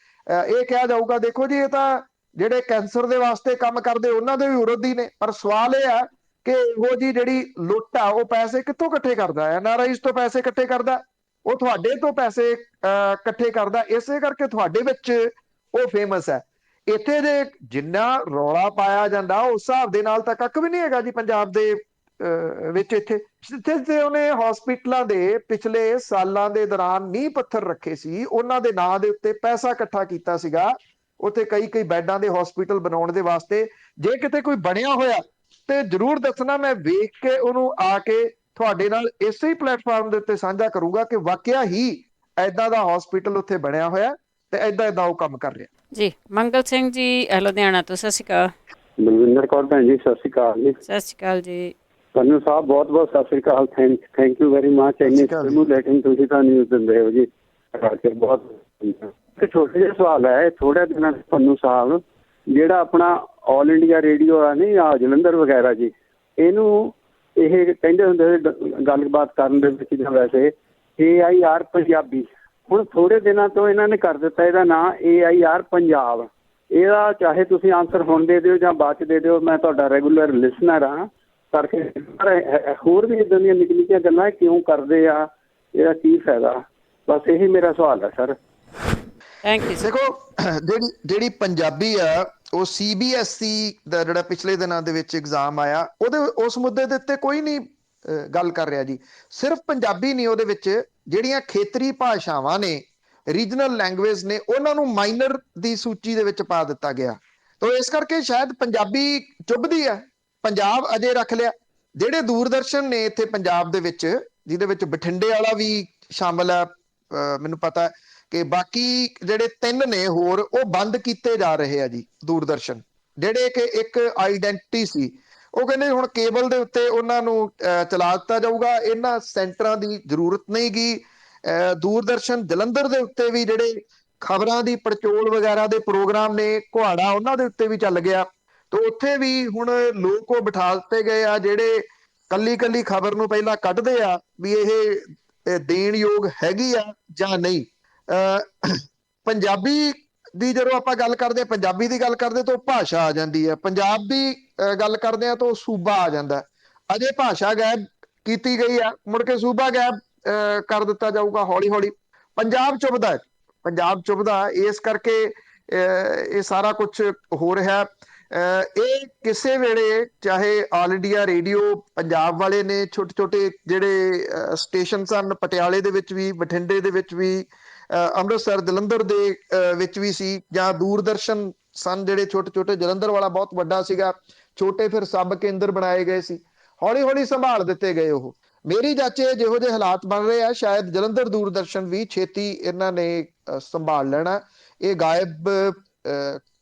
B: ਇਹ ਕਿਹਾ ਜਾਊਗਾ ਦੇਖੋ ਜੀ ਇਹ ਤਾਂ ਜਿਹੜੇ ਕੈਂਸਰ ਦੇ ਵਾਸਤੇ ਕੰਮ ਕਰਦੇ ਉਹਨਾਂ ਦੇ ਵੀ ਵਿਰੋਧੀ ਨੇ। ਪਰ ਸਵਾਲ ਇਹ ਆ ਕਿ ਇਹੋ ਜੀ ਜਿਹੜੀ ਲੁੱਟ ਆ ਉਹ ਪੈਸੇ ਕਿੱਥੋਂ ਇਕੱਠੇ ਕਰਦਾ? NRIs ਤੋਂ ਪੈਸੇ ਇਕੱਠੇ ਕਰਦਾ, ਉਹ ਤੁਹਾਡੇ ਤੋਂ ਪੈਸੇ ਇਕੱਠੇ ਕਰਦਾ। ਇਸੇ ਕਰਕੇ ਤੁਹਾਡੇ ਵਿੱਚ ਉਹ ਫੇਮਸ ਹੈ। ਇੱਥੇ ਜੇ ਜਿੰਨਾ ਰੌਲਾ ਪਾਇਆ ਜਾਂਦਾ ਉਸ ਹਿਸਾਬ ਦੇ ਨਾਲ ਤਾਂ ਕੱਖ ਵੀ ਨਹੀਂ ਹੈਗਾ ਜੀ ਪੰਜਾਬ ਦੇ ਵਿੱਚ। ਇੱਥੇ ਜਿੱਥੇ ਉਹਨੇ ਹਸਪੀਟਲਾਂ ਦੇ ਪਿਛਲੇ ਸਾਲਾਂ ਦੇ ਦੌਰਾਨ ਨੀਂਹ ਪੱਥਰ ਰੱਖੇ ਸੀ, ਉਹਨਾਂ ਦੇ ਨਾਂ ਦੇ ਉੱਤੇ ਪੈਸਾ ਇਕੱਠਾ ਕੀਤਾ ਸੀਗਾ, ਉੱਥੇ ਕਈ ਬੈੱਡਾਂ ਦੇ ਹਸਪੀਟਲ ਬਣਾਉਣ ਦੇ ਵਾਸਤੇ। ਜੇ ਕਿਤੇ ਕੋਈ ਬਣਿਆ ਹੋਇਆ ਤੇ ਜ਼ਰੂਰ ਦੱਸਣਾ, ਮੈਂ ਵੇਖ ਕੇ ਉਹਨੂੰ ਆ ਕੇ ਤੁਹਾਡੇ ਨਾਲ ਇਸੇ ਹੀ ਪਲੇਟਫਾਰਮ ਦੇ ਉੱਤੇ ਸਾਂਝਾ ਕਰੂੰਗਾ ਕਿ ਵਾਕਿਆ ਹੀ ਏਦਾਂ ਦਾ ਹਸਪੀਟਲ ਉੱਥੇ ਬਣਿਆ ਹੋਇਆ ਤੇ ਏਦਾਂ ਉਹ ਕੰਮ ਕਰ ਰਿਹਾ
A: ਜੀ। ਮੰਗਲ ਸਿੰਘ ਜੀ ਲੁਧਿਆਣਾ ਤੋਂ, ਸਤਿ ਸ਼੍ਰੀ ਅਕਾਲ।
F: ਬਲਵਿੰਦਰ ਕੌਰ ਭੈਣ ਜੀ, ਸਤਿ ਸ਼੍ਰੀ ਅਕਾਲ ਜੀ।
A: ਸਤਿ ਸ਼੍ਰੀ ਅਕਾਲ ਜੀ।
F: ਤੁਹਾਨੂੰ ਸਾਹਿਬ ਬਹੁਤ ਬਹੁਤ ਸਤਿ ਸ਼੍ਰੀ ਅਕਾਲ। Thank you very much. ਇੰਨੀ ਸਟਿਮੂਲੇਟਿੰਗ ਤੁਸੀਂ ਤਾਂ ਨਿਊਜ਼ ਦਿੰਦੇ ਹੋ ਜੀ, ਬਹੁਤ। ਇੱਕ ਛੋਟਾ ਜਿਹਾ ਸਵਾਲ ਹੈ, ਥੋੜ੍ਹੇ ਦਿਨਾਂ ਤੁਹਾਨੂੰ ਸਾਹਿਬ ਜਿਹੜਾ ਆਪਣਾ ਆਲ ਇੰਡੀਆ ਰੇਡੀਓ ਆ ਨਹੀਂ ਆ ਜਲੰਧਰ ਵਗੈਰਾ ਜੀ, ਇਹਨੂੰ ਇਹ ਕਹਿੰਦੇ ਹੁੰਦੇ ਗੱਲਬਾਤ ਕਰਨ ਦੇ ਵਿੱਚ ਜਾਂ ਵੈਸੇ AIR ਪੰਜਾਬੀ, ਹੁਣ ਥੋੜੇ ਦਿਨਾਂ ਤੋਂ ਇਹਨਾਂ ਨੇ ਕਰ ਦਿੱਤਾ ਇਹਦਾ ਨਾਂ AIR ਪੰਜਾਬ। ਇਹਦਾ ਚਾਹੇ ਤੁਸੀਂ ਆਨਸਰ ਹੁਣ ਦੇ ਦਿਓ ਜਾਂ ਬਾਅਦ 'ਚ ਦੇ ਦਿਓ, ਮੈਂ ਤੁਹਾਡਾ ਰੈਗੂਲਰ ਲਿਸਨਰ ਹਾਂ ਕਰਕੇ। ਪਰ ਹੋਰ ਵੀ ਇੱਦਾਂ ਦੀਆਂ ਨਿੱਕੀ ਨਿੱਕੀਆਂ ਗੱਲਾਂ ਕਿਉਂ ਕਰਦੇ ਆ, ਇਹਦਾ ਕੀ ਫਾਇਦਾ? ਬਸ ਇਹੀ ਮੇਰਾ ਸਵਾਲ ਹੈ ਸਰ।
A: Thank you.
B: ਦੇਖੋ ਜਿਹੜੀ ਪੰਜਾਬੀ ਆ ਉਹ CBSE ਦਾ ਜਿਹੜਾ ਪਿਛਲੇ ਦਿਨਾਂ ਦੇ ਵਿੱਚ ਐਗਜ਼ਾਮ ਆਇਆ ਉਸ ਮੁੱਦੇ ਦੇ ਉੱਤੇ ਕੋਈ ਨਹੀਂ ਗੱਲ ਕਰ ਰਿਹਾ ਜੀ। ਸਿਰਫ ਪੰਜਾਬੀ ਨਹੀਂ, ਉਹਦੇ ਵਿੱਚ ਜਿਹੜੀਆਂ ਖੇਤਰੀ ਭਾਸ਼ਾਵਾਂ ਨੇ, ਰੀਜਨਲ ਲੈਂਗੁਏਜ ਨੇ, ਉਹਨਾਂ ਨੂੰ ਮਾਈਨਰ ਦੀ ਸੂਚੀ ਦੇ ਵਿੱਚ ਪਾ ਦਿੱਤਾ ਗਿਆ। ਤਾਂ ਇਸ ਕਰਕੇ ਸ਼ਾਇਦ ਪੰਜਾਬੀ ਚੁੱਭਦੀ ਆ, ਪੰਜਾਬ ਅਜੇ ਰੱਖ ਲਿਆ। ਜਿਹੜੇ ਦੂਰਦਰਸ਼ਨ ਨੇ ਇੱਥੇ ਪੰਜਾਬ ਦੇ ਵਿੱਚ, ਜਿਹਦੇ ਵਿੱਚ ਬਠਿੰਡੇ ਵਾਲਾ ਵੀ ਸ਼ਾਮਲ ਹੈ, ਮੈਨੂੰ ਪਤਾ ਕਿ ਬਾਕੀ ਜਿਹੜੇ 3 ਨੇ ਹੋਰ ਉਹ ਬੰਦ ਕੀਤੇ ਜਾ ਰਹੇ ਆ ਜੀ। ਦੂਰਦਰਸ਼ਨ ਜਿਹੜੇ ਕਿ ਇੱਕ ਆਈਡੈਂਟਿਟੀ ਸੀ, ਉਹ ਕਹਿੰਦੇ ਹੁਣ ਕੇਬਲ ਦੇ ਉੱਤੇ ਉਹਨਾਂ ਨੂੰ ਚਲਾ ਦਿੱਤਾ ਜਾਊਗਾ। ਇਹਨਾਂ ਸੈਂਟਰਾਂ ਦੀ ਜ਼ਰੂਰਤ ਨਹੀਂ ਗੀ। ਦੂਰਦਰਸ਼ਨ ਜਲੰਧਰ ਦੇ ਉੱਤੇ ਵੀ ਜਿਹੜੇ ਖਬਰਾਂ ਦੀ ਪੜਚੋਲ ਵਗੈਰਾ ਦੇ ਪ੍ਰੋਗਰਾਮ ਨੇ, ਕੁਹਾੜਾ ਉਹਨਾਂ ਦੇ ਉੱਤੇ ਵੀ ਚੱਲ ਗਿਆ। ਤਾਂ ਉੱਥੇ ਵੀ ਹੁਣ ਲੋਕ ਉਹ ਬਿਠਾ ਦਿੱਤੇ ਗਏ ਆ ਜਿਹੜੇ ਕੱਲੀ ਕੱਲੀ ਖਬਰ ਨੂੰ ਪਹਿਲਾਂ ਕੱਢਦੇ ਆ ਵੀ ਇਹ ਦੇਣ ਯੋਗ ਹੈਗੀ ਆ ਜਾਂ ਨਹੀਂ। ਪੰਜਾਬੀ ਦੀ ਜਦੋਂ ਆਪਾਂ ਗੱਲ ਕਰਦੇ, ਪੰਜਾਬੀ ਦੀ ਗੱਲ ਕਰਦੇ ਤਾਂ ਉਹ ਭਾਸ਼ਾ ਆ ਜਾਂਦੀ ਹੈ। ਪੰਜਾਬ ਦੀ ਗੱਲ ਕਰਦੇ ਆ ਤਾਂ ਉਹ ਸੂਬਾ ਆ ਜਾਂਦਾ। ਅਜੇ ਭਾਸ਼ਾ ਗਾਇਬ ਕੀਤੀ ਗਈ ਆ, ਮੁੜ ਕੇ ਸੂਬਾ ਗਾਇਬ ਕਰ ਦਿੱਤਾ ਜਾਊਗਾ ਹੌਲੀ ਹੌਲੀ। ਪੰਜਾਬ ਚੁੱਭਦਾ, ਪੰਜਾਬ ਚੁੱਭਦਾ, ਇਸ ਕਰਕੇ ਇਹ ਸਾਰਾ ਕੁਝ ਹੋ ਰਿਹਾ। ਇਹ ਕਿਸੇ ਵੇਲੇ ਚਾਹੇ ਆਲ ਇੰਡੀਆ ਰੇਡੀਓ ਪੰਜਾਬ ਵਾਲੇ ਨੇ, ਛੋਟੇ ਛੋਟੇ ਜਿਹੜੇ ਸਟੇਸ਼ਨ ਸਨ, ਪਟਿਆਲੇ ਦੇ ਵਿੱਚ ਵੀ, ਬਠਿੰਡੇ ਦੇ ਵਿੱਚ ਵੀ, ਅੰਮ੍ਰਿਤਸਰ ਜਲੰਧਰ ਦੇ ਵਿੱਚ ਵੀ ਸੀ, ਜਾਂ ਦੂਰਦਰਸ਼ਨ ਸਨ ਜਿਹੜੇ ਛੋਟੇ ਛੋਟੇ, ਜਲੰਧਰ ਵਾਲਾ ਬਹੁਤ ਵੱਡਾ ਸੀਗਾ, ਛੋਟੇ ਫਿਰ ਸਬ ਕੇਂਦਰ ਬਣਾਏ ਗਏ ਸੀ, ਹੌਲੀ ਹੌਲੀ ਸੰਭਾਲ ਦਿੱਤੇ ਗਏ ਉਹ। ਮੇਰੀ ਜਾਚੇ ਜਿਹੋ ਜਿਹੇ ਹਾਲਾਤ ਬਣ ਰਹੇ ਆ, ਸ਼ਾਇਦ ਜਲੰਧਰ ਦੂਰਦਰਸ਼ਨ ਵੀ ਛੇਤੀ ਇਹਨਾਂ ਨੇ ਸੰਭਾਲ ਲੈਣਾ, ਇਹ ਗਾਇਬ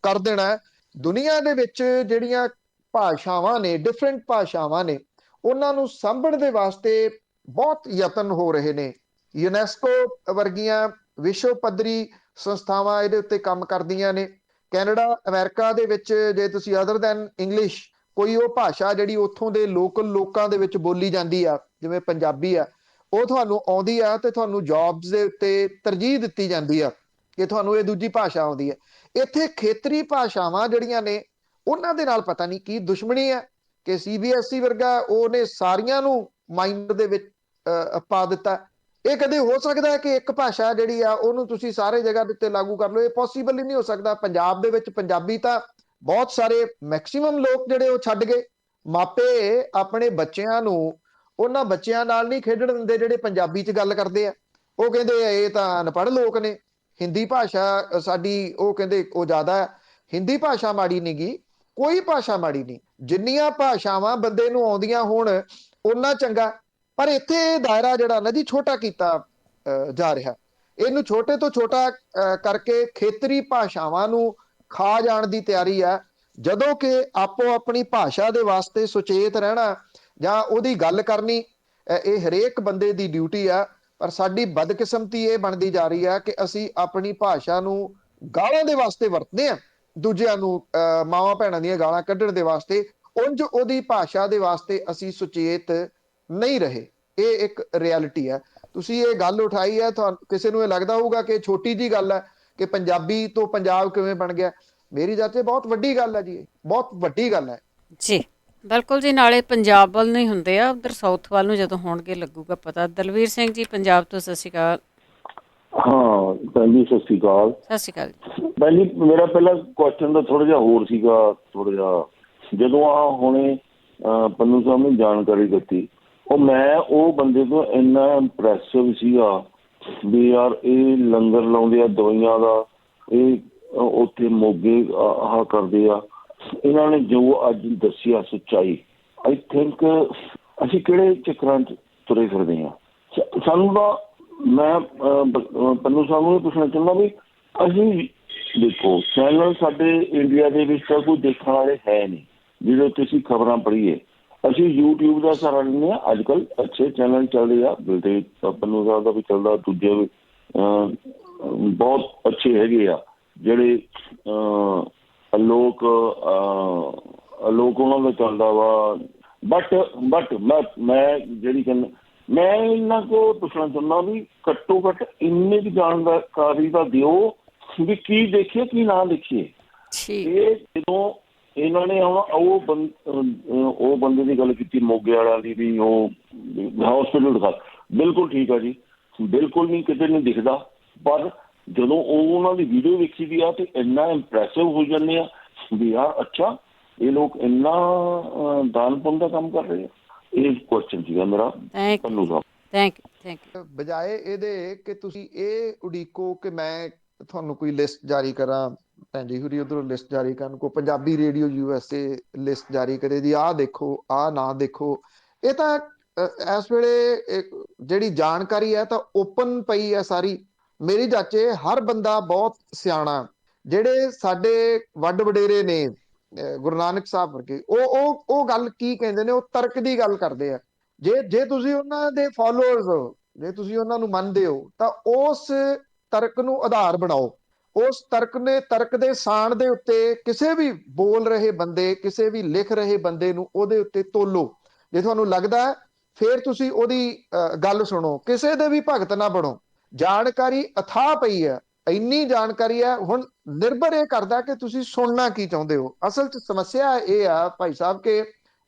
B: ਕਰ ਦੇਣਾ। ਦੁਨੀਆ ਦੇ ਵਿੱਚ ਜਿਹੜੀਆਂ ਭਾਸ਼ਾਵਾਂ ਨੇ, ਡਿਫਰੈਂਟ ਭਾਸ਼ਾਵਾਂ ਨੇ, ਉਹਨਾਂ ਨੂੰ ਸਾਂਭਣ ਦੇ ਵਾਸਤੇ ਬਹੁਤ ਯਤਨ ਹੋ ਰਹੇ ਨੇ। ਯੂਨੈਸਕੋ ਵਰਗੀਆਂ ਵਿਸ਼ਵ ਪੱਧਰੀ ਸੰਸਥਾਵਾਂ ਇਹਦੇ ਉੱਤੇ ਕੰਮ ਕਰਦੀਆਂ ਨੇ। ਕੈਨੇਡਾ, ਅਮਰੀਕਾ ਦੇ ਵਿੱਚ ਜੇ ਤੁਸੀਂ ਅਦਰ ਦੈਨ ਇੰਗਲਿਸ਼ ਕੋਈ ਉਹ ਭਾਸ਼ਾ ਜਿਹੜੀ ਉੱਥੋਂ ਦੇ ਲੋਕਲ ਲੋਕਾਂ ਦੇ ਵਿੱਚ ਬੋਲੀ ਜਾਂਦੀ ਆ, ਜਿਵੇਂ ਪੰਜਾਬੀ ਆ, ਉਹ ਤੁਹਾਨੂੰ ਆਉਂਦੀ ਆ ਤੇ ਤੁਹਾਨੂੰ ਜੌਬਸ ਦੇ ਉੱਤੇ ਤਰਜੀਹ ਦਿੱਤੀ ਜਾਂਦੀ ਆ ਕਿ ਤੁਹਾਨੂੰ ਇਹ ਦੂਜੀ ਭਾਸ਼ਾ ਆਉਂਦੀ ਹੈ। ਇੱਥੇ ਖੇਤਰੀ ਭਾਸ਼ਾਵਾਂ ਜਿਹੜੀਆਂ ਨੇ ਉਹਨਾਂ ਦੇ ਨਾਲ ਪਤਾ ਨਹੀਂ ਕੀ ਦੁਸ਼ਮਣੀ ਹੈ ਕਿ CBSE ਵਰਗਾ ਉਹਨੇ ਸਾਰੀਆਂ ਨੂੰ ਮਾਈਨਰ ਦੇ ਵਿੱਚ ਪਾ ਦਿੱਤਾ। ਇਹ ਕਦੇ ਹੋ ਸਕਦਾ ਹੈ ਕਿ ਇੱਕ ਭਾਸ਼ਾ ਜਿਹੜੀ ਆ ਉਹਨੂੰ ਤੁਸੀਂ ਸਾਰੇ ਜਗ੍ਹਾ ਦੇ ਉੱਤੇ ਲਾਗੂ ਕਰ ਲਓ? ਇਹ ਪੋਸੀਬਲ ਹੀ ਨਹੀਂ ਹੋ ਸਕਦਾ। ਪੰਜਾਬ ਦੇ ਵਿੱਚ ਪੰਜਾਬੀ ਤਾਂ ਬਹੁਤ ਸਾਰੇ ਮੈਕਸਿਮਮ ਲੋਕ ਜਿਹੜੇ ਉਹ ਛੱਡ ਗਏ। ਮਾਪੇ ਆਪਣੇ ਬੱਚਿਆਂ ਨੂੰ ਉਹਨਾਂ ਬੱਚਿਆਂ ਨਾਲ ਨਹੀਂ ਖੇਡਣ ਦਿੰਦੇ ਜਿਹੜੇ ਪੰਜਾਬੀ 'ਚ ਗੱਲ ਕਰਦੇ ਆ। ਉਹ ਕਹਿੰਦੇ ਇਹ ਤਾਂ ਅਨਪੜ੍ਹ ਲੋਕ ਨੇ। ਹਿੰਦੀ ਭਾਸ਼ਾ ਸਾਡੀ, ਉਹ ਕਹਿੰਦੇ ਉਹ ਜ਼ਿਆਦਾ ਹੈ। ਹਿੰਦੀ ਭਾਸ਼ਾ ਮਾੜੀ ਨਹੀਂ ਗੀ, ਕੋਈ ਭਾਸ਼ਾ ਮਾੜੀ ਨਹੀਂ। ਜਿੰਨੀਆਂ ਭਾਸ਼ਾਵਾਂ ਬੰਦੇ ਨੂੰ ਆਉਂਦੀਆਂ ਹੋਣ ਓਨਾ ਚੰਗਾ। ਪਰ ਇੱਥੇ ਇਹ ਦਾਇਰਾ ਜਿਹੜਾ ਨਾ ਜੀ ਛੋਟਾ ਕੀਤਾ ਜਾ ਰਿਹਾ। ਇਹਨੂੰ ਛੋਟੇ ਤੋਂ ਛੋਟਾ ਕਰਕੇ ਖੇਤਰੀ ਭਾਸ਼ਾਵਾਂ ਨੂੰ ਖਾ ਜਾਣ ਦੀ ਤਿਆਰੀ ਆ, ਜਦੋਂ ਕਿ ਆਪੋ ਆਪਣੀ ਭਾਸ਼ਾ ਦੇ ਵਾਸਤੇ ਸੁਚੇਤ ਰਹਿਣਾ ਜਾਂ ਉਹਦੀ ਗੱਲ ਕਰਨੀ ਇਹ ਹਰੇਕ ਬੰਦੇ ਦੀ ਡਿਊਟੀ ਆ। ਪਰ ਸਾਡੀ ਬਦਕਿਸਮਤੀ ਇਹ ਬਣਦੀ ਜਾ ਰਹੀ ਆ ਕਿ ਅਸੀਂ ਆਪਣੀ ਭਾਸ਼ਾ ਨੂੰ ਗਾਲਾਂ ਦੇ ਵਾਸਤੇ ਵਰਤਦੇ ਆ, ਦੂਜਿਆਂ ਨੂੰ ਮਾਵਾਂ ਭੈਣਾਂ ਦੀਆਂ ਗਾਲਾਂ ਕੱਢਣ ਦੇ ਵਾਸਤੇ। ਉਂਝ ਉਹਦੀ ਭਾਸ਼ਾ ਦੇ ਵਾਸਤੇ ਅਸੀਂ ਸੁਚੇਤ ਨਹੀਂ ਰਹੇ। ਇਹ ਇੱਕ ਰਿਐਲਿਟੀ ਹੈ। ਤੁਸੀਂ ਇਹ ਗੱਲ ਉਠਾਈ ਹੈ, ਤੁਹਾਨੂੰ ਕਿਸੇ ਨੂੰ ਇਹ ਲੱਗਦਾ ਹੋਊਗਾ ਕਿ ਛੋਟੀ ਜੀ ਗੱਲ ਹੈ ਕਿ ਪੰਜਾਬੀ ਤੋਂ ਪੰਜਾਬ ਕਿਵੇਂ ਬਣ ਗਿਆ। ਮੇਰੀ ਜਾਤੇ ਬਹੁਤ ਵੱਡੀ ਗੱਲ ਹੈ ਜੀ, ਇਹ ਬਹੁਤ ਵੱਡੀ ਗੱਲ ਹੈ
A: ਜੀ। ਬਿਲਕੁਲ ਜੀ, ਨਾਲੇ ਪੰਜਾਬ ਵੱਲ ਨਹੀਂ ਹੁੰਦੇ ਆ, ਉਧਰ ਸਾਊਥ ਵੱਲ ਨੂੰ ਜਦੋਂ ਹੋਣਗੇ ਲੱਗੂਗਾ ਪਤਾ। ਦਲਵੀਰ ਸਿੰਘ ਜੀ ਪੰਜਾਬ ਤੋਂ, ਸਤਿ ਸ਼੍ਰੀ ਅਕਾਲ।
G: ਹਾਂ ਭੈਣ ਜੀ, ਸਤਿ ਸ਼੍ਰੀ ਅਕਾਲ।
A: ਸਤਿ ਸ਼੍ਰੀ ਅਕਾਲ ਜੀ।
G: ਭੈਣ ਜੀ, ਮੇਰਾ ਪਹਿਲਾ ਕੁਐਸਚਨ ਤਾਂ ਥੋੜਾ ਜਿਹਾ ਹੋਰ ਸੀਗਾ। ਥੋੜਾ ਜਿਹਾ ਜਦੋਂ ਹੁਣੇ ਪੰਨੂ ਸਾਹਿਬ ਨੇ ਜਾਣਕਾਰੀ ਦਿੱਤੀ, ਉਹ ਬੰਦੇ ਤੋਂ ਇੰਨਾ ਇੰਪ੍ਰੈਸਿਵ ਸੀਗਾ ਵੀ ਯਾਰ ਇਹ ਲੰਗਰ ਲਾਉਂਦੇ ਆ ਦਵਾਈਆਂ ਦਾ, ਇਹ ਉੱਥੇ ਮੋਗੇ ਆਹ ਕਰਦੇ ਆ। ਇਹਨਾਂ ਨੇ ਜੋ ਅੱਜ ਦੱਸਿਆ ਸੱਚਾਈ, ਆਈ ਥਿੰਕ ਅਸੀਂ ਕਿਹੜੇ ਚੱਕਰਾਂ 'ਚ ਤੁਰੇ ਫਿਰਦੇ ਹਾਂ। ਸਾਨੂੰ ਤਾਂ ਮੈਂ ਪੰਨੂ ਸਾਹਿਬ ਨੂੰ ਪੁੱਛਣਾ ਚਾਹੁੰਦਾ ਵੀ ਅਸੀਂ ਦੇਖੋ ਚੈਨਲ ਸਾਡੇ ਇੰਡੀਆ ਦੇ ਵਿੱਚ ਤਾਂ ਕੋਈ ਦੇਖਣ ਵਾਲੇ ਹੈ ਨਹੀਂ ਜਿਹਦੇ ਉੱਤੇ ਅਸੀਂ ਖਬਰਾਂ ਪੜ੍ਹੀਏ। ਅਸੀਂ YouTube ਦਾ ਸਹਾਰਾ ਲੈਂਦੇ ਹਾਂ। ਅੱਜ ਕੱਲ੍ਹ ਅੱਛੇ ਚੈਨਲ ਚੱਲਦੇ ਆ, ਬਿਲਦੇ ਪੰਨੂ ਸਾਹਿਬ ਦਾ ਵੀ ਚੱਲਦਾ, ਦੂਜੇ ਵੀ ਬਹੁਤ ਅੱਛੇ ਹੈਗੇ ਆ ਜਿਹੜੇ ਲੋਕ ਉਹਨਾਂ ਦਾ ਚੱਲਦਾ ਵਾ। ਬਟ ਮੈਂ ਜਿਹੜੀ ਮੈਂ ਇਹਨਾਂ ਕੋ ਪੁੱਛਣਾ ਚਾਹੁੰਦਾ ਵੀ ਘੱਟੋ ਘੱਟ ਇੰਨੀ ਕੁ ਜਾਣਕਾਰੀ ਤਾਂ ਦਿਓ ਵੀ ਕੀ ਦੇਖੀਏ ਕੀ ਨਾ ਦੇਖੀਏ।
A: ਠੀਕ।
G: ਇਹ ਜਦੋਂ ਇਹਨਾਂ ਨੇ ਹੁਣ ਉਹ ਬੰਦੇ ਦੀ ਗੱਲ ਕੀਤੀ ਮੋਗੇ ਵਾਲਿਆਂ ਦੀ ਵੀ ਉਹ ਹਸਪੀਟਲ ਦਿਖਾ, ਬਿਲਕੁਲ ਠੀਕ ਆ ਜੀ, ਬਿਲਕੁਲ ਨਹੀਂ ਕਿਤੇ ਨਹੀਂ ਦਿਖਦਾ, ਪਰ ਜਦੋਂ ਉਹਨਾਂ ਦੀ ਵੀਡੀਓ ਵੇਖੀ ਦੀ ਆ ਤੇ ਇੰਨਾ ਇੰਪ੍ਰੈਸਿਵ ਹੋ ਜਾਂਦੇ ਆ ਵੀ ਯਾਰ ਅੱਛਾ ਇਹ ਲੋਕ ਇੰਨਾ ਦਾਨ ਪੁੰਨ ਦਾ ਕੰਮ ਕਰ ਰਹੇ ਆ। ਇਹ ਕੁਐਸਚਨ ਸੀਗਾ ਮੇਰਾ ਪੰਨੂ ਸਾਹਿਬ।
A: Thank you.
B: ਬਜਾਏ ਇਹਦੇ ਕਿ ਤੁਸੀਂ ਇਹ ਉਡੀਕੋ ਕਿ ਮੈਂ ਤੁਹਾਨੂੰ ਕੋਈ ਲਿਸਟ ਜਾਰੀ ਕਰਾਂ, ਭੈਣ ਜੀ ਹੋਰੀ ਉਧਰੋਂ ਲਿਸਟ ਜਾਰੀ ਕਰਨ, ਕੋਈ ਪੰਜਾਬੀ ਰੇਡੀਓ USA ਲਿਸਟ ਜਾਰੀ ਕਰੇ ਜੀ ਆਹ ਦੇਖੋ ਆਹ ਨਾ ਦੇਖੋ। ਇਹ ਤਾਂ ਇਸ ਵੇਲੇ ਜਿਹੜੀ ਜਾਣਕਾਰੀ ਹੈ ਤਾਂ ਓਪਨ ਪਈ ਹੈ ਸਾਰੀ। ਮੇਰੀ ਜਾਚੇ ਹਰ ਬੰਦਾ ਬਹੁਤ ਸਿਆਣਾ, ਜਿਹੜੇ ਸਾਡੇ ਵੱਡ ਵਡੇਰੇ ਨੇ ਗੁਰੂ ਨਾਨਕ ਸਾਹਿਬ ਵਰਗੇ, ਉਹ ਗੱਲ ਕੀ ਕਹਿੰਦੇ ਨੇ, ਉਹ ਤਰਕ ਦੀ ਗੱਲ ਕਰਦੇ ਆ। ਜੇ ਤੁਸੀਂ ਉਹਨਾਂ ਦੇ ਫਾਲੋਅਰਸ ਹੋ, ਜੇ ਤੁਸੀਂ ਉਹਨਾਂ ਨੂੰ ਮੰਨਦੇ ਹੋ ਤਾਂ ਉਸ ਤਰਕ ਨੂੰ ਆਧਾਰ ਬਣਾਓ। ਉਸ ਤਰਕ ਦੇ ਸਾਣ ਦੇ ਉੱਤੇ ਕਿਸੇ ਵੀ ਬੋਲ ਰਹੇ ਬੰਦੇ, ਕਿਸੇ ਵੀ ਲਿਖ ਰਹੇ ਬੰਦੇ ਨੂੰ ਉਹਦੇ ਉੱਤੇ ਤੋਲੋ। ਜੇ ਤੁਹਾਨੂੰ ਲੱਗਦਾ ਫਿਰ ਤੁਸੀਂ ਉਹਦੀ ਗੱਲ ਸੁਣੋ, ਕਿਸੇ ਦੇ ਵੀ ਭਗਤ ਨਾ ਬਣੋ। ਜਾਣਕਾਰੀ ਅਥਾਹ ਪਈ ਹੈ, ਇੰਨੀ ਜਾਣਕਾਰੀ ਹੈ, ਹੁਣ ਨਿਰਭਰ ਇਹ ਕਰਦਾ ਕਿ ਤੁਸੀਂ ਸੁਣਨਾ ਕੀ ਚਾਹੁੰਦੇ ਹੋ। ਅਸਲ 'ਚ ਸਮੱਸਿਆ ਇਹ ਆ ਭਾਈ ਸਾਹਿਬ ਕਿ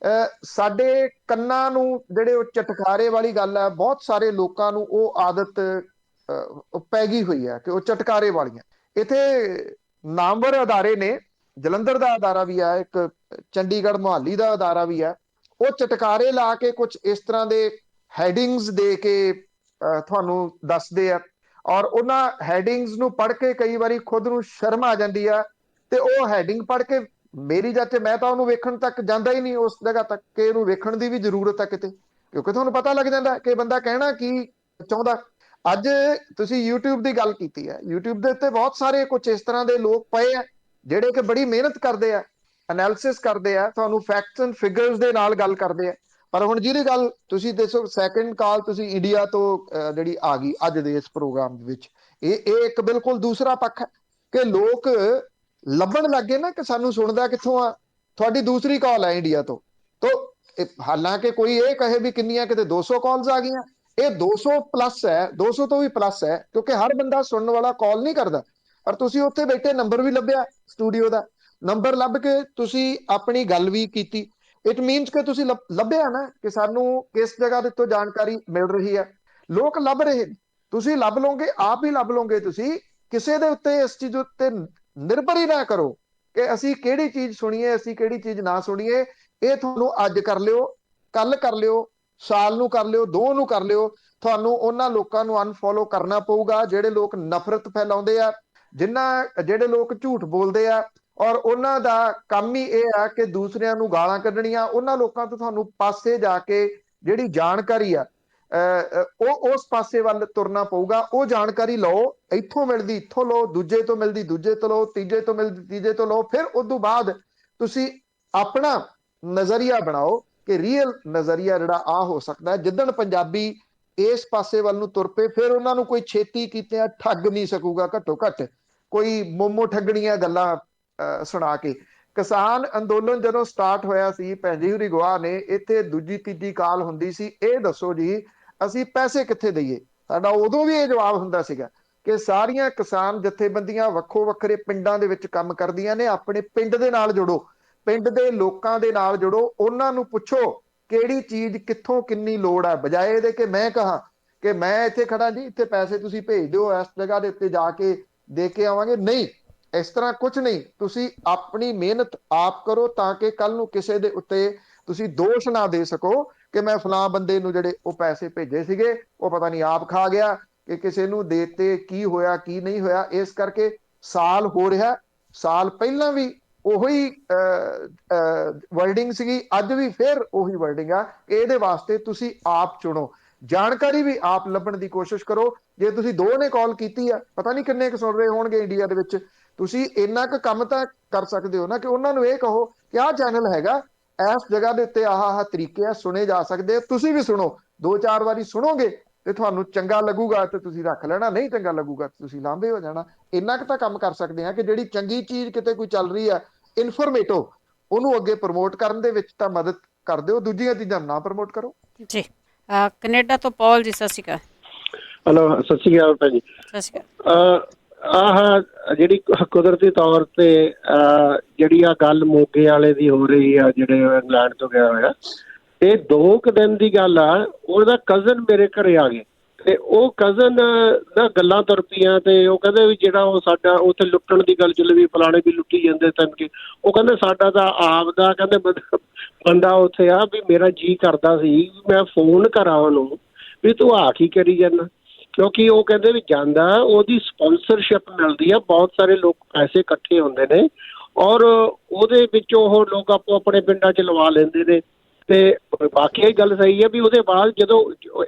B: ਸਾਡੇ ਕੰਨਾਂ ਨੂੰ ਜਿਹੜੇ ਉਹ ਚਟਕਾਰੇ ਵਾਲੀ ਗੱਲ ਹੈ, ਬਹੁਤ ਸਾਰੇ ਲੋਕਾਂ ਨੂੰ ਉਹ ਆਦਤ ਪੈ ਗਈ ਹੋਈ ਹੈ ਕਿ ਉਹ ਚਟਕਾਰੇ ਵਾਲੀਆਂ। ਇੱਥੇ ਨਾਮਵਰ ਅਦਾਰੇ ਨੇ, ਜਲੰਧਰ ਦਾ ਅਦਾਰਾ ਵੀ ਹੈ, ਇੱਕ ਚੰਡੀਗੜ੍ਹ ਮੁਹਾਲੀ ਦਾ ਅਦਾਰਾ ਵੀ ਹੈ, ਉਹ ਚਟਕਾਰੇ ਲਾ ਕੇ ਕੁਝ ਇਸ ਤਰ੍ਹਾਂ ਦੇ ਹੈਡਿੰਗਸ ਦੇ ਕੇ ਤੁਹਾਨੂੰ ਦੱਸਦੇ ਆ, ਔਰ ਉਹਨਾਂ ਹੈਡਿੰਗਸ ਨੂੰ ਪੜ੍ਹ ਕੇ ਕਈ ਵਾਰੀ ਖੁਦ ਨੂੰ ਸ਼ਰਮ ਆ ਜਾਂਦੀ ਆ, ਤੇ ਉਹ ਹੈਡਿੰਗ ਪੜ੍ਹ ਕੇ ਮੇਰੀ ਜਾਤੇ ਮੈਂ ਤਾਂ ਉਹਨੂੰ ਵੇਖਣ ਤੱਕ ਜਾਂਦਾ ਹੀ ਨਹੀਂ ਉਸ ਜਗ੍ਹਾ ਤੱਕ ਕਿ ਇਹਨੂੰ ਵੇਖਣ ਦੀ ਵੀ ਜ਼ਰੂਰਤ ਹੈ ਕਿਤੇ, ਕਿਉਂਕਿ ਤੁਹਾਨੂੰ ਪਤਾ ਲੱਗ ਜਾਂਦਾ ਕਿ ਬੰਦਾ ਕਹਿਣਾ ਕੀ ਚਾਹੁੰਦਾ। ਅੱਜ ਤੁਸੀਂ YouTube ਦੀ ਗੱਲ ਕੀਤੀ ਹੈ, YouTube ਦੇ ਉੱਤੇ ਬਹੁਤ ਸਾਰੇ ਕੁਝ ਇਸ ਤਰ੍ਹਾਂ ਦੇ ਲੋਕ ਪਏ ਆ ਜਿਹੜੇ ਕਿ ਬੜੀ ਮਿਹਨਤ ਕਰਦੇ ਆ, ਐਨਾਲਿਸਿਸ ਕਰਦੇ ਆ, ਤੁਹਾਨੂੰ ਫੈਕਟਸ ਐਂਡ ਫਿਗਰਸ ਦੇ ਨਾਲ ਗੱਲ ਕਰਦੇ ਆ। ਪਰ ਹੁਣ ਜਿਹਦੀ ਗੱਲ ਤੁਸੀਂ ਦੱਸੋ, ਸੈਕਿੰਡ ਕਾਲ ਤੁਸੀਂ ਇੰਡੀਆ ਤੋਂ ਜਿਹੜੀ ਆ ਗਈ ਅੱਜ ਦੇ ਇਸ ਪ੍ਰੋਗਰਾਮ ਦੇ ਵਿੱਚ, ਇਹ ਇੱਕ ਬਿਲਕੁਲ ਦੂਸਰਾ ਪੱਖ ਹੈ ਕਿ ਲੋਕ ਲੱਭਣ ਲੱਗੇ ਨਾ ਕਿ ਸਾਨੂੰ ਸੁਣਦਾ ਕਿੱਥੋਂ ਆ। ਤੁਹਾਡੀ ਦੂਸਰੀ ਕਾਲ ਹੈ ਇੰਡੀਆ ਤੋਂ, ਹਾਲਾਂਕਿ ਕੋਈ ਇਹ ਕਹੇ ਵੀ ਕਿੰਨੀਆਂ, ਕਿਤੇ 200 ਕਾਲਸ ਆ ਗਈਆਂ, ਇਹ 200 ਪਲੱਸ ਹੈ, 200 ਤੋਂ ਵੀ ਪਲੱਸ ਹੈ, ਕਿਉਂਕਿ ਹਰ ਬੰਦਾ ਸੁਣਨ ਵਾਲਾ ਕਾਲ ਨਹੀਂ ਕਰਦਾ। ਪਰ ਤੁਸੀਂ ਉੱਥੇ ਬੈਠੇ ਨੰਬਰ ਵੀ ਲੱਭਿਆ, ਸਟੂਡੀਓ ਦਾ ਨੰਬਰ ਲੱਭ ਕੇ ਤੁਸੀਂ ਆਪਣੀ ਗੱਲ ਵੀ ਕੀਤੀ। ਇਟ ਮੀਨਸ ਕਿ ਤੁਸੀਂ ਲੱਭਿਆ ਨਾ ਕਿ ਸਾਨੂੰ ਕਿਸ ਜਗ੍ਹਾ ਦੇ ਤੋਂ ਜਾਣਕਾਰੀ ਮਿਲ ਰਹੀ ਹੈ। ਲੋਕ ਲੱਭ ਰਹੇ ਨੇ, ਤੁਸੀਂ ਲੱਭ ਲਓਗੇ, ਆਪ ਹੀ ਲੱਭ ਲਓਗੇ। ਤੁਸੀਂ ਕਿਸੇ ਦੇ ਉੱਤੇ ਇਸ ਚੀਜ਼ ਉੱਤੇ ਨਿਰਭਰ ਹੀ ਨਾ ਕਰੋ ਕਿ ਅਸੀਂ ਕਿਹੜੀ ਚੀਜ਼ ਸੁਣੀਏ, ਅਸੀਂ ਕਿਹੜੀ ਚੀਜ਼ ਨਾ ਸੁਣੀਏ। ਇਹ ਤੁਹਾਨੂੰ ਅੱਜ ਕਰ ਲਿਓ, ਕੱਲ ਕਰ ਲਿਓ, ਸਾਲ ਨੂੰ ਕਰ ਲਿਓ, 2 ਨੂੰ ਕਰ ਲਿਓ, ਤੁਹਾਨੂੰ ਉਹਨਾਂ ਲੋਕਾਂ ਨੂੰ ਅਨਫੋਲੋ ਕਰਨਾ ਪਊਗਾ ਜਿਹੜੇ ਲੋਕ ਨਫ਼ਰਤ ਫੈਲਾਉਂਦੇ ਆ, ਜਿਹੜੇ ਲੋਕ ਝੂਠ ਬੋਲਦੇ ਆ, ਔਰ ਉਹਨਾਂ ਦਾ ਕੰਮ ਹੀ ਇਹ ਆ ਕਿ ਦੂਸਰਿਆਂ ਨੂੰ ਗਾਲਾਂ ਕੱਢਣੀਆਂ। ਉਹਨਾਂ ਲੋਕਾਂ ਤੋਂ ਤੁਹਾਨੂੰ ਪਾਸੇ ਜਾ ਕੇ ਜਿਹੜੀ ਜਾਣਕਾਰੀ ਆ ਉਹ ਉਸ ਪਾਸੇ ਵੱਲ ਤੁਰਨਾ ਪਊਗਾ। ਉਹ ਜਾਣਕਾਰੀ ਲਓ, ਇੱਥੋਂ ਮਿਲਦੀ ਇੱਥੋਂ ਲਓ, ਦੂਜੇ ਤੋਂ ਮਿਲਦੀ ਦੂਜੇ ਤੋਂ ਲਓ, ਤੀਜੇ ਤੋਂ ਮਿਲਦੀ ਤੀਜੇ ਤੋਂ ਲਓ। ਫਿਰ ਉਸ ਤੋਂ ਬਾਅਦ ਤੁਸੀਂ ਆਪਣਾ ਨਜ਼ਰੀਆ ਬਣਾਓ ਕਿ ਰੀਅਲ ਨਜ਼ਰੀਆ ਜਿਹੜਾ ਆ ਹੋ ਸਕਦਾ। ਜਿੱਦਣ ਪੰਜਾਬੀ ਇਸ ਪਾਸੇ ਵੱਲ ਨੂੰ ਤੁਰ ਪਏ, ਫਿਰ ਉਹਨਾਂ ਨੂੰ ਕੋਈ ਛੇਤੀ ਕੀਤਿਆਂ ਠੱਗ ਨਹੀਂ ਸਕੂਗਾ, ਘੱਟੋ ਘੱਟ ਕੋਈ ਮੋਮੋ ਠੱਗਣੀਆਂ ਗੱਲਾਂ ਸੁਣਾ ਕੇ। ਕਿਸਾਨ ਅੰਦੋਲਨ ਜਦੋਂ ਸਟਾਰਟ ਹੋਇਆ ਸੀ, ਭੈਣ ਜੀ ਹੋਰੀ ਗਵਾਹ ਨੇ, ਇੱਥੇ ਦੂਜੀ ਤੀਜੀ ਕਾਲ ਹੁੰਦੀ ਸੀ, ਇਹ ਦੱਸੋ ਜੀ ਅਸੀਂ ਪੈਸੇ ਕਿੱਥੇ ਦਈਏ। ਸਾਡਾ ਉਦੋਂ ਵੀ ਇਹ ਜਵਾਬ ਹੁੰਦਾ ਸੀਗਾ ਕਿ ਸਾਰੀਆਂ ਕਿਸਾਨ ਜਥੇਬੰਦੀਆਂ ਵੱਖੋ ਵੱਖਰੇ ਪਿੰਡਾਂ ਦੇ ਵਿੱਚ ਕੰਮ ਕਰਦੀਆਂ ਨੇ, ਆਪਣੇ ਪਿੰਡ ਦੇ ਨਾਲ ਜੁੜੋ, ਪਿੰਡ ਦੇ ਲੋਕਾਂ ਦੇ ਨਾਲ ਜੁੜੋ, ਉਹਨਾਂ ਨੂੰ ਪੁੱਛੋ ਕਿਹੜੀ ਚੀਜ਼ ਕਿੱਥੋਂ ਕਿੰਨੀ ਲੋੜ ਹੈ, ਬਜਾਏ ਇਹਦੇ ਕਿ ਮੈਂ ਕਹਾਂ ਕਿ ਮੈਂ ਇੱਥੇ ਖੜਾ ਜੀ, ਇੱਥੇ ਪੈਸੇ ਤੁਸੀਂ ਭੇਜ ਦਿਓ, ਇਸ ਜਗ੍ਹਾ ਦੇ ਉੱਤੇ ਜਾ ਕੇ ਦੇ ਕੇ ਆਵਾਂਗੇ। ਨਹੀਂ, ਇਸ ਤਰ੍ਹਾਂ ਕੁਝ ਨਹੀਂ। ਤੁਸੀਂ ਆਪਣੀ ਮਿਹਨਤ ਆਪ ਕਰੋ ਤਾਂ ਕਿ ਕੱਲ ਨੂੰ ਕਿਸੇ ਦੇ ਉੱਤੇ ਤੁਸੀਂ ਦੋਸ਼ ਨਾ ਦੇ ਸਕੋ ਕਿ ਮੈਂ ਫਲਾਂ ਬੰਦੇ ਨੂੰ ਜਿਹੜੇ ਉਹ ਪੈਸੇ ਭੇਜੇ ਸੀਗੇ ਉਹ ਪਤਾ ਨਹੀਂ ਆਪ ਖਾ ਗਿਆ, ਕਿ ਕਿਸੇ ਨੂੰ ਦੇਤੇ, ਕੀ ਹੋਇਆ ਕੀ ਨਹੀਂ ਹੋਇਆ। ਇਸ ਕਰਕੇ ਸਾਲ ਹੋ ਰਿਹਾ, ਸਾਲ ਪਹਿਲਾਂ ਵੀ ਉਹੀ ਵਰਡਿੰਗ ਸੀਗੀ, ਅੱਜ ਵੀ ਫਿਰ ਉਹੀ ਵਰਡਿੰਗ ਆ। ਇਹਦੇ ਵਾਸਤੇ ਤੁਸੀਂ ਆਪ ਚੁਣੋ, ਜਾਣਕਾਰੀ ਵੀ ਆਪ ਲੱਭਣ ਦੀ ਕੋਸ਼ਿਸ਼ ਕਰੋ। ਜੇ ਤੁਸੀਂ 2 ਨੇ ਕਾਲ ਕੀਤੀ ਆ, ਪਤਾ ਨਹੀਂ ਕਿੰਨੇ ਕੁ ਸੁਣ ਰਹੇ ਹੋਣਗੇ ਇੰਡੀਆ ਦੇ ਵਿੱਚ, ਤੁਸੀਂ ਇੰਨਾ ਕੁ ਕੰਮ ਤਾਂ ਕਰ ਸਕਦੇ ਹੋ ਨਾ ਕਿ ਉਹਨਾਂ ਨੂੰ ਇਹ ਕਹੋ ਕਿ ਆਹ ਚੈਨਲ ਹੈਗਾ, ਇਸ ਜਗ੍ਹਾ ਦੇ ਉੱਤੇ ਆਹ ਤਰੀਕੇ ਆ, ਸੁਣੇ ਜਾ ਸਕਦੇ ਆ, ਤੁਸੀਂ ਵੀ ਸੁਣੋ। 2-4 ਵਾਰੀ ਸੁਣੋਗੇ ਤੇ ਤੁਹਾਨੂੰ ਚੰਗਾ ਲੱਗੂਗਾ ਤੇ ਤੁਸੀਂ ਰੱਖ ਲੈਣਾ, ਨਹੀਂ ਚੰਗਾ ਲੱਗੂਗਾ ਤੁਸੀਂ ਲਾਂਭੇ ਹੋ ਜਾਣਾ। ਇੰਨਾ ਕੁ ਤਾਂ ਕੰਮ ਕਰ ਸਕਦੇ ਆ ਕਿ ਜਿਹੜੀ ਚੰਗੀ ਚੀਜ਼ ਕਿਤੇ ਕੋਈ ਚੱਲ ਰਹੀ ਆ, ਇਨਫੋਰਮੇਟਿਵ, ਉਹਨੂੰ ਅੱਗੇ ਪ੍ਰਮੋਟ ਕਰਨ ਦੇ ਵਿੱਚ ਤਾਂ ਮਦਦ ਕਰ ਦਿਓ, ਦੂਜੀਆਂ ਚੀਜ਼ਾਂ ਨਾ ਪ੍ਰਮੋਟ ਕਰੋ।
A: ਜੀ ਕੈਨੇਡਾ ਤੋਂ ਪੌਲ ਜੀ, ਸਤਿ ਸ਼੍ਰੀ ਅਕਾਲ।
H: ਹਲੋ, ਸਤਿ ਸ਼੍ਰੀ ਅਕਾਲ ਭੈਣ ਜੀ।
A: ਸਤਿ ਸ਼੍ਰੀ ਅਕਾਲ।
H: ਆਹ ਜਿਹੜੀ ਕੁਦਰਤੀ ਤੌਰ ਤੇ ਜਿਹੜੀ ਆ ਗੱਲ ਮੋਗੇ ਵਾਲੇ ਦੀ ਹੋ ਰਹੀ ਆ, ਜਿਹੜੇ ਇੰਗਲੈਂਡ ਤੋਂ ਗਿਆ ਹੋਇਆ, ਇਹ 2 ਕੁ ਦਿਨ ਦੀ ਗੱਲ ਆ। ਉਹਦਾ ਕਜ਼ਨ ਮੇਰੇ ਘਰੇ ਆ ਗਏ ਤੇ ਉਹ ਕਜ਼ਨ ਨਾ ਗੱਲਾਂ ਤੁਰ ਪਈਆਂ ਤੇ ਉਹ ਕਹਿੰਦੇ ਵੀ ਜਿਹੜਾ ਉਹ ਸਾਡਾ ਉੱਥੇ ਲੁੱਟਣ ਦੀ ਗੱਲ ਚੱਲੇ ਵੀ ਫਲਾਣੇ ਵੀ ਲੁੱਟੀ ਜਾਂਦੇ ਤਨ ਕਿ ਉਹ ਕਹਿੰਦੇ ਸਾਡਾ ਤਾਂ ਆਪ ਦਾ ਕਹਿੰਦੇ ਬੰਦਾ ਉੱਥੇ ਆ ਵੀ ਮੇਰਾ ਜੀ ਕਰਦਾ ਸੀ ਮੈਂ ਫੋਨ ਕਰਾਂ ਉਹਨੂੰ ਵੀ ਤੂੰ ਆ ਕੀ ਕਰੀ ਜਾਂਦਾ, ਕਿਉਂਕਿ ਉਹ ਕਹਿੰਦੇ ਵੀ ਜਾਂਦਾ ਉਹਦੀ ਸਪਾਂਸਰਸ਼ਿਪ ਮਿਲਦੀ ਆ, ਬਹੁਤ ਸਾਰੇ ਲੋਕ ਪੈਸੇ ਇਕੱਠੇ ਹੁੰਦੇ ਨੇ ਔਰ ਉਹਦੇ ਵਿੱਚੋਂ ਉਹ ਲੋਕ ਆਪੋ ਆਪਣੇ ਪਿੰਡਾਂ 'ਚ ਲਵਾ ਲੈਂਦੇ ਨੇ। ਤੇ ਬਾਕੀ ਇਹ ਗੱਲ ਸਹੀ ਹੈ ਵੀ ਉਹਦੇ ਬਾਅਦ ਜਦੋਂ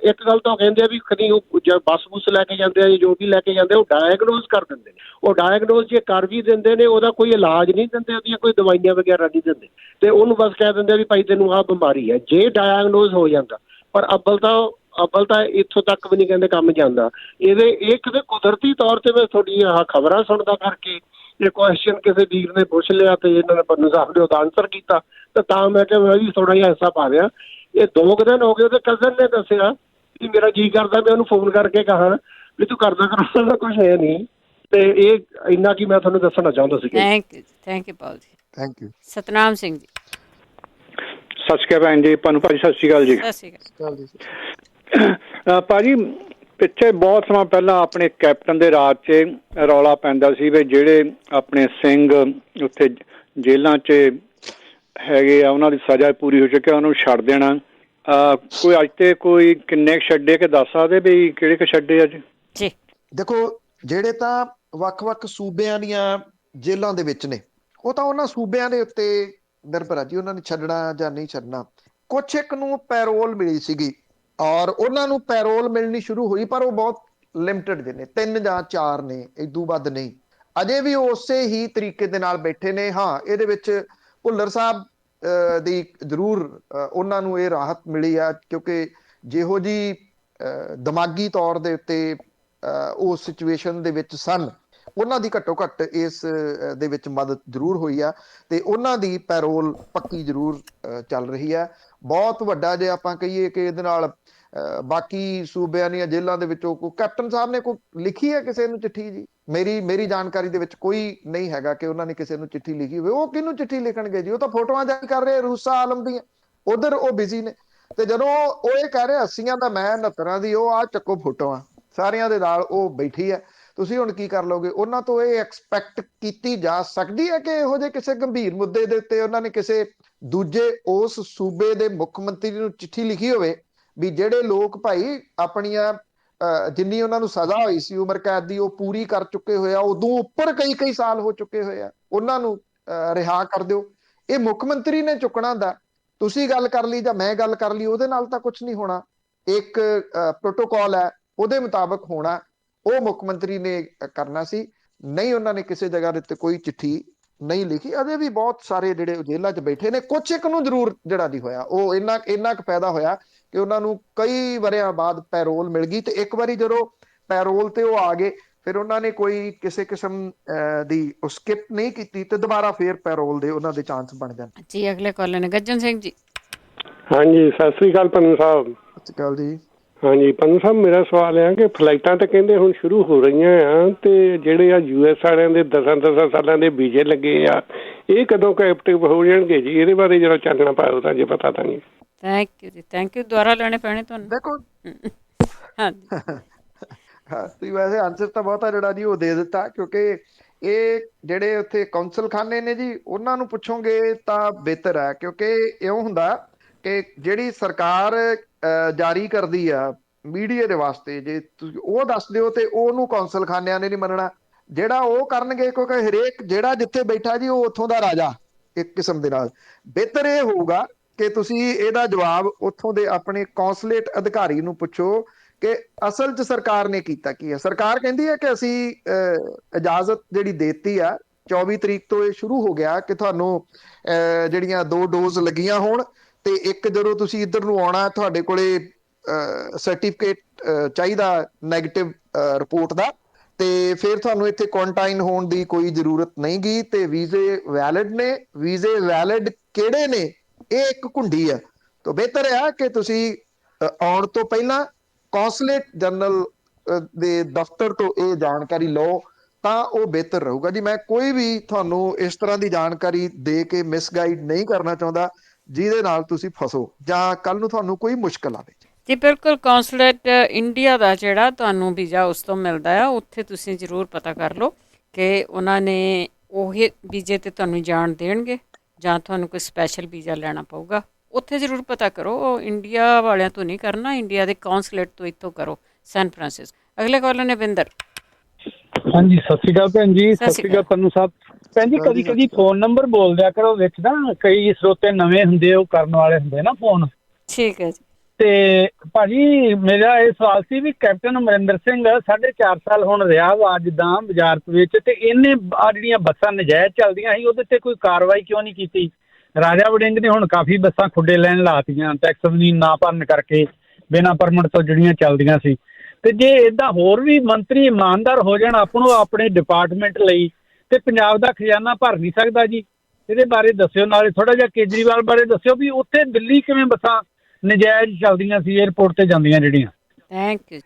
H: ਇੱਕ ਗੱਲ ਤਾਂ ਕਹਿੰਦੇ ਆ ਵੀ ਕਦੀ ਉਹ ਬੱਸ ਬੁੱਸ ਲੈ ਕੇ ਜਾਂਦੇ ਆ ਜੋ ਵੀ ਲੈ ਕੇ ਜਾਂਦੇ ਉਹ ਡਾਇਗਨੋਜ਼ ਕਰ ਦਿੰਦੇ ਨੇ। ਉਹ ਡਾਇਗਨੋਜ਼ ਜੇ ਕਰ ਵੀ ਦਿੰਦੇ ਨੇ ਉਹਦਾ ਕੋਈ ਇਲਾਜ ਨਹੀਂ ਦਿੰਦੇ, ਉਹਦੀਆਂ ਕੋਈ ਦਵਾਈਆਂ ਵਗੈਰਾ ਨਹੀਂ ਦਿੰਦੇ ਤੇ ਉਹਨੂੰ ਬਸ ਕਹਿ ਦਿੰਦੇ ਵੀ ਭਾਈ ਤੈਨੂੰ ਆਹ ਬਿਮਾਰੀ ਹੈ ਜੇ ਡਾਇਗਨੋਜ਼ ਹੋ ਜਾਂਦਾ। ਪਰ ਅੱਬਲ ਤਾਂ ਇੱਥੋਂ ਤੱਕ ਵੀ ਨਹੀਂ ਕਹਿੰਦੇ ਕੰਮ ਜਾਂਦਾ। ਇਹ ਕਿਤੇ ਕੁਦਰਤੀ ਤੌਰ ਤੇ ਮੈਂ ਤੁਹਾਡੀ ਆਹ ਖਬਰਾਂ ਸੁਣਦਾ ਕਰਕੇ ਇਹ ਕੁਐਸਚਨ ਕਿਸੇ ਵੀਰ ਨੇ ਪੁੱਛ ਲਿਆ ਤੇ ਇਹਨਾਂ ਨੇ ਪੰਨੂ ਸਾਹਿਬ ਨੇ ਉਹਦਾ ਆਨਸਰ ਕੀਤਾ ਤਾਂ ਮੈਂ ਕਿਹਾ ਮੈਂ ਵੀ ਥੋੜਾ ਜਿਹਾ ਹਿੱਸਾ ਪਾ ਲਿਆ। ਇਹ 2 ਕੁ ਦਿਨ ਹੋ ਗਏ ਉਹਦੇ ਕਜ਼ਨ ਨੇ ਦੱਸਿਆ ਵੀ ਮੇਰਾ ਜੀ ਕਰਦਾ ਮੈਂ ਉਹਨੂੰ ਫੋਨ ਕਰਕੇ ਕਹਾਂ ਵੀ ਤੂੰ ਕਰਦਾ ਕਰਾਉਂਦਾ ਕੁਛ ਹੈ ਨਹੀਂ। ਤੇ ਇਹ ਇੰਨਾ ਕੀ ਮੈਂ ਤੁਹਾਨੂੰ ਦੱਸਣਾ ਚਾਹੁੰਦਾ ਸੀ।
A: Thank you Pal ji.
B: Thank you.
A: Satnam Singh ji,
I: ਸਤਿ ਸ਼੍ਰੀ ਅਕਾਲ ਭੈਣ ਜੀ। ਪੰਨੂ ਭਾਜੀ ਸਤਿ ਸ਼੍ਰੀ ਅਕਾਲ ਜੀ।
A: ਸਤਿ ਸ਼੍ਰੀ ਅਕਾਲ
B: ਜੀ।
I: ਭਾਜੀ ਪਿੱਛੇ ਬਹੁਤ ਸਮਾਂ ਪਹਿਲਾਂ ਆਪਣੇ ਕੈਪਟਨ ਦੇ ਰਾਜ 'ਚ ਰੌਲਾ ਪੈਂਦਾ ਸੀ ਵੀ ਜਿਹੜੇ ਆਪਣੇ ਸਿੰਘ ਉੱਥੇ ਜੇਲ੍ਹਾਂ 'ਚ ਹੈਗੇ ਆ ਉਹਨਾਂ ਦੀ ਸਜ਼ਾ ਪੂਰੀ ਹੋ ਚੁੱਕੀ, ਉਹਨੂੰ ਛੱਡ ਦੇਣਾ। ਕੋਈ ਅੱਜ ਤੇ ਕੋਈ ਕਿੰਨੇ ਛੱਡੇ ਕਿ ਦੱਸ ਸਕਦੇ ਵੀ ਕਿਹੜੇ ਕੁ ਛੱਡੇ ਅੱਜ?
A: ਜੀ
B: ਦੇਖੋ, ਜਿਹੜੇ ਤਾਂ ਵੱਖ-ਵੱਖ ਸੂਬਿਆਂ ਦੀਆਂ ਜੇਲ੍ਹਾਂ ਦੇ ਵਿੱਚ ਨੇ ਉਹ ਤਾਂ ਉਹਨਾਂ ਸੂਬਿਆਂ ਦੇ ਉੱਤੇ ਨਿਰਭਰ ਆ ਜੀ, ਉਹਨਾਂ ਨੇ ਛੱਡਣਾ ਜਾਂ ਨਹੀਂ ਛੱਡਣਾ। ਕੁਛ ਇੱਕ ਨੂੰ ਪੈਰੋਲ ਮਿਲੀ ਸੀਗੀ ਔਰ ਉਹਨਾਂ ਨੂੰ ਪੈਰੋਲ ਮਿਲਣੀ ਸ਼ੁਰੂ ਹੋਈ, ਪਰ ਉਹ ਬਹੁਤ ਲਿਮਟਿਡ ਦੇ ਨੇ, 3 ਜਾਂ 4 ਨੇ, ਇਦੋਂ ਵੱਧ ਨਹੀਂ। ਅਜੇ ਵੀ ਉਸੇ ਹੀ ਤਰੀਕੇ ਦੇ ਨਾਲ ਬੈਠੇ ਨੇ। ਹਾਂ, ਇਹਦੇ ਵਿੱਚ ਭੁੱਲਰ ਸਾਹਿਬ ਦੀ ਜ਼ਰੂਰ ਉਹਨਾਂ ਨੂੰ ਇਹ ਰਾਹਤ ਮਿਲੀ ਆ, ਕਿਉਂਕਿ ਜਿਹੋ ਜੀ ਦਿਮਾਗੀ ਤੌਰ ਦੇ ਉੱਤੇ ਉਹ ਸਿਚੁਏਸ਼ਨ ਦੇ ਵਿੱਚ ਸਨ, ਉਹਨਾਂ ਦੀ ਘੱਟੋ ਘੱਟ ਇਸ ਦੇ ਵਿੱਚ ਮਦਦ ਜ਼ਰੂਰ ਹੋਈ ਆ ਤੇ ਉਹਨਾਂ ਦੀ ਪੈਰੋਲ ਪੱਕੀ ਜ਼ਰੂਰ ਚੱਲ ਰਹੀ ਆ। ਬਹੁਤ ਵੱਡਾ ਜੇ ਆਪਾਂ ਕਹੀਏ ਕਿ ਇਹਦੇ ਨਾਲ ਬਾਕੀ ਸੂਬਿਆਂ ਦੀਆਂ ਜੇਲ੍ਹਾਂ ਦੇ ਵਿੱਚੋਂ ਕੋਈ ਕੈਪਟਨ ਸਾਹਿਬ ਨੇ ਕੋਈ ਲਿਖੀ ਹੈ ਕਿਸੇ ਨੂੰ ਚਿੱਠੀ? ਜੀ ਮੇਰੀ ਜਾਣਕਾਰੀ ਦੇ ਵਿੱਚ ਕੋਈ ਨਹੀਂ ਹੈਗਾ ਕਿ ਉਹਨਾਂ ਨੇ ਕਿਸੇ ਨੂੰ ਚਿੱਠੀ ਲਿਖੀ ਹੋਵੇ। ਉਹ ਕਿਹਨੂੰ ਚਿੱਠੀ ਲਿਖਣਗੇ ਜੀ? ਉਹ ਤਾਂ ਫੋਟੋਆਂ ਜਾਰੀ ਕਰ ਰਹੇ ਰੂਸਾ ਆਲਮ ਦੀਆਂ, ਉਧਰ ਉਹ ਬਿਜ਼ੀ ਨੇ। ਤੇ ਜਦੋਂ ਉਹ ਇਹ ਕਹਿ ਰਹੇ 80 ਦਾ ਮੈਂ 69 ਦੀ, ਉਹ ਆ ਚੱਕੋ ਫੋਟੋਆਂ ਸਾਰਿਆਂ ਦੇ ਨਾਲ ਉਹ ਬੈਠੀ ਹੈ। ਤੁਸੀਂ ਹੁਣ ਕੀ ਕਰ ਲਓਗੇ? ਉਹਨਾਂ ਤੋਂ ਇਹ ਐਕਸਪੈਕਟ ਕੀਤੀ ਜਾ ਸਕਦੀ ਹੈ ਕਿ ਇਹੋ ਜਿਹੇ ਕਿਸੇ ਗੰਭੀਰ ਮੁੱਦੇ ਦੇ ਉੱਤੇ ਉਹਨਾਂ ਨੇ ਕਿਸੇ ਦੂਜੇ ਉਸ ਸੂਬੇ ਦੇ ਮੁੱਖ ਮੰਤਰੀ ਨੂੰ ਚਿੱਠੀ ਲਿਖੀ ਹੋਵੇ ਵੀ ਜਿਹੜੇ ਲੋਕ ਭਾਈ ਆਪਣੀਆਂ ਜਿੰਨੀ ਉਹਨਾਂ ਨੂੰ ਸਜ਼ਾ ਹੋਈ ਸੀ ਉਮਰ ਕੈਦ ਦੀ ਉਹ ਪੂਰੀ ਕਰ ਚੁੱਕੇ ਹੋਏ ਆ, ਉਦੋਂ ਉੱਪਰ ਕਈ ਸਾਲ ਹੋ ਚੁੱਕੇ ਹੋਏ ਆ, ਉਹਨਾਂ ਨੂੰ ਰਿਹਾ ਕਰ ਦਿਓ। ਇਹ ਮੁੱਖ ਮੰਤਰੀ ਨੇ ਚੁੱਕਣਾ ਹੁੰਦਾ। ਤੁਸੀਂ ਗੱਲ ਕਰ ਲਈ ਜਾਂ ਮੈਂ ਗੱਲ ਕਰ ਲਈ, ਉਹਦੇ ਨਾਲ ਤਾਂ ਕੁਝ ਨਹੀਂ ਹੋਣਾ। ਇੱਕ ਪ੍ਰੋਟੋਕਾਲ ਹੈ, ਉਹਦੇ ਮੁਤਾਬਕ ਹੋਣਾ। ਉਹ ਮੁੱਖ ਮੰਤਰੀ ਨੇ ਕਰਨਾ ਸੀ। ਨਹੀਂ, ਉਹਨਾਂ ਨੇ ਕਿਸੇ ਜਗ੍ਹਾ ਦੇ ਉੱਤੇ ਕੋਈ ਚਿੱਠੀ ਨਹੀਂ ਲਿਖੀ। ਅਜੇ ਵੀ ਬਹੁਤ ਸਾਰੇ ਜਿਹੜੇ ਜੇਲ੍ਹਾਂ 'ਚ ਬੈਠੇ ਨੇ, ਕੁਛ ਇੱਕ ਨੂੰ ਜ਼ਰੂਰ ਜਿਹੜਾ ਨਹੀਂ ਹੋਇਆ, ਉਹ ਇੰਨਾ ਕੁ ਫਾਇਦਾ ਹੋਇਆ ਕਿ ਉਹਨਾਂ ਨੂੰ ਕਈ ਵਰਿਆਂ ਬਾਅਦ ਪੈਰੋਲ ਮਿਲ ਗਈ। ਤੇ ਇੱਕ ਵਾਰੀ ਜਦੋਂ ਪੈਰੋਲ ਤੇ ਉਹ ਆ ਗਏ, ਫਿਰ ਉਹਨਾਂ ਨੇ ਕੋਈ ਕਿਸੇ ਕਿਸਮ ਦੀ ਸਕਿਪ ਨਹੀਂ ਕੀਤੀ ਤੇ ਦੁਬਾਰਾ ਫੇਰ ਪੈਰੋਲ ਦੇ ਉਹਨਾਂ ਦੇ ਚਾਂਸ ਬਣ ਜਾਣ
A: ਜੀ। ਅਗਲੇ ਕਾਲਰ ਨੇ ਗੱਜਨ ਸਿੰਘ ਜੀ।
I: ਹਾਂਜੀ, ਸਤਿ ਸ਼੍ਰੀ ਅਕਾਲ ਪੰਨੂ ਸਾਹਿਬ।
B: ਸਤਿ ਸ਼੍ਰੀ ਅਕਾਲ ਜੀ।
I: ਹਾਂਜੀ ਪੰਨੂ ਸਾਹਿਬ, ਮੇਰਾ ਸਵਾਲ ਹੈ ਕਿ ਫਲਾਈਟਾਂ ਤਾਂ ਕਹਿੰਦੇ ਹੁਣ ਸ਼ੁਰੂ ਹੋ ਰਹੀਆਂ ਆ ਤੇ ਜਿਹੜੇ ਆ US ਵਾਲਿਆਂ ਦੇ 10 ਸਾਲਾਂ ਦੇ ਵੀਜ਼ੇ ਲੱਗੇ ਆ, ਇਹ ਕਦੋਂ ਕੁ ਐਕਟਿਵ ਹੋ ਜਾਣਗੇ ਜੀ? ਇਹਦੇ ਬਾਰੇ ਜਿਹੜਾ ਚਾਨਣਾ ਪਾਓ ਤਾਂ ਜੇ ਪਤਾ ਤਾਂ ਨਹੀਂ।
A: ਥੈਂਕ ਯੂ ਜੀ, ਥੈਂਕ ਯੂ। ਦੁਬਾਰਾ ਲੈਣੇ ਪੈਣੇ ਤੁਹਾਨੂੰ।
B: ਦੇਖੋ
A: ਹਾਂਜੀ,
B: ਤੁਸੀਂ ਵੈਸੇ ਆਨਸਰ ਤਾਂ ਬਹੁਤਾ ਜਿਹੜਾ ਜੀ ਉਹ ਦੇ ਦਿੱਤਾ, ਕਿਉਂਕਿ ਇਹ ਜਿਹੜੇ ਉੱਥੇ ਕੌਂਸਲ ਖਾਨੇ ਨੇ ਜੀ ਉਹਨਾਂ ਨੂੰ ਪੁੱਛੋਗੇ ਤਾਂ ਬਿਹਤਰ ਹੈ। ਕਿਉਂਕਿ ਇਉਂ ਹੁੰਦਾ ਕਿ ਜਿਹੜੀ ਸਰਕਾਰ ਜਾਰੀ ਕਰਦੀ ਆ ਮੀਡੀਆ ਦੇ ਵਾਸਤੇ, ਜੇ ਤੁਸੀਂ ਉਹ ਦੱਸ ਦਿਓ ਤੇ ਉਹਨੂੰ ਕੌਂਸਲ ਖਾਨਿਆਂ ਨੇ ਨਹੀਂ ਮੰਨਣਾ। ਜਿਹੜਾ ਉਹ ਕਰਨਗੇ, ਕਿਉਂਕਿ ਹਰੇਕ ਜਿਹੜਾ ਜਿੱਥੇ ਬੈਠਾ ਜੀ ਉਹ ਉੱਥੋਂ ਦਾ ਰਾਜਾ ਇੱਕ ਕਿਸਮ ਦੇ ਨਾਲ। ਬਿਹਤਰ ਇਹ ਹੋਊਗਾ ਕਿ ਤੁਸੀਂ ਇਹਦਾ ਜਵਾਬ ਉੱਥੋਂ ਦੇ ਆਪਣੇ ਕੌਂਸਲੇਟ ਅਧਿਕਾਰੀ ਨੂੰ ਪੁੱਛੋ ਕਿ ਅਸਲ 'ਚ ਸਰਕਾਰ ਨੇ ਕੀਤਾ ਕੀ ਹੈ। ਸਰਕਾਰ ਕਹਿੰਦੀ ਹੈ ਕਿ ਅਸੀਂ ਇਜਾਜ਼ਤ ਜਿਹੜੀ ਦੇਤੀ ਆ 24 ਤਰੀਕ ਤੋਂ ਇਹ ਸ਼ੁਰੂ ਹੋ ਗਿਆ ਕਿ ਤੁਹਾਨੂੰ ਜਿਹੜੀਆਂ 2 ਡੋਜ਼ ਲੱਗੀਆਂ ਹੋਣ ਤੇ ਇੱਕ ਜਦੋਂ ਤੁਸੀਂ ਇੱਧਰ ਨੂੰ ਆਉਣਾ ਤੁਹਾਡੇ ਕੋਲੇ ਸਰਟੀਫਿਕੇਟ ਚਾਹੀਦਾ ਨੈਗੇਟਿਵ ਰਿਪੋਰਟ ਦਾ, ਤੇ ਫਿਰ ਤੁਹਾਨੂੰ ਇੱਥੇ ਕੁਆਰੰਟਾਈਨ ਹੋਣ ਦੀ ਕੋਈ ਜ਼ਰੂਰਤ ਨਹੀਂ ਗੀ ਤੇ ਵੀਜ਼ੇ ਵੈਲਿਡ ਨੇ। ਵੀਜ਼ੇ ਵੈਲਿਡ ਕਿਹੜੇ ਨੇ, ਇਹ ਇੱਕ ਘੁੰਡੀ ਆ। ਤਾਂ ਬਿਹਤਰ ਆ ਕਿ ਤੁਸੀਂ ਆਉਣ ਤੋਂ ਪਹਿਲਾਂ ਕੌਂਸਲੇਟ ਜਨਰਲ ਦੇ ਦਫ਼ਤਰ ਤੋਂ ਇਹ ਜਾਣਕਾਰੀ ਲਓ ਤਾਂ ਉਹ ਬਿਹਤਰ ਰਹੂਗਾ ਜੀ। ਮੈਂ ਕੋਈ ਵੀ ਤੁਹਾਨੂੰ ਇਸ ਤਰ੍ਹਾਂ ਦੀ ਜਾਣਕਾਰੀ ਦੇ ਕੇ ਮਿਸਗਾਈਡ ਨਹੀਂ ਕਰਨਾ ਚਾਹੁੰਦਾ ਜਿਹਦੇ ਨਾਲ ਤੁਸੀਂ ਫਸੋ ਜਾਂ ਕੱਲ ਨੂੰ ਤੁਹਾਨੂੰ ਕੋਈ ਮੁਸ਼ਕਲ ਆਵੇ।
A: ਜੀ ਬਿਲਕੁਲ, ਕੌਂਸੂਲੇਟ ਇੰਡੀਆ ਦਾ ਜਿਹੜਾ ਤੁਹਾਨੂੰ ਵੀਜ਼ਾ ਉਸ ਤੋਂ ਮਿਲਦਾ ਆ, ਉੱਥੇ ਤੁਸੀਂ ਜ਼ਰੂਰ ਪਤਾ ਕਰ ਲਓ ਕਿ ਉਹਨਾਂ ਨੇ ਉਹੀ ਵੀਜ਼ੇ 'ਤੇ ਤੁਹਾਨੂੰ ਜਾਣ ਦੇਣਗੇ ਜਾਂ ਤੁਹਾਨੂੰ ਕੋਈ ਸਪੈਸ਼ਲ ਵੀਜ਼ਾ ਲੈਣਾ ਪਊਗਾ। ਉੱਥੇ ਜ਼ਰੂਰ ਪਤਾ ਕਰੋ, ਉਹ ਇੰਡੀਆ ਵਾਲਿਆਂ ਤੋਂ ਨਹੀਂ ਕਰਨਾ, ਇੰਡੀਆ ਦੇ ਕੌਂਸੂਲੇਟ ਤੋਂ ਇੱਥੋਂ ਕਰੋ, ਸੈਨ ਫਰਾਂਸਿਸ। ਅਗਲੇ ਕਾਲਰ ਨੇ ਵਿੰਦਰ।
J: ਹਾਂਜੀ, ਸਤਿ ਸ਼੍ਰੀ ਅਕਾਲ ਭੈਣ ਜੀ। ਸਤਿ ਸ਼੍ਰੀ ਅਕਾਲ ਪੰਨੂ ਸਾਹਿਬ। ਭੈਣ ਜੀ ਕਦੀ ਕਦੀ ਫੋਨ ਨੰਬਰ ਬੋਲ ਦਿਆ ਕਰੋ ਵਿੱਚ ਨਾ, ਕਈ ਸਰੋਤੇ ਨਵੇਂ ਹੁੰਦੇ ਉਹ ਕਰਨ ਵਾਲੇ ਹੁੰਦੇ ਨਾ ਫੋਨ।
A: ਠੀਕ ਹੈ ਜੀ।
J: ਤੇ ਭਾਜੀ ਮੇਰਾ ਇਹ ਸਵਾਲ ਸੀ ਵੀ ਕੈਪਟਨ ਅਮਰਿੰਦਰ ਸਿੰਘ 4.5 ਸਾਲ ਹੁਣ ਰਿਹਾ ਵਾ ਜਿੱਦਾਂ ਵਜ਼ਾਰਤ ਵਿੱਚ, ਤੇ ਇਹਨੇ ਆ ਜਿਹੜੀਆਂ ਬੱਸਾਂ ਨਜਾਇਜ਼ ਚੱਲਦੀਆਂ ਸੀ ਉਹਦੇ ਤੇ ਕੋਈ ਕਾਰਵਾਈ ਕਿਉਂ ਨਹੀਂ ਕੀਤੀ? ਰਾਜਾ ਵੜਿੰਗ ਨੇ ਹੁਣ ਕਾਫੀ ਬੱਸਾਂ ਖੁੱਡੇ ਲੈਣ ਲਾਤੀਆਂ ਟੈਕਸ ਵੀ ਨਾ ਭਰਨ ਕਰਕੇ, ਬਿਨਾਂ ਪਰਮਿਟ ਤੋਂ ਜਿਹੜੀਆਂ ਚੱਲਦੀਆਂ ਸੀ। ਤੇ ਜੇ ਏਦਾਂ ਹੋਰ ਵੀ ਮੰਤਰੀ ਇਮਾਨਦਾਰ ਹੋ ਜਾਣ ਆਪਣੋ ਆਪਣੇ ਡਿਪਾਰਟਮੈਂਟ ਲਈ, ਤੇ ਪੰਜਾਬ ਦਾ ਖਜ਼ਾਨਾ ਭਰ ਨਹੀਂ ਸਕਦਾ ਜੀ। ਇਹਦੇ ਬਾਰੇ ਦੱਸਿਓ, ਨਾਲੇ ਥੋੜਾ ਜਿਹਾ ਕੇਜਰੀਵਾਲ ਬਾਰੇ ਦੱਸਿਓ ਵੀ ਉੱਥੇ ਦਿੱਲੀ ਕਿਵੇਂ ਬੱਸਾਂ ਨਜਾਇਜ਼ ਚੱਲਦੀਆਂ ਸੀ ਏਅਰਪੋਰਟ ਤੇ ਜਾਂਦੀਆਂ ਜਿਹੜੀਆਂ।
A: Thank you.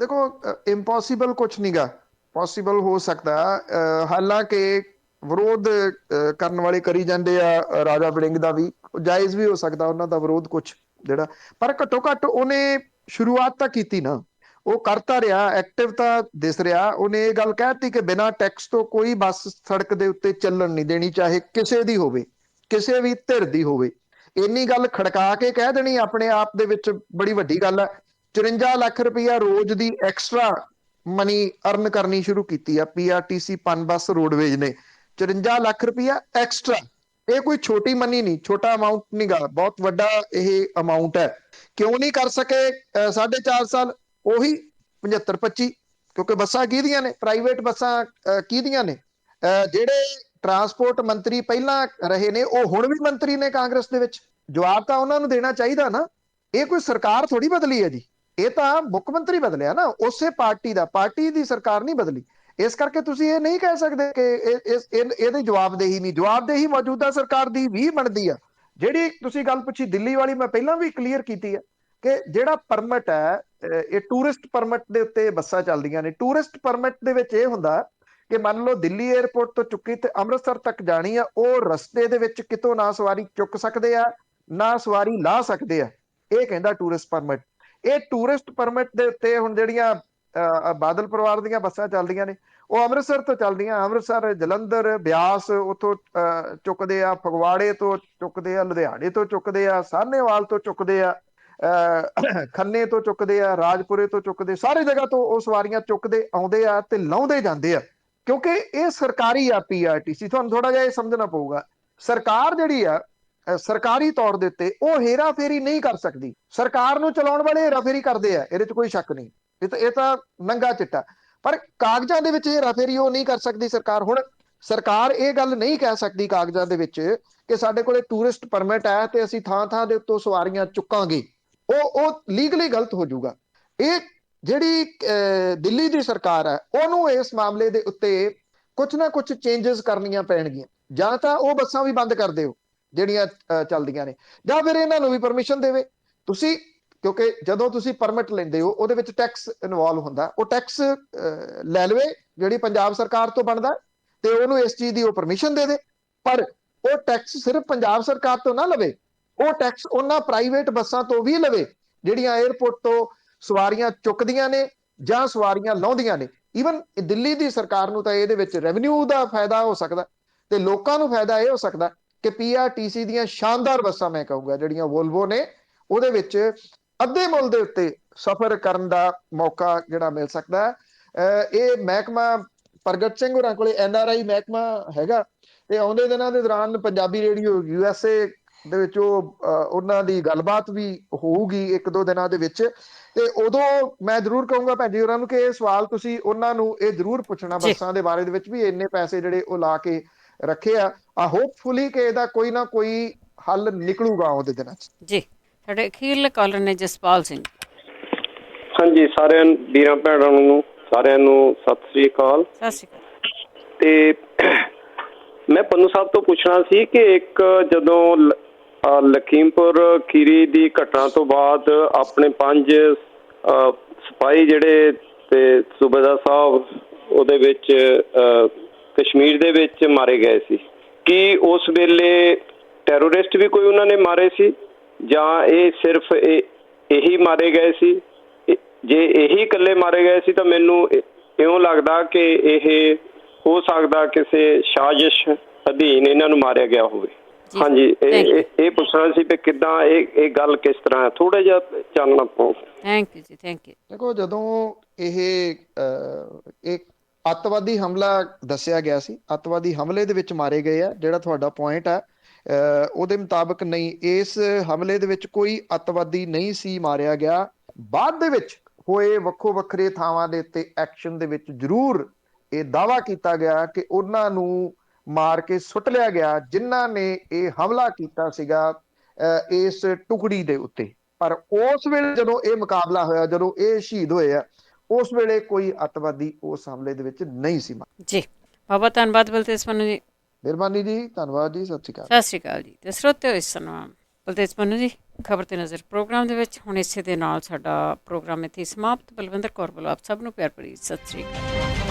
B: ਦੇਖੋ, ਇੰਪੋਸੀਬਲ ਕੁਛ ਨਹੀਂਗਾ, ਪੋਸੀਬਲ ਹੋ ਸਕਦਾ। ਹਾਲਾਂਕਿ ਵਿਰੋਧ ਕਰਨ ਵਾਲੇ ਕਰੀ ਜਾਂਦੇ ਆ ਰਾਜਾ ਵੜਿੰਗ ਦਾ ਵੀ, ਜਾਇਜ਼ ਵੀ ਹੋ ਸਕਦਾ ਉਹਨਾਂ ਦਾ ਵਿਰੋਧ ਕੁਛ ਜਿਹੜਾ, ਪਰ ਘੱਟੋ ਘੱਟ ਉਹਨੇ ਸ਼ੁਰੂਆਤ ਤਾਂ ਕੀਤੀ ਨਾ, ਉਹ ਕਰਤਾ ਰਿਹਾ, ਐਕਟਿਵ ਤਾਂ ਦਿਸ ਰਿਹਾ। ਉਹਨੇ ਇਹ ਗੱਲ ਕਹਿਤੀ ਕਿ ਬਿਨਾਂ ਟੈਕਸ ਤੋਂ ਕੋਈ ਬੱਸ ਸੜਕ ਦੇ ਉੱਤੇ ਚੱਲਣ ਨਹੀਂ ਦੇਣੀ, ਚਾਹੇ ਕਿਸੇ ਦੀ ਹੋਵੇ, ਕਿਸੇ ਵੀ ਧਿਰ ਦੀ ਹੋਵੇ। ਇੰਨੀ ਗੱਲ ਖੜਕਾ ਕੇ ਕਹਿ ਦੇਣੀ ਆਪਣੇ ਆਪ ਦੇ ਵਿੱਚ ਬੜੀ ਵੱਡੀ ਗੱਲ ਹੈ। 54 ਲੱਖ ਰੁਪਈਆ ਰੋਜ਼ ਦੀ ਐਕਸਟਰਾ ਮਨੀ ਅਰਨ ਕਰਨੀ ਸ਼ੁਰੂ ਕੀਤੀ ਆ PRTC ਪਨਬੱਸ ਰੋਡਵੇਜ ਨੇ। 54 ਲੱਖ ਰੁਪਈਆ ਐਕਸਟਰਾ, ਇਹ ਕੋਈ ਛੋਟੀ ਮਨੀ ਨਹੀਂ, ਛੋਟਾ ਅਮਾਊਂਟ ਨਹੀਂ ਗਾ, ਬਹੁਤ ਵੱਡਾ ਇਹ ਅਮਾਊਂਟ ਹੈ। ਕਿਉਂ ਨਹੀਂ ਕਰ ਸਕੇ 4.5 ਸਾਲ? ਉਹੀ 75-25, ਕਿਉਂਕਿ ਬੱਸਾਂ ਕਿਹਦੀਆਂ ਨੇ? ਪ੍ਰਾਈਵੇਟ ਬੱਸਾਂ ਕਿਹਦੀਆਂ ਨੇ? ਜਿਹੜੇ ਟਰਾਂਸਪੋਰਟ ਮੰਤਰੀ ਪਹਿਲਾਂ ਰਹੇ ਨੇ ਉਹ ਹੁਣ ਵੀ ਮੰਤਰੀ ਨੇ ਕਾਂਗਰਸ ਦੇ ਵਿੱਚ, ਜਵਾਬ ਤਾਂ ਉਹਨਾਂ ਨੂੰ ਦੇਣਾ ਚਾਹੀਦਾ ਨਾ। ਇਹ ਕੋਈ ਸਰਕਾਰ ਥੋੜੀ ਬਦਲੀ ਹੈ ਜੀ, ਇਹ ਤਾਂ ਮੁੱਖ ਮੰਤਰੀ ਬਦਲਿਆ ਨਾ, ਉਸੇ ਪਾਰਟੀ ਦਾ, ਪਾਰਟੀ ਦੀ ਸਰਕਾਰ ਨਹੀਂ ਬਦਲੀ। ਇਸ ਕਰਕੇ ਤੁਸੀਂ ਇਹ ਨਹੀਂ ਕਹਿ ਸਕਦੇ ਕਿ ਇਹਦੀ ਜਵਾਬਦੇਹੀ ਨਹੀਂ। ਜਵਾਬਦੇਹੀ ਮੌਜੂਦਾ ਸਰਕਾਰ ਦੀ ਵੀ ਬਣਦੀ ਆ। ਜਿਹੜੀ ਤੁਸੀਂ ਗੱਲ ਪੁੱਛੀ ਦਿੱਲੀ ਵਾਲੀ, ਮੈਂ ਪਹਿਲਾਂ ਵੀ ਕਲੀਅਰ ਕੀਤੀ ਹੈ ਕਿ ਜਿਹੜਾ ਪਰਮਿਟ ਹੈ ਇਹ ਟੂਰਿਸਟ ਪਰਮਿਟ ਦੇ ਉੱਤੇ ਬੱਸਾਂ ਚੱਲਦੀਆਂ ਨੇ। ਟੂਰਿਸਟ ਪਰਮਿਟ ਦੇ ਵਿੱਚ ਇਹ ਹੁੰਦਾ ਕਿ ਮੰਨ ਲਓ ਦਿੱਲੀ ਏਅਰਪੋਰਟ ਤੋਂ ਚੁੱਕੀ ਤੇ ਅੰਮ੍ਰਿਤਸਰ ਤੱਕ ਜਾਣੀ ਆ, ਉਹ ਰਸਤੇ ਦੇ ਵਿੱਚ ਕਿਤੋਂ ਨਾ ਸਵਾਰੀ ਚੁੱਕ ਸਕਦੇ ਆ ਨਾ ਸਵਾਰੀ ਲਾ ਸਕਦੇ ਆ, ਇਹ ਕਹਿੰਦਾ ਟੂਰਿਸਟ ਪਰਮਿਟ। ਇਹ ਟੂਰਿਸਟ ਪਰਮਿਟ ਦੇ ਉੱਤੇ ਹੁਣ ਜਿਹੜੀਆਂ ਬਾਦਲ ਪਰਿਵਾਰ ਦੀਆਂ ਬੱਸਾਂ ਚੱਲਦੀਆਂ ਨੇ ਉਹ ਅੰਮ੍ਰਿਤਸਰ ਤੋਂ ਚੱਲਦੀਆਂ, ਅੰਮ੍ਰਿਤਸਰ, ਜਲੰਧਰ, ਬਿਆਸ ਉੱਥੋਂ ਚੁੱਕਦੇ ਆ, ਫਗਵਾੜੇ ਤੋਂ ਚੁੱਕਦੇ ਆ, ਲੁਧਿਆਣੇ ਤੋਂ ਚੁੱਕਦੇ ਆ, ਸਾਹਨੇਵਾਲ ਤੋਂ ਚੁੱਕਦੇ ਆ, ਖੰਨੇ ਤੋਂ ਚੁੱਕਦੇ ਆ, ਰਾਜਪੁਰੇ ਤੋਂ ਚੁੱਕਦੇ, ਸਾਰੇ ਜਗ੍ਹਾ ਤੋਂ ਉਹ ਸਵਾਰੀਆਂ ਚੁੱਕਦੇ ਆਉਂਦੇ ਆ ਤੇ ਲਾਉਂਦੇ ਜਾਂਦੇ ਆ, ਕਿਉਂਕਿ ਇਹ ਸਰਕਾਰੀ ਆ PRTC। ਤੁਹਾਨੂੰ ਥੋੜਾ ਜਿਹਾ ਇਹ ਸਮਝਣਾ ਪਊਗਾ, ਸਰਕਾਰ ਜਿਹੜੀ ਆ ਸਰਕਾਰੀ ਤੌਰ ਦੇ ਉੱਤੇ ਉਹ ਹੇਰਾ ਫੇਰੀ ਨਹੀਂ ਕਰ ਸਕਦੀ। ਸਰਕਾਰ ਨੂੰ ਚਲਾਉਣ ਵਾਲੇ ਹੇਰਾ ਫੇਰੀ ਕਰਦੇ ਆ, ਇਹਦੇ 'ਚ ਕੋਈ ਸ਼ੱਕ ਨਹੀਂ, ਇਹ ਤਾਂ ਨੰਗਾ ਚਿੱਟਾ, ਪਰ ਕਾਗਜ਼ਾਂ ਦੇ ਵਿੱਚ ਹੇਰਾ ਫੇਰੀ ਉਹ ਨਹੀਂ ਕਰ ਸਕਦੀ ਸਰਕਾਰ। ਹੁਣ ਸਰਕਾਰ ਇਹ ਗੱਲ ਨਹੀਂ ਕਹਿ ਸਕਦੀ ਕਾਗਜ਼ਾਂ ਦੇ ਵਿੱਚ ਕਿ ਸਾਡੇ ਕੋਲੇ ਟੂਰਿਸਟ ਪਰਮਿਟ ਹੈ ਤੇ ਅਸੀਂ ਥਾਂ ਥਾਂ ਦੇ ਉੱਤੋਂ ਸਵਾਰੀਆਂ ਚੁੱਕਾਂਗੇ, ਉਹ ਲੀਗਲੀ ਗਲਤ ਹੋ ਜਾਊਗਾ। ਇਹ ਜਿਹੜੀ ਦਿੱਲੀ ਦੀ ਸਰਕਾਰ ਹੈ ਉਹਨੂੰ ਇਸ ਮਾਮਲੇ ਦੇ ਉੱਤੇ ਕੁਝ ਨਾ ਕੁਝ ਚੇਂਜਸ ਕਰਨੀਆਂ ਪੈਣਗੀਆਂ, ਜਾਂ ਤਾਂ ਉਹ ਬੱਸਾਂ ਵੀ ਬੰਦ ਕਰ ਦਿਓ ਜਿਹੜੀਆਂ ਚੱਲਦੀਆਂ ਨੇ, ਜਾਂ ਫਿਰ ਇਹਨਾਂ ਨੂੰ ਵੀ ਪਰਮਿਸ਼ਨ ਦੇਵੇ ਤੁਸੀਂ, ਕਿਉਂਕਿ ਜਦੋਂ ਤੁਸੀਂ ਪਰਮਿਟ ਲੈਂਦੇ ਹੋ ਉਹਦੇ ਵਿੱਚ ਟੈਕਸ ਇਨਵੋਲਵ ਹੁੰਦਾ, ਉਹ ਟੈਕਸ ਲੈ ਲਵੇ ਜਿਹੜੀ ਪੰਜਾਬ ਸਰਕਾਰ ਤੋਂ ਬਣਦਾ ਤੇ ਉਹਨੂੰ ਇਸ ਚੀਜ਼ ਦੀ ਉਹ ਪਰਮਿਸ਼ਨ ਦੇ ਦੇ। ਪਰ ਉਹ ਟੈਕਸ ਸਿਰਫ ਪੰਜਾਬ ਸਰਕਾਰ ਤੋਂ ਨਾ ਲਵੇ, ਉਹ ਟੈਕਸ ਉਹਨਾਂ ਪ੍ਰਾਈਵੇਟ ਬੱਸਾਂ ਤੋਂ ਵੀ ਲਵੇ ਜਿਹੜੀਆਂ ਏਅਰਪੋਰਟ ਤੋਂ ਸਵਾਰੀਆਂ ਚੁੱਕਦੀਆਂ ਨੇ ਜਾਂ ਸਵਾਰੀਆਂ ਲਾਉਂਦੀਆਂ ਨੇ। ਈਵਨ ਦਿੱਲੀ ਦੀ ਸਰਕਾਰ ਨੂੰ ਤਾਂ ਇਹਦੇ ਵਿੱਚ ਰੈਵਨਿਊ ਦਾ ਫਾਇਦਾ ਹੋ ਸਕਦਾ ਤੇ ਲੋਕਾਂ ਨੂੰ ਫਾਇਦਾ ਇਹ ਹੋ ਸਕਦਾ ਕਿ PRTC ਦੀਆਂ ਸ਼ਾਨਦਾਰ ਬੱਸਾਂ, ਮੈਂ ਕਹੂੰਗਾ ਜਿਹੜੀਆਂ ਵੋਲਵੋ ਨੇ, ਉਹਦੇ ਵਿੱਚ ਅੱਧੇ ਮੁੱਲ ਦੇ ਉੱਤੇ ਸਫ਼ਰ ਕਰਨ ਦਾ ਮੌਕਾ ਜਿਹੜਾ ਮਿਲ ਸਕਦਾ ਹੈ। ਇਹ ਮਹਿਕਮਾ ਪ੍ਰਗਟ ਸਿੰਘ ਹੋਰਾਂ ਕੋਲੇ NRI ਮਹਿਕਮਾ ਹੈਗਾ ਤੇ ਆਉਂਦੇ ਦਿਨਾਂ ਦੇ ਦੌਰਾਨ ਪੰਜਾਬੀ ਰੇਡੀਓ USA ਦੇ ਵਿੱਚ ਉਹਨਾਂ ਦੀ ਗੱਲਬਾਤ ਵੀ ਹੋਊਗੀ 1-2 ਦਿਨਾਂ ਦੇ ਵਿੱਚ, ਤੇ ਉਦੋਂ ਮੈਂ ਜ਼ਰੂਰ ਕਹੂੰਗਾ ਭੈਣ ਜੀ ਹੋਰਾਂ ਨੂੰ ਕਿ ਇਹ ਸਵਾਲ ਤੁਸੀਂ ਉਹਨਾਂ ਨੂੰ ਇਹ ਜ਼ਰੂਰ ਪੁੱਛਣਾ ਬੱਸਾਂ ਦੇ ਬਾਰੇ ਦੇ ਵਿੱਚ ਵੀ ਇੰਨੇ ਪੈਸੇ ਜਿਹੜੇ ਉਹ ਲਾ ਕੇ ਰੱਖੇ ਆ। ਹੋਪਫੁਲੀ ਕਿ ਇਹਦਾ ਕੋਈ ਨਾ ਕੋਈ ਹੱਲ ਨਿਕਲੂਗਾ ਉਹਦੇ ਦਿਨਾਂ 'ਚ। ਜੀ
A: ਸਾਡੇ ਅਖੀਰਲੇ ਕਾਲਰ ਨੇ ਜਸਪਾਲ ਸਿੰਘ।
K: ਹਾਂਜੀ, ਸਾਰਿਆਂ ਵੀਰਾਂ ਭੈਣਾਂ ਨੂੰ ਸਾਰਿਆਂ ਨੂੰ ਸਤਿ ਸ੍ਰੀ ਅਕਾਲ।
A: ਸਤਿ ਸ੍ਰੀ ਅਕਾਲ।
K: ਤੇ ਮੈਂ ਪੰਨੂ ਸਾਹਿਬ ਤੋਂ ਪੁੱਛਣਾ ਸੀ ਕਿ ਇੱਕ ਜਦੋਂ ਲਖੀਮਪੁਰ ਖੀਰੀ ਦੀ ਘਟਨਾ ਤੋਂ ਬਾਅਦ ਆਪਣੇ 5 ਸਿਪਾਹੀ ਜਿਹੜੇ ਤੇ ਸੂਬੇਦਾਰ ਸਾਹਿਬ ਉਹਦੇ ਵਿੱਚ ਕਸ਼ਮੀਰ ਦੇ ਵਿੱਚ ਮਾਰੇ ਗਏ ਸੀ। ਕੀ ਉਸ ਵੇਲੇ ਟੈਰੋਰਿਸਟ ਵੀ ਕੋਈ ਉਹਨਾਂ ਨੇ ਮਾਰੇ ਸੀ ਜਾਂ ਇਹ ਸਿਰਫ ਇਹੀ ਮਾਰੇ ਗਏ ਸੀ? ਜੇ ਇਹੀ ਇਕੱਲੇ ਮਾਰੇ ਗਏ ਸੀ ਤਾਂ ਮੈਨੂੰ ਇਉਂ ਲੱਗਦਾ ਕਿ ਇਹ ਹੋ ਸਕਦਾ ਕਿਸੇ ਸਾਜ਼ਿਸ਼ ਅਧੀਨ ਇਹਨਾਂ ਨੂੰ ਮਾਰਿਆ ਗਿਆ ਹੋਵੇ। ਹਾਂਜੀ, ਇਹ ਪੁੱਛਣਾ ਸੀ ਕਿ ਕਿੱਦਾਂ ਇਹ ਗੱਲ ਕਿਸ ਤਰ੍ਹਾਂ ਹੈ, ਥੋੜਾ ਜਿਹਾ ਚਾਨਣਾ ਪਾਓ।
A: ਥੈਂਕ ਯੂ ਜੀ, ਥੈਂਕ ਯੂ।
B: ਦੇਖੋ, ਜਦੋਂ ਇਹ ਅੱਤਵਾਦੀ ਹਮਲਾ ਦੱਸਿਆ ਗਿਆ ਸੀ, ਅੱਤਵਾਦੀ ਹਮਲੇ ਦੇ ਵਿੱਚ ਮਾਰੇ ਗਏ ਆ, ਜਿਹੜਾ ਤੁਹਾਡਾ ਪੁਆਇੰਟ ਹੈ ਉਹਦੇ ਮੁਤਾਬਕ ਨਹੀਂ, ਇਸ ਹਮਲੇ ਦੇ ਵਿੱਚ ਕੋਈ ਅੱਤਵਾਦੀ ਨਹੀਂ ਸੀ ਮਾਰਿਆ ਗਿਆ। ਬਾਅਦ ਦੇ ਵਿੱਚ ਹੋਏ ਵੱਖੋ ਵੱਖਰੇ ਥਾਵਾਂ ਦੇ ਉੱਤੇ ਐਕਸ਼ਨ ਦੇ ਵਿੱਚ ਜ਼ਰੂਰ ਇਹ ਦਾਅਵਾ ਕੀਤਾ ਗਿਆ ਕਿ ਉਹਨਾਂ ਨੂੰ ਮਾਰ ਕੇ ਸੁੱਟ ਲਿਆ ਗਿਆ ਜਿਨ੍ਹਾਂ ਨੇ ਇਹ ਹਮਲਾ ਕੀਤਾ ਸੀਗਾ ਇਸ ਟੁਕੜੀ ਦੇ ਉੱਤੇ। ਪਰ ਉਸ ਵੇਲੇ ਜਦੋਂ ਇਹ ਮੁਕਾਬਲਾ ਹੋਇਆ, ਜਦੋਂ ਇਹ ਸ਼ਹੀਦ ਹੋਏ ਆ, ਉਸ ਵੇਲੇ ਕੋਈ ਅੱਤਵਾਦੀ ਉਸ ਹਮਲੇ ਦੇ ਵਿੱਚ ਨਹੀਂ ਸੀ
A: ਜੀ। ਬਹੁਤ ਧੰਨਵਾਦ ਬਲਤੇਜ ਪੰਨੂ ਜੀ।
B: ਮਿਹਰਬਾਨੀ ਜੀ, ਧੰਨਵਾਦ ਜੀ, ਸਤਿ ਸ਼੍ਰੀ ਅਕਾਲ।
A: ਸਤਿ ਸ਼੍ਰੀ ਅਕਾਲ ਜੀ। ਤੇ ਸਰੋਤਿਓ, ਇਸ ਸਨਮਾਨ ਬਲਤੇਜ ਪੰਨੂ ਜੀ ਖਬਰ ਤੇ ਨਜ਼ਰ ਪ੍ਰੋਗਰਾਮ ਦੇ ਵਿੱਚ ਹੁਣ ਇਸੇ ਦੇ ਨਾਲ ਸਾਡਾ ਪ੍ਰੋਗਰਾਮ ਇੱਥੇ ਸਮਾਪਤ। ਬਲਵਿੰਦਰ ਕੌਰ ਵੱਲੋਂ ਆਪ ਸਭ ਨੂੰ ਪਿਆਰ ਭਰੀ ਸਤਿ ਸ਼੍ਰੀ ਅਕਾਲ।